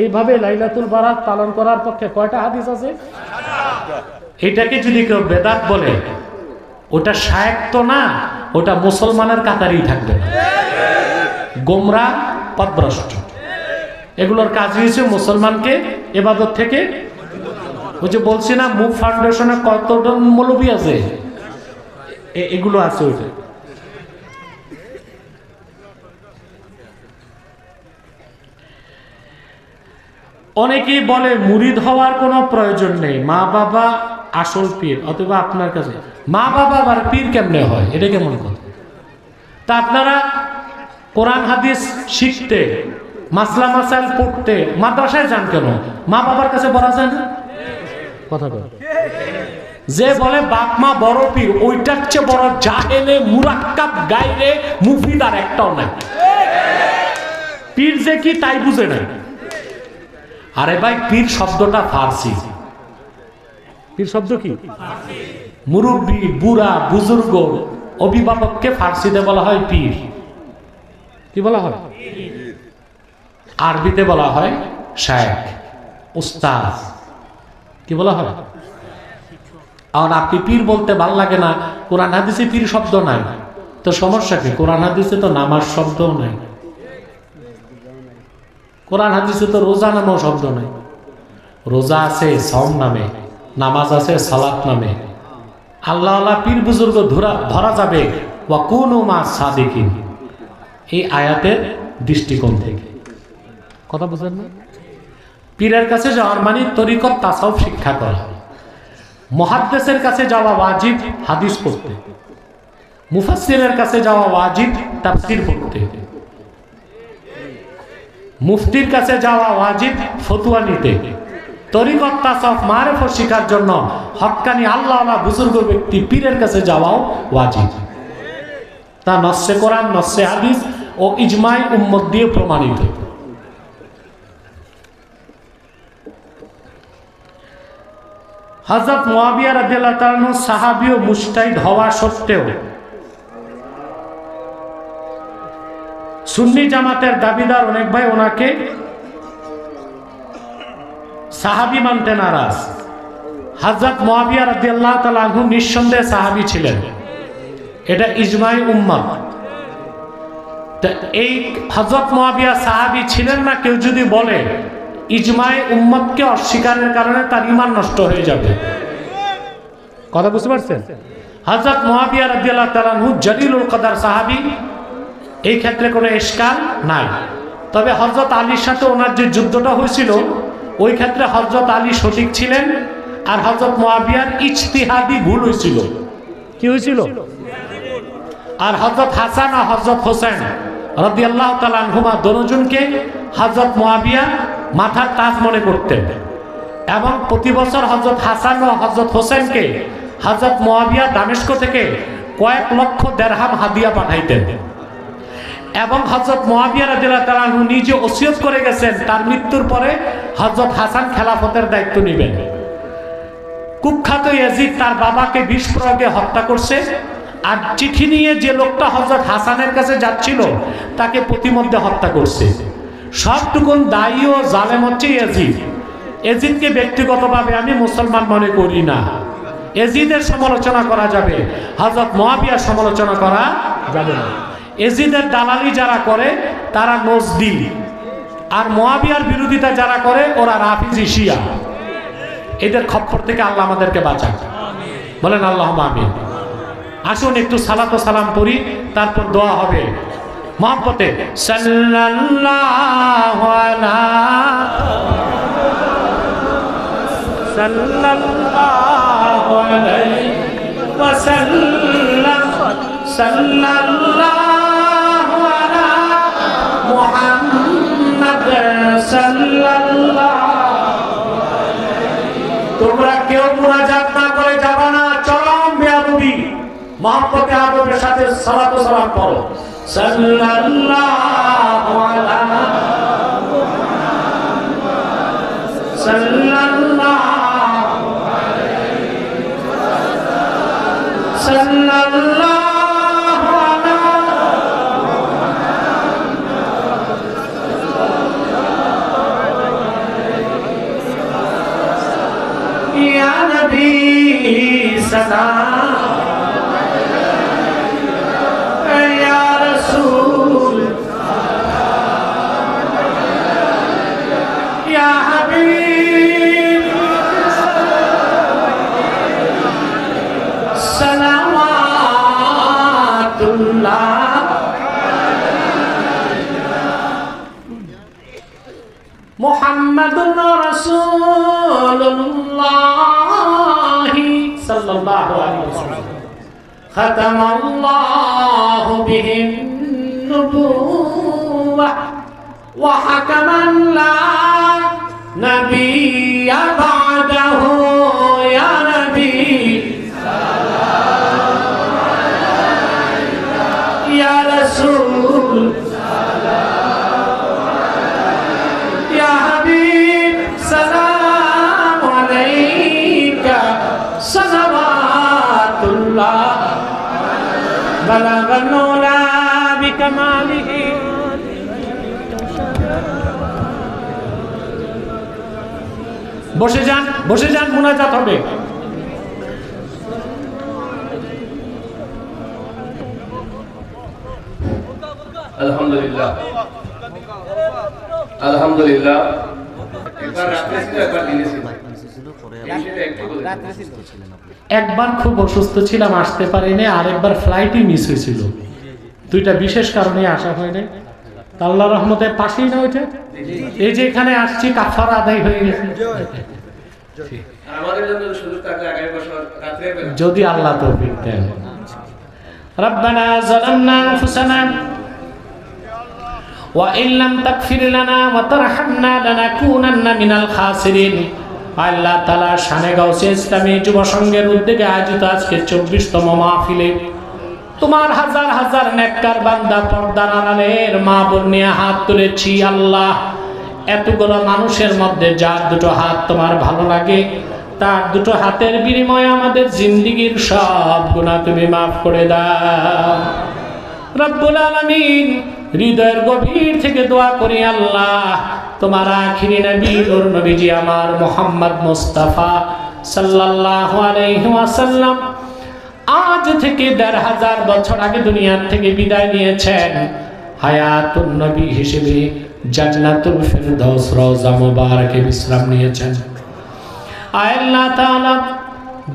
এইভাবে লাইলাতুল বারাত পালন করার পক্ষে কয়টা হাদিস আছে? এটাকে যদি কেউ বেদাত বলে, ওটা শায়েখ তো না, ওটা মুসলমানের কাতারেই থাকবে না, গোমরা, পথভ্রষ্ট। এগুলোর কাজ হয়েছে মুসলমানকে ইবাদত থেকে, ওই যে বলছি না মুভ ফাউন্ডেশনে কতজন মৌলবী আছে, এগুলো আছে ওইটা। অনেকেই বলে মুরিদ হওয়ার কোনো প্রয়োজন নেই, মা বাবা আসল পীর, অথবা আপনার কাছে মা বাবা আবার পীর কেমনে হয়, এটা কেমন কথা? তা আপনারা কোরআন হাদিস শিখতে, মাসলা মাসাইল পড়তে মাদ্রাসায় যান কেন? মা বাবার কাছে বলা যায় না? কথা বল। যে বলে বাপ মা বড় পীর, ওইটার চেয়ে বড় জাহেলে মুরাক্কাব গায়রে মুফিদ আর একটাও নাই। পীর যে কি তাই বুঝে নাই। আরে ভাই, পীর শব্দটা ফার্সি। পীর শব্দ কি? মুরব্বী, বুড়া, বুজুর্গ, অভিভাবককে ফার্সিতে বলা হয় পীর। কি বলা হয়? আরবিতে বলা হয় শায়েখ, উস্তাদ। কি বলা হয়? আর আপনি পীর বলতে ভাল লাগে না, কোরআন হাদিসে পীর শব্দ নাই, তো সমস্যা কি? কোরআন হাদিসে তো নামাজ শব্দও নাই, কোরআন হাদিসে তো রোজা নামেও শব্দ নাই। রোজা আছে সওম নামে, নামাজ আছে সালাত নামে। আল্লাহ আল্লাহ পীর বুজুর্গ ধরা যাবে ওয়া কুনু মা সাদিকিন, এই আয়াতের দৃষ্টিকোণ থেকে। কথা বুঝলেন না? পীরের কাছে যাওয়ার মানে তরিকত তাসাউফ শিক্ষা করা, মুহাদ্দিসের কাছে যাওয়া ওয়াজিব হাদিস পড়তে, মুফাসসিরের কাছে যাওয়া ওয়াজিব তাফসীর পড়তে, মুফতির কাছে যাওয়া ওয়াজিব ফতোয়া নিতে, তরিকত তাসাউফ মারিফত শিখার জন্য হক্কানি আল্লাহওয়ালা বুজুর্গ ব্যক্তি পীরের কাছে যাওয়াও ওয়াজিব। তা নস্সে কোরআন, নস্সে হাদিস ও ইজমাই উম্মত দিয়ে প্রমাণিত। হযরত মুআবিয়া রাদিয়াল্লাহু তাআলা আনহু সাহাবী ও মুজতাহিদ হওয়া সত্ত্বেও সুন্নি জামাতের দাবিদার অনেক ভাই ওনাকে সাহাবী মানতে নারাজ। হযরত মুআবিয়া রাদিয়াল্লাহু তাআলা আনহু নিঃসন্দেহে সাহাবী ছিলেন, এটা ইজমাই উম্মত। তা এই হযরত মুআবিয়া সাহাবী ছিলেন না কেউ যদি বলে, ইজমাই উম্মতকে অস্বীকারের কারণে তার ঈমান নষ্ট হয়ে যাবে। কথা বুঝতে পারছেন? হযরত মুআবিয়া রাদিয়াল্লাহু তাআলা আনহু জলিলুল কদর সাহাবী, এই ক্ষেত্রে কোনো ইশকাল নাই। তবে হযরত আলীর সাথে ওনার যে যুদ্ধটা হয়েছিল, ওই ক্ষেত্রে হযরত আলী সঠিক ছিলেন, আর হযরত মুআবিয়ার ইজতিহাদি ভুল হয়েছিল। কি হয়েছিল? আর হযরত হাসান আর হযরত হোসেন রাদিয়াল্লাহু তাআলা আনহুমা দুজনকে হযরত মুআবিয়া মাথার তাজ মনে করতেন। এবং প্রতি বছর হযরত হাসান ও হযরত হোসেনকে হযরত মুয়াবিয়া দামেস্ক থেকে কয়েক লক্ষ দিরহাম হাদিয়া পাঠাইতেন। এবং হযরত মুয়াবিয়া রাদিয়াল্লাহু তাআলা আনহু নিজে ওসিয়ত করে গেছেন তার মৃত্যুর পরে হযরত হাসান খেলাফতের দায়িত্ব নেবেন। কুখ্যাত ইয়াজিদ তার বাবাকে বিষ প্রয়োগে হত্যা করছে, আর চিঠি নিয়ে যে লোকটা হযরত হাসানের কাছে যাচ্ছিল তাকে প্রতিমধ্যে হত্যা করছে। সবটুকুন দায়ী ও জালেম হচ্ছে ইয়াজিদ। ইয়াজিদকে ব্যক্তিগতভাবে আমি মুসলমান মনে করি না। ইয়াজিদের সমালোচনা করা যাবে, হযরত মুয়াবিয়ার সমালোচনা করা যাবে না। ইয়াজিদের দালালি যারা করে তারা নজদি, আর মুয়াবিয়ার বিরোধিতা যারা করে ওরা রাফিজি শিয়া। এদের খপ্পর থেকে আল্লাহ আমাদেরকে বাঁচান, বলেন আল্লাহুম্মা আমিন। আসুন একটু সালাত ও সালাম পড়ি, তারপর দোয়া হবে। মহব্বতে সাল্লাল্লাহু আলা সাল্লাল্লাহু আলাইহি ওয়াসাল্লাম, সাল্লাল্লাহু আলা মুহাম্মাদ সাল্লাল্লাহু। তোমরা কেউ মুনাজাত না করে যাবা না, চরম বেয়াদবি। মহব্বতে আদবের সাথে সালাত ও সালাম পড়ো। সাল্লাল্লাহু আলা সাল্লাল্লাহু আলাইহি সাল্লাল্লাহু আলা ইয়া নবী সালাম, মুহাম্মাদুর রাসূলুল্লাহ সাল্লাল্লাহু আলাইহি ওয়াসাল্লাম। খাতামাল্লাহু বিহিন নুবুওয়াহ ওয়া হাকামান লা নাবিয়্যা বা'দাহু। ইয়া নবী সাল্লাল্লাহু আলাইকা, ইয়া রাসূল বসে যান, বসে যান, মুনাজাত হবে। আলহামদুলিল্লাহ, আলহামদুলিল্লাহ। একবার রাতে ছিল, একবার দিনে ছিল। একবার খুব অসুস্থ ছিলাম, আসতে পারিনি, আরেকবার ফ্লাইটই মিস হয়েছিল। দুইটা বিশেষ কারণে আসা হয়নি। আল্লাহর রহমতে পাশেই না ওইটা, এই যে এখানে আসছি কাফারা আদায় হয়ে গেছে। আমাদের জন্য সুযোগ থাকলে আগামী বছর রাতে যদি আল্লাহ তৌফিক দেন। রব্বানা যালামনা আনফুসানা ওয়া ইন লাম তাগফির লানা ওয়া তারহামনা লানাকুনান্না মিনাল খাসিরিন। আল্লাহ তাআলা শানে গাউসে ইসলামী যুব সংঘের উদ্যোগে আয়োজিত আজকে 24তম মাহফিলে তোমার হাজার হাজার নেককার বান্দা পর্দার আড়ালের মা বোন নিয়ে হাত তুলেছি। আল্লাহ, এতগুলো মানুষের মধ্যে যার দুটো হাত তোমার ভালো লাগে, তার দুটো হাতের বিনিময়ে আমাদের জিন্দেগীর সব গুনাহ তুমি মাফ করে দাও রব্বুল আলামিন। হৃদয়ের গভীর থেকে দোয়া করি আল্লাহ, তোমার আখিরি নবী নূর নবীজি আমার মুহাম্মদ মুস্তাফা সাল্লাল্লাহু আলাইহি ওয়াসাল্লাম আজ থেকে ১৫০০ বছর আগে দুনিয়ার থেকে বিদায় নিয়েছেন। হায়াতুন নবী হিসেবে জান্নাতুল ফিরদাউস রওজা মুবারকে বিশ্রাম নিয়েছেন। আল্লাহ তাআলা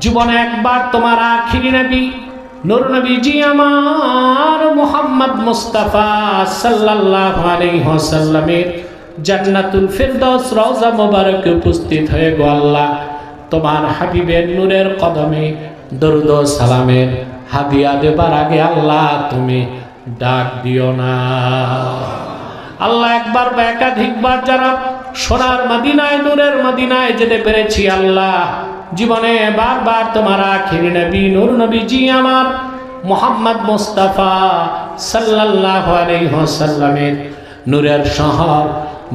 জীবনে একবার তোমার আখিরি নবী নূর নবীজি আমার মুহাম্মদ মুস্তাফা সাল্লাল্লাহু আলাইহি ওয়াসাল্লামের জান্নাতুল ফিরদাউস রওজা মুবারকে উপস্থিত হয়ে গো আল্লাহ, তোমার হাবিবের নূরের কদমে দরুদ ও সালামের হাদিয়া দেবার আগে আল্লাহ তুমি ডাক দিও না। আল্লাহ, একবার বা একাধিকবার যারা সোনার মদিনায়, নূরের মদিনায় যেতে পেরেছি আল্লাহ। জীবনে বারবার তোমার আখিরি নবী নূর নবীজি আমার মুহাম্মদ মুস্তাফা সাল্লাল্লাহু আলাইহি ওয়াসাল্লামের নূরের শহর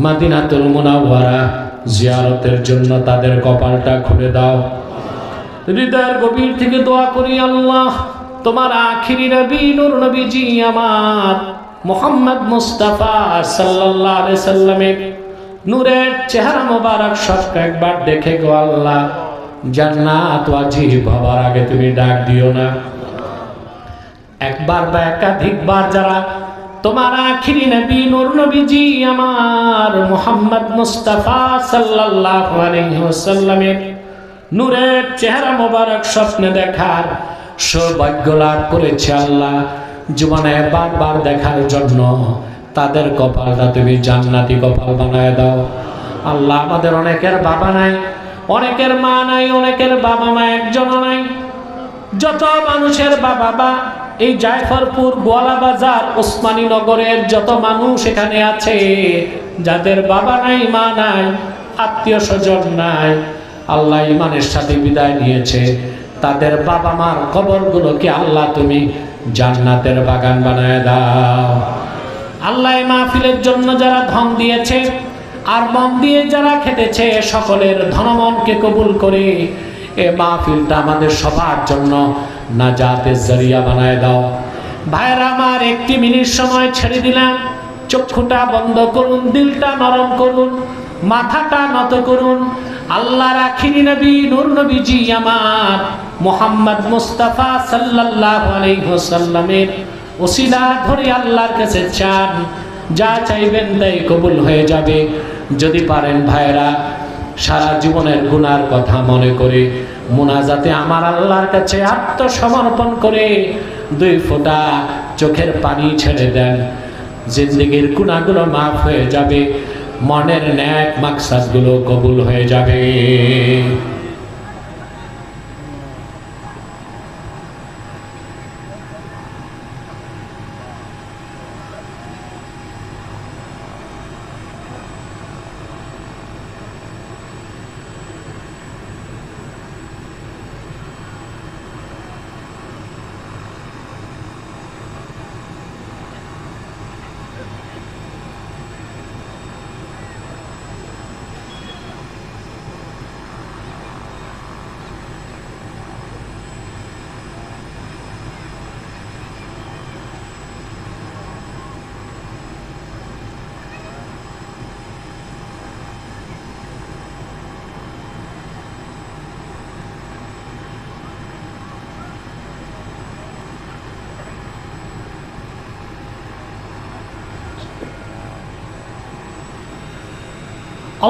মদিনাতুল মুনাওয়ারা জিয়ারতের জন্য তাদের কপালটা খুলে দাও। হৃদয়ের গভীর থেকে দোয়া করি আল্লাহ, তোমার আখিরি নবী নূর নবীজি আমার মুহাম্মদ মুস্তাফা সাল্লাল্লাহু আলাইহি সাল্লামের নূরের চেহারা মোবারক সব একবার দেখে গো আল্লাহ, জান্নাত ওয়াজিব হবার আগে তুমি ডাক দিও না। একবার বা একাধিকবার যারা তোমার আখিরি নবী নূর নবীজি আমার মুহাম্মদ মুস্তাফা সাল্লাল্লাহু আলাইহি ওয়াসাল্লামের নূরের চেহারা মোবারক স্বপ্নে দেখার সৌভাগ্য লাভ করেছে আল্লাহ, জীবনে বারবার দেখার জন্য তাদের কপালটা তুমি জান্নাতি কপাল বানায় দাও আল্লাহ। আমাদের অনেকের বাবা নাই, অনেকের মা নাই, অনেকের বাবা মা একজনও নাই। যত মানুষের বাবা মা এই জায়ফরপুর, গোয়ালা বাজার, ওসমানী নগরের যত মানুষ এখানে আছে, যাদের বাবা নাই, মা নাই, আত্মীয় স্বজন নাই, আল্লাহ ইমানের সাথে বিদায় নিয়েছে, তাদের বাবা মার কবরগুলোকে আল্লাহ তুমি জান্নাতের বাগান বানায় দাও আল্লাহ। এই মাহফিলের জন্য যারা ধন দিয়েছে আর মন দিয়ে যারা খেটেছে, সকলের ধনমনকে কবুল করে এ মাহফিলটা আমাদের সবার জন্য নাজাতের জরিয়া বানায় দাও। ভাইরা আমার, একটি মিনিট সময় ছেড়ে দিলাম, চক্ষুটা বন্ধ করুন, দিলটা নরম করুন, মাথাটা নত করুন। আল্লাহর আখিরি নবী নূর নবীজি আমার মুহাম্মদ মুস্তাফা সাল্লাল্লাহু আলাইহি ওয়াসাল্লামের ওসিলা ধরে আল্লাহর কাছে চান, যা চাইবেন তাই কবুল হয়ে যাবে। যদি পারেন ভাইরা, সারা জীবনের গুনার কথা মনে করে মুনাজাতে আমার আল্লাহর কাছে আত্মসমর্পণ করে 2 ফোঁটা চোখের পানি ছেড়ে দেন, জিন্দেগির গুনাহগুলো মাফ হয়ে যাবে, মনের নেক মাকসাদগুলো কবুল হয়ে যাবে।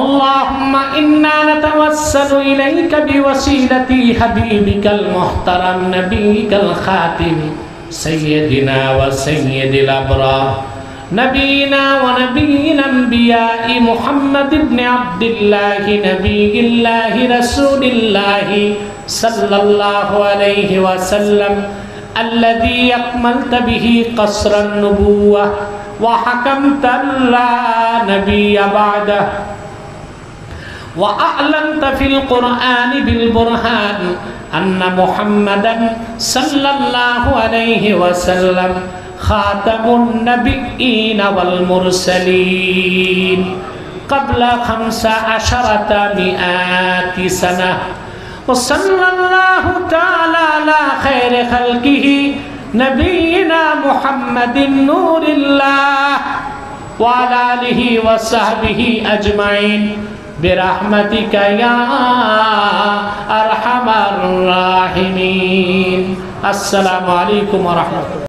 اللهم إنا نتوسل إليك بوسيلة حبيبك المحترم نبيك الخاتم سيدنا وسيد الأبرار نبينا ونبي الأنبياء محمد بن عبد الله نبي الله رسول الله صلى الله عليه وسلم الذي أكملت به قصر النبوة وحكمت لا نبي بعده وأعلنت في القرآن بالبرهان أن محمدا صلى الله عليه وسلم خاتم النبيين والمرسلين قبل 1500 سنة وصلى الله تعالى على خير خلقه نبينا محمد نور الله وعلى آله وصحبه أجمعين برحمتك يا أرحم الراحمين السلام عليكم ورحمة الله